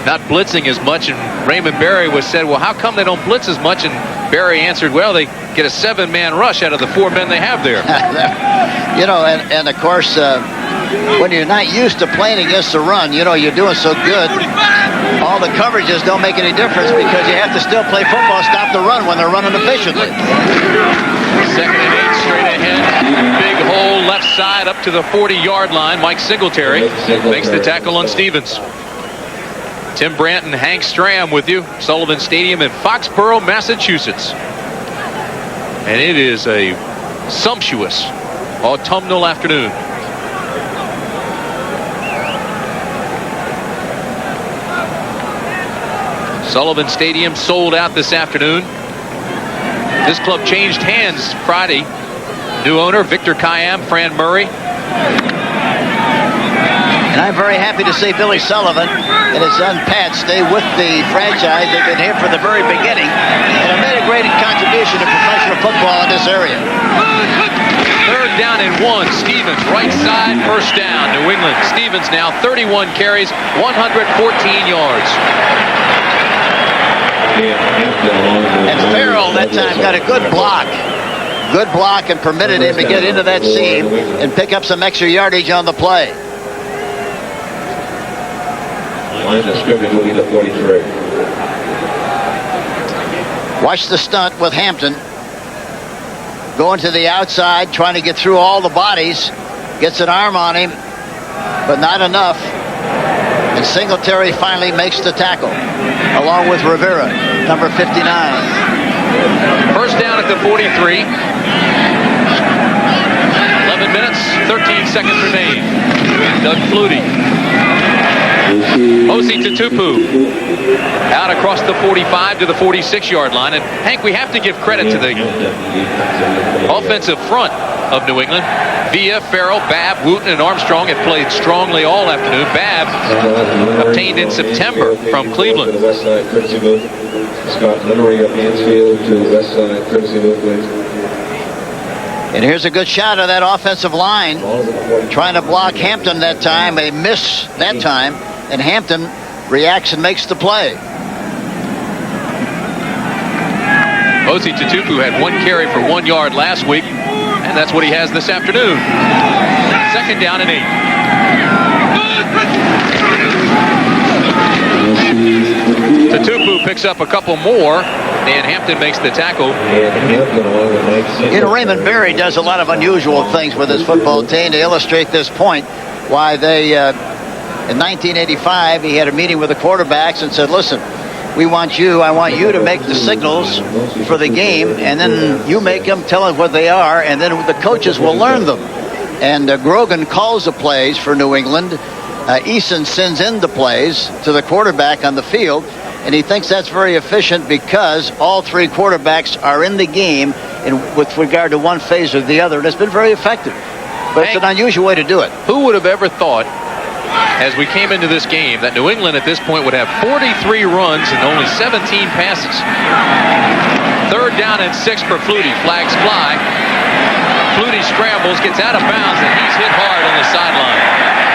A: not blitzing as much. And Raymond Berry was said, "Well, how come they don't blitz as much?" And Berry answered, "Well, they get a 7-man rush out of the 4 men they have there."
B: You know, and of course, when you're not used to playing against the run, you know, you're doing so good, all the coverages don't make any difference because you have to still play football, stop the run when they're running efficiently.
A: 2nd and 8 straight ahead. Big hole left side up to the 40-yard line. Mike Singletary makes the tackle on Stevens. Tim Brandt and Hank Stram with you. Sullivan Stadium in Foxboro, Massachusetts. And it is a sumptuous autumnal afternoon. Sullivan Stadium sold out this afternoon. This club changed hands Friday. New owner, Victor Kayam, Fran Murray.
B: And I'm very happy to see Billy Sullivan and his son Pat stay with the franchise. They've been here from the very beginning and have made a great contribution to professional football in this area.
A: 3rd down and 1. Stevens, right side, first down. New England. Stevens now 31 carries, 114 yards.
B: And Farrell that time got a good block. Good block and permitted him to get into that seam and pick up some extra yardage on the play.
G: Line of scrimmage will be the 43.
B: Watch the stunt with Hampton. Going to the outside, trying to get through all the bodies. Gets an arm on him, but not enough. And Singletary finally makes the tackle, along with Rivera, number 59.
A: First down at the 43. 11 minutes, 13 seconds remain. Doug Flutie. Osi Tutupu out across the 45 to the 46-yard line. And Hank, we have to give credit to the offensive front of New England. Villa, Farrell, Babb, Wooten, and Armstrong have played strongly all afternoon. Babb obtained in September from Cleveland.
G: Scott Lemery of Mansfield to the west side, courtesy move, please.
B: And here's a good shot of that offensive line. Trying to block Hampton that time. They miss that time. And Hampton reacts and makes the play.
A: Osi Tutupu had 1 carry for 1 yard last week. And that's what he has this afternoon. 2nd down and 8. Tutupu picks up a couple more, and Hampton makes the tackle.
B: You know, Raymond Berry does a lot of unusual things with his football team to illustrate this point, why they In 1985, he had a meeting with the quarterbacks and said, listen, I want you to make the signals for the game, and then you make them, tell us what they are, and then the coaches will learn them. And Grogan calls the plays for New England. Eason sends in the plays to the quarterback on the field, and he thinks that's very efficient because all three quarterbacks are in the game with regard to one phase or the other, and it's been very effective. But it's an unusual way to do it.
A: Who would have ever thought, as we came into this game, that New England at this point would have 43 runs and only 17 passes? 3rd down and 6 for Flutie. Flags fly. Flutie scrambles, gets out of bounds, and he's hit hard on the sideline.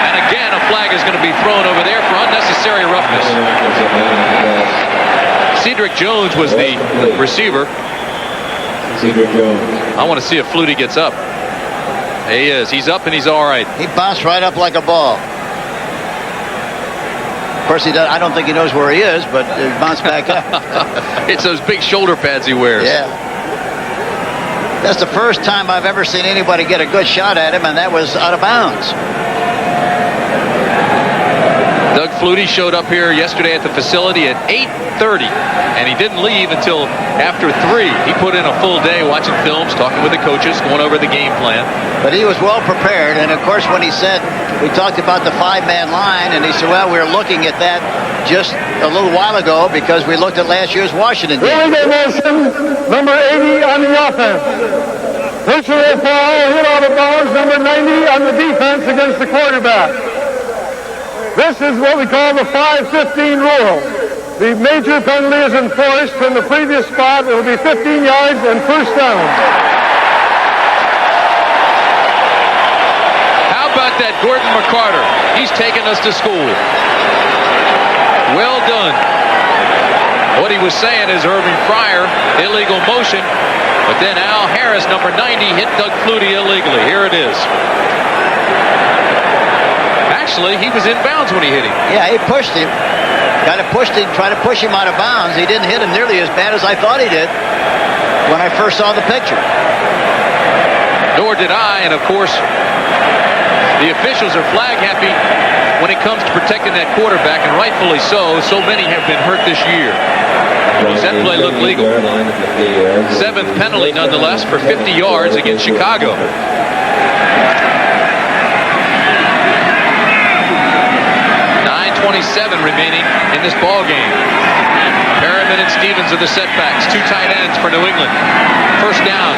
A: And again, a flag is going to be thrown over there for unnecessary roughness. Cedric Jones was the receiver. I want to see if Flutie gets up. He is. He's up and he's all right.
B: He bounced right up like a ball. Of course, I don't think he knows where he is, but he bounced back up.
A: It's those big shoulder pads he wears.
B: Yeah. That's the first time I've ever seen anybody get a good shot at him, and that was out of bounds.
A: Doug Flutie showed up here yesterday at the facility at 8:30, and he didn't leave until after 3. He put in a full day watching films, talking with the coaches, going over the game plan.
B: But he was well prepared, and of course when he said, we talked about the 5-man line, and he said, well, we were looking at that just a little while ago because we looked at last year's Washington game.
C: Willie Wilson, number 80 on the offense. Personal foul, hit out of bounds, number 90 on the defense against the quarterback. This is what we call the 5-15 rule. The major penalty is enforced from the previous spot. It will be 15 yards and first down.
A: How about that Gordon McCarter? He's taken us to school. Well done. What he was saying is Irving Fryer, illegal motion, but then Al Harris, number 90, hit Doug Flutie illegally. Here it is. Actually, he was in bounds when he hit him.
B: Yeah, he pushed him. Tried to push him out of bounds. He didn't hit him nearly as bad as I thought he did when I first saw the picture.
A: Nor did I, and of course, the officials are flag happy when it comes to protecting that quarterback, and rightfully so. So many have been hurt this year. Does that play look legal? 7th penalty nonetheless for 50 yards against Chicago. 9:27 remaining in this ball game. Perriman and Stevens are the setbacks. 2 tight ends for New England. First down.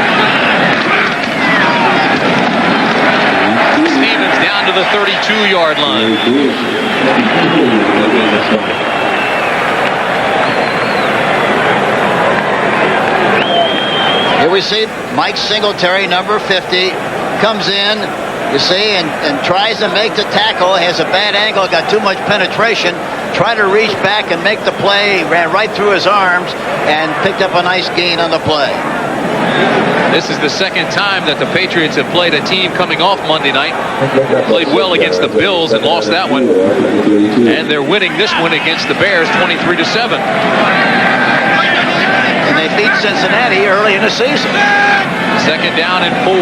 A: Stevens down to the 32-yard line.
B: Here we see Mike Singletary, number 50, comes in, you see, and tries to make the tackle, has a bad angle, got too much penetration, tried to reach back and make the play, ran right through his arms, and picked up a nice gain on the play.
A: This is the second time that the Patriots have played a team coming off Monday night. Played well against the Bills and lost that one. And they're winning this one against the Bears 23-7.
B: And they beat Cincinnati early in the season.
A: 2nd down and 4.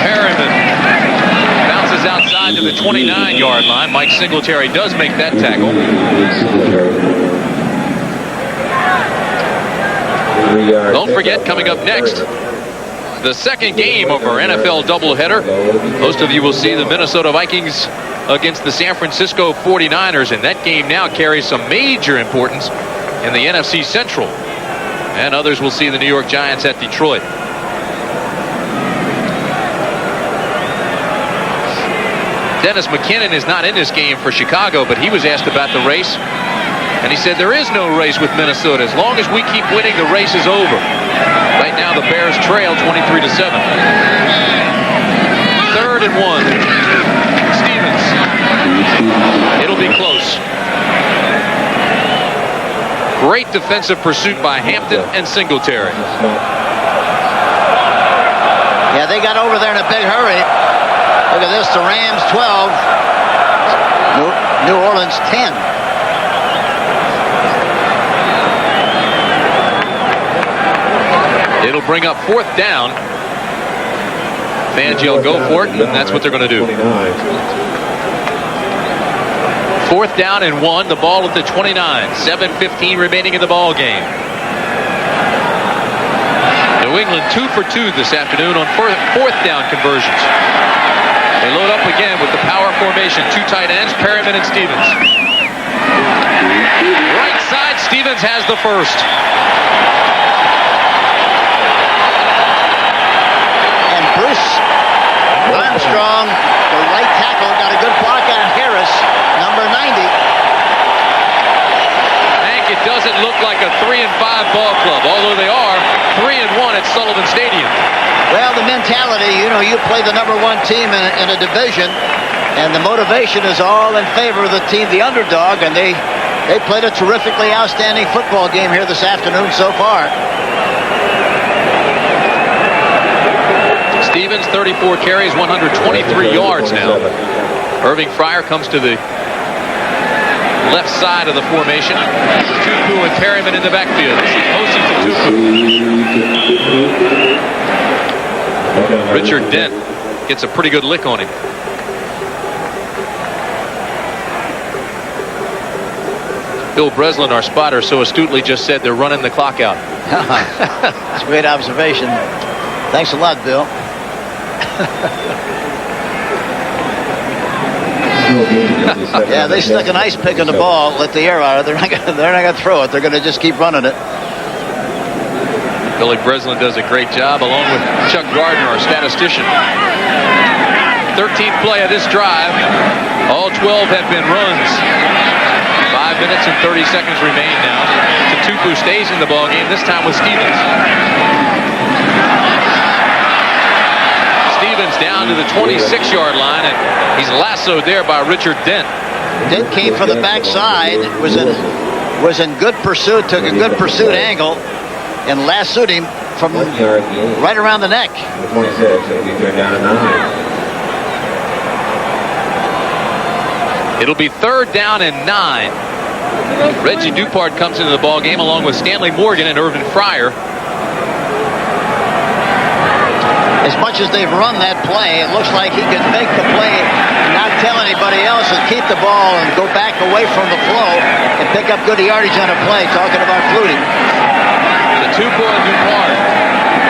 A: Perriman bounces outside to the 29-yard line. Mike Singletary does make that tackle. Don't forget, coming up next, the second game of our NFL doubleheader. Most of you will see the Minnesota Vikings against the San Francisco 49ers, and that game now carries some major importance in the NFC Central. And others will see the New York Giants at Detroit. Dennis McKinnon is not in this game for Chicago, but he was asked about the race, and he said there is no race with Minnesota. As long as we keep winning, the race is over. Right now the Bears trail 23-7. 3rd and 1. Stevens. It'll be close. Great defensive pursuit by Hampton and Singletary.
B: Yeah, they got over there in a big hurry. Look at this, the Rams 12, New Orleans 10.
A: It'll bring up 4th down. Fans yell, go for it, and that's what they're going to do. 4th down and 1. The ball at the 29. 7:15 remaining in the ball game. New England 2 for 2 this afternoon on 4th down conversions. They load up again with the power formation. 2 tight ends, Perryman and Stevens. Right side, Stevens has the first.
B: And Bruce Armstrong, the right tackle, got a good block on Harris, number 90.
A: Hank, it doesn't look like a 3-5 ball club, although they are 3-1 at Sullivan Stadium.
B: Well, the mentality, you play the number 1 team in a division, and the motivation is all in favor of the team, the underdog, and they played a terrifically outstanding football game here this afternoon so far.
A: Stevens, 34 carries, 123 yards now. Irving Fryer comes to the left side of the formation. Tupu and Perryman in the backfield. This is Mosi to Tupu. Richard Dent gets a pretty good lick on him. Bill Breslin, our spotter, so astutely just said they're running the clock out.
B: That's a great observation. Thanks a lot, Bill. Yeah, they stuck an ice pick in the ball, let the air out of it. They're not going to throw it. They're going to just keep running it.
A: Billy Breslin does a great job, along with Chuck Gardner, our statistician. 13th play of this drive. All 12 have been runs. 5 minutes and 30 seconds remain now. Tupu stays in the ballgame, this time with Stevens. Stevens down to the 26-yard line, and he's lassoed there by Richard Dent.
B: Dent came from the backside, was in good pursuit, took a good pursuit angle, and lassoed him from right around the neck.
G: 26, it'll be 3rd down and 9.
A: It'll be 3rd down and 9. Reggie Dupart comes into the ballgame along with Stanley Morgan and Irvin Fryer.
B: As much as they've run that play, it looks like he can make the play and not tell anybody else and keep the ball and go back away from the flow and pick up good yardage on a play, talking about Flutie.
A: The Tupu and Dupart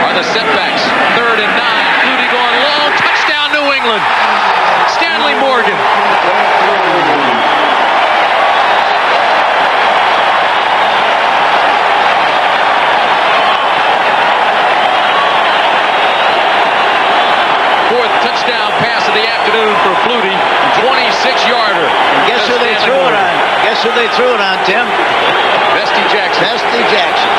A: are the setbacks. 3rd and 9. Flutie going long. Touchdown, New England. Stanley Morgan. Touchdown pass of the afternoon for Flutie, 26-yarder.
B: Guess who they threw it on? Guess who they threw it on, Tim?
A: Bestie Jackson.
B: Bestie Jackson.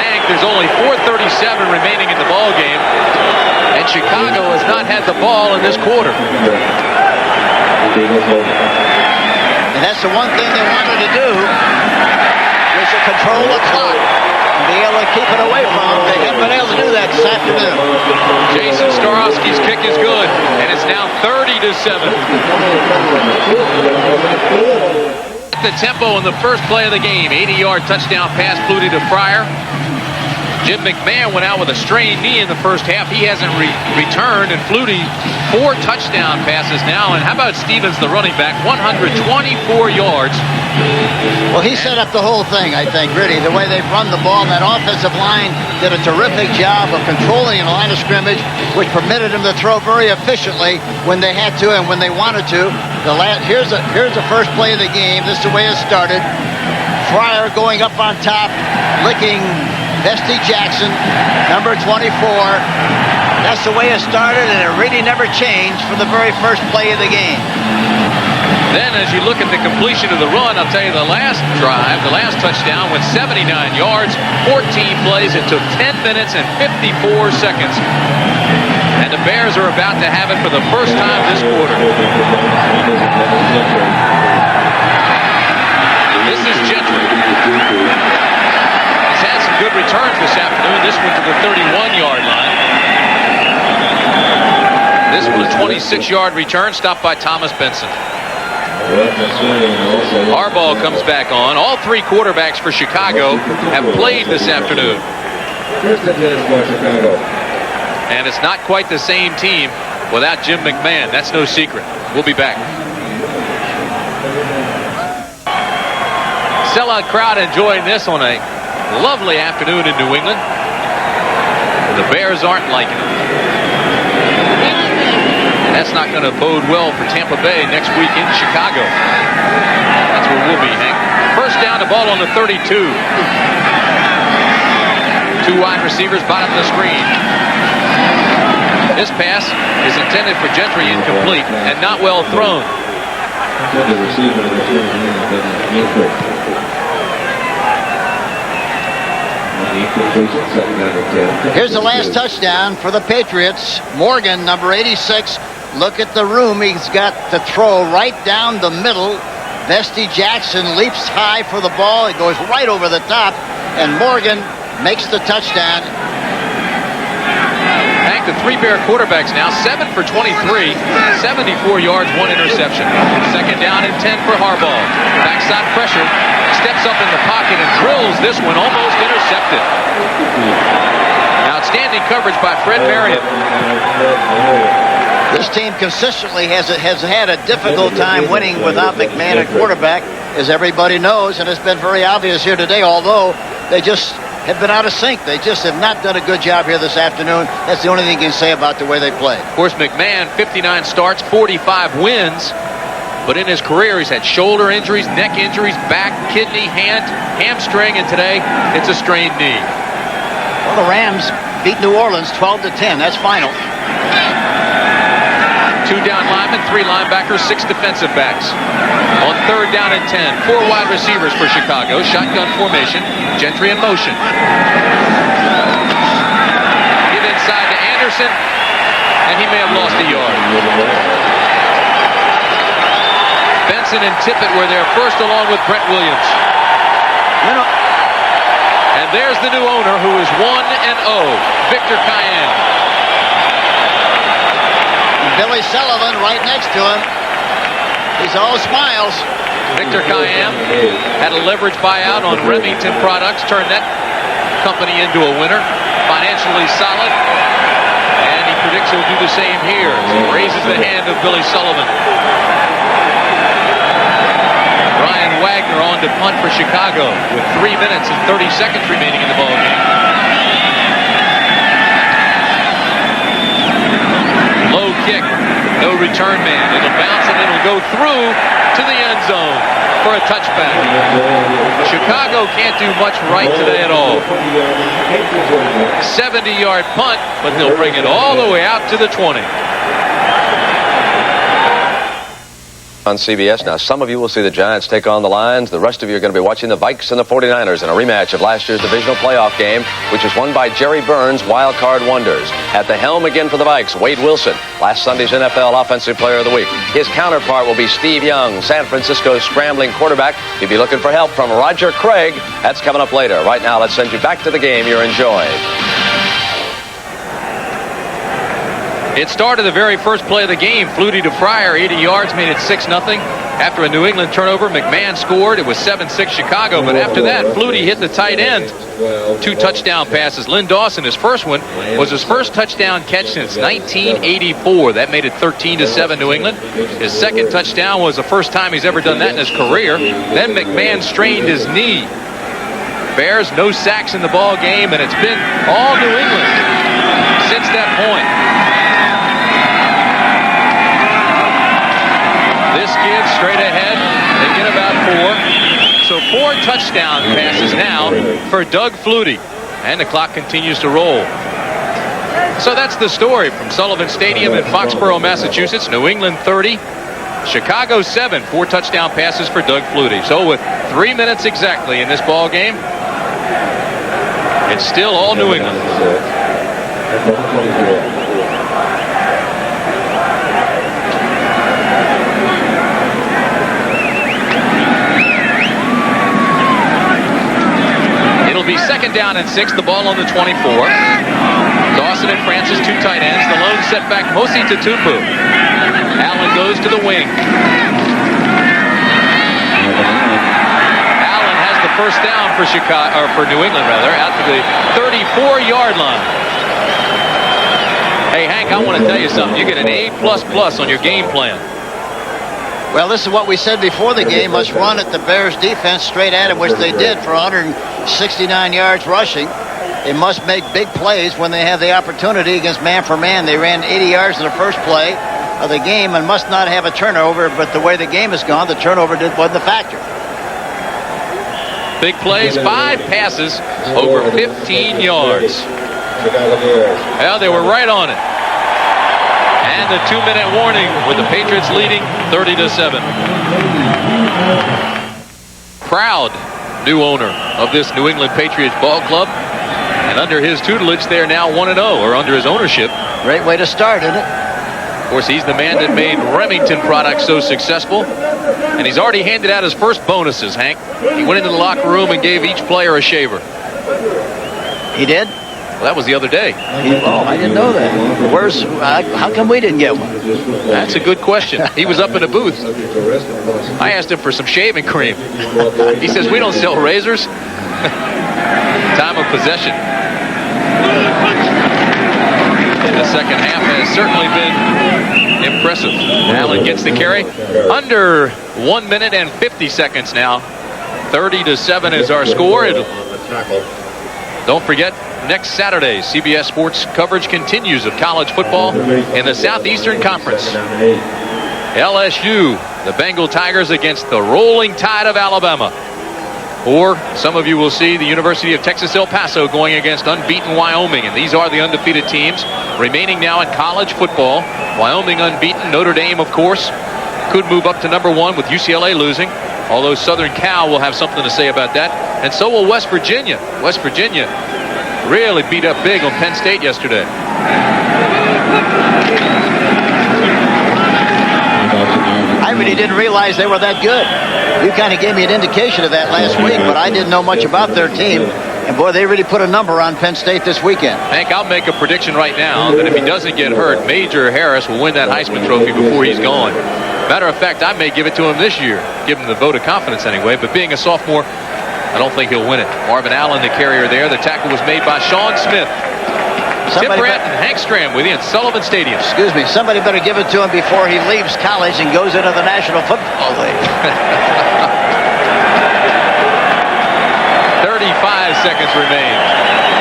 A: Hank, there's only 4:37 remaining in the ball game, and Chicago has not had the ball in this quarter.
B: And that's the one thing they wanted to do, was to control the clock and be able to keep it away from them. They haven't been able to do that this afternoon.
A: Jason Starowski's kick is good, and it's now 30-7. The tempo in the first play of the game. 80-yard touchdown pass, Flutie to Fryer. Jim McMahon went out with a strained knee in the first half. He hasn't returned, and Flutie 4 touchdown passes now. And how about Stevens, the running back, 124 yards.
B: Well, he set up the whole thing, I think, really. The way they've run the ball, that offensive line did a terrific job of controlling the line of scrimmage, which permitted them to throw very efficiently when they had to and when they wanted to. Here's the first play of the game. This is the way it started. Fryer going up on top, licking Bestie Jackson, number 24. That's the way it started, and it really never changed from the very first play of the game.
A: Then as you look at the completion of the run, I'll tell you the last drive, the last touchdown went 79 yards, 14 plays. It took 10 minutes and 54 seconds. And the Bears are about to have it for the first time this quarter. This is Gentry. He's had some good returns this afternoon. This one to the 31-yard line. This one a 26-yard return, stopped by Thomas Benson. Harbaugh comes back on. All three quarterbacks for Chicago have played this afternoon. And it's not quite the same team without Jim McMahon. That's no secret. We'll be back. Sellout crowd enjoying this on a lovely afternoon in New England. The Bears aren't liking it. And that's not going to bode well for Tampa Bay next week in Chicago. That's where we'll be, Hank. First down, the ball on the 32. Two wide receivers, bottom of the screen. This pass is intended for Gentry, incomplete, and not well thrown.
B: Here's the last touchdown for the Patriots. Morgan, number 86. Look at the room he's got to throw right down the middle. Vesty Jackson leaps high for the ball. It goes right over the top, and Morgan makes the touchdown.
A: Hank, the three Bear quarterbacks now 7 for 23, 74 yards, 1 interception. Second down and 10 for Harbaugh. Backside pressure, steps up in the pocket and drills this one, almost intercepted. Outstanding coverage by Fred Marion.
B: This team consistently has had a difficult time winning without McMahon at quarterback, as everybody knows, and it's been very obvious here today, although they just have been out of sync. They just have not done a good job here this afternoon. That's the only thing you can say about the way they played.
A: Of course, McMahon, 59 starts, 45 wins. But in his career, he's had shoulder injuries, neck injuries, back, kidney, hand, hamstring, and today it's a strained knee.
B: Well, the Rams beat New Orleans 12-10. That's final.
A: 2 down linemen, 3 linebackers, 6 defensive backs. On third down and 10, 4 wide receivers for Chicago. Shotgun formation. Gentry in motion. Give inside to Anderson, and he may have lost a yard. Benson and Tippett were there first, along with Brett Williams. And there's the new owner, who is 1-0, Victor Cayenne.
B: Billy Sullivan right next to him. He's all smiles.
A: Victor Cayenne had a leverage buyout on Remington Products, turned that company into a winner. Financially solid, and he predicts he'll do the same here. He raises the hand of Billy Sullivan. Ryan Wagner on to punt for Chicago with 3 minutes and 30 seconds remaining in the ballgame. Low kick, no return man. It'll bounce and it'll go through to the end zone for a touchback. Chicago can't do much right today at all. 70-yard punt, but they'll bring it all the way out to the 20.
J: On CBS. Now, some of you will see the Giants take on the Lions. The rest of you are going to be watching the Vikes and the 49ers in a rematch of last year's divisional playoff game, which was won by Jerry Burns' wild card wonders. At the helm again for the Vikes, Wade Wilson, last Sunday's NFL Offensive Player of the Week. His counterpart will be Steve Young, San Francisco's scrambling quarterback. He'll be looking for help from Roger Craig. That's coming up later. Right now, let's send you back to the game you're enjoying.
A: It started the very first play of the game. Flutie to Fryer, 80 yards, made it 6-0. After a New England turnover, McMahon scored. It was 7-6 Chicago, but after that, Flutie hit the tight end. 2 touchdown passes. Lynn Dawson, his first one, was his first touchdown catch since 1984. That made it 13-7 New England. His second touchdown was the first time he's ever done that in his career. Then McMahon strained his knee. Bears, no sacks in the ball game, and it's been all New England since that point. This gives straight ahead. They get about 4. So 4 touchdown passes now for Doug Flutie. And the clock continues to roll. So that's the story from Sullivan Stadium in Foxboro, Massachusetts. New England 30, Chicago 7. 4 touchdown passes for Doug Flutie. So with 3 minutes exactly in this ball game, it's still all New England. It'll be second down and 6. The ball on the 24. Dawson Johnson and Francis, 2 tight ends. The lone setback, Mosi Tutupu. Allen goes to the wing. Allen has the first down for New England, at the 34-yard line. Hey, Hank, I want to tell you something. You get an A++ on your game plan.
B: Well, this is what we said before the game. Must run at the Bears defense straight at him, which they did for 169 yards rushing. They must make big plays when they have the opportunity against man for man. They ran 80 yards in the first play of the game and must not have a turnover, but the way the game has gone, the turnover wasn't the factor.
A: Big plays, 5 passes, over 15 yards. Well, they were right on it. And the 2-minute warning with the Patriots leading 30-7. Proud new owner of this New England Patriots ball club. And under his tutelage, they're now 1-0, or under his ownership.
B: Great way to start, isn't it?
A: Of course, he's the man that made Remington products so successful. And he's already handed out his first bonuses, Hank. He went into the locker room and gave each player a shaver.
B: He did?
A: Well, that was the other day.
B: I didn't know that. How come we didn't get one?
A: That's a good question. He was up in a booth. I asked him for some shaving cream. He says, we don't sell razors. Time of possession in the second half has certainly been impressive. Allen gets the carry. Under 1 minute and 50 seconds now. 30-7 is our score. Don't forget, next Saturday, CBS Sports coverage continues of college football in the Southeastern Conference. LSU, the Bengal Tigers against the Rolling Tide of Alabama. Or some of you will see the University of Texas El Paso going against unbeaten Wyoming. And these are the undefeated teams remaining now in college football. Wyoming unbeaten. Notre Dame, of course, could move up to number 1 with UCLA losing. Although Southern Cal will have something to say about that. And so will West Virginia. West Virginia really beat up big on Penn State yesterday.
B: I really didn't realize they were that good. You kind of gave me an indication of that last week, but I didn't know much about their team. And, boy, they really put a number on Penn State this weekend.
A: Hank, I'll make a prediction right now that if he doesn't get hurt, Major Harris will win that Heisman Trophy before he's gone. Matter of fact, I may give it to him this year. Give him the vote of confidence anyway. But being a sophomore, I don't think he'll win it. Marvin Allen, the carrier there. The tackle was made by Sean Smith. Tim Brandt and Hank Stram with you in Sullivan Stadium.
B: Excuse me. Somebody better give it to him before he leaves college and goes into the National Football League.
A: 35 seconds remain.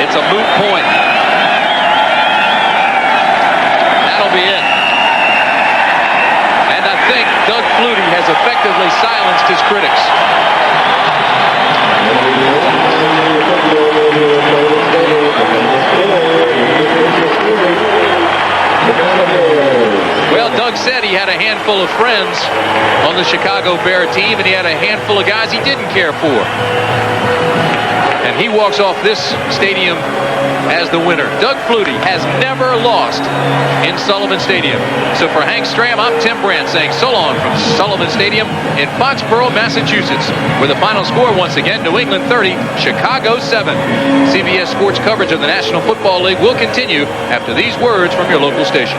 A: It's a moot point. That'll be it. And I think Doug Flutie has effectively silenced his critics. Well, Doug said he had a handful of friends on the Chicago Bear team, and he had a handful of guys he didn't care for. And he walks off this stadium as the winner. Doug Flutie has never lost in Sullivan Stadium. So for Hank Stram, I'm Tim Brandt saying so long from Sullivan Stadium in Foxboro, Massachusetts, where the final score once again, New England 30, Chicago 7. CBS Sports coverage of the National Football League will continue after these words from your local station.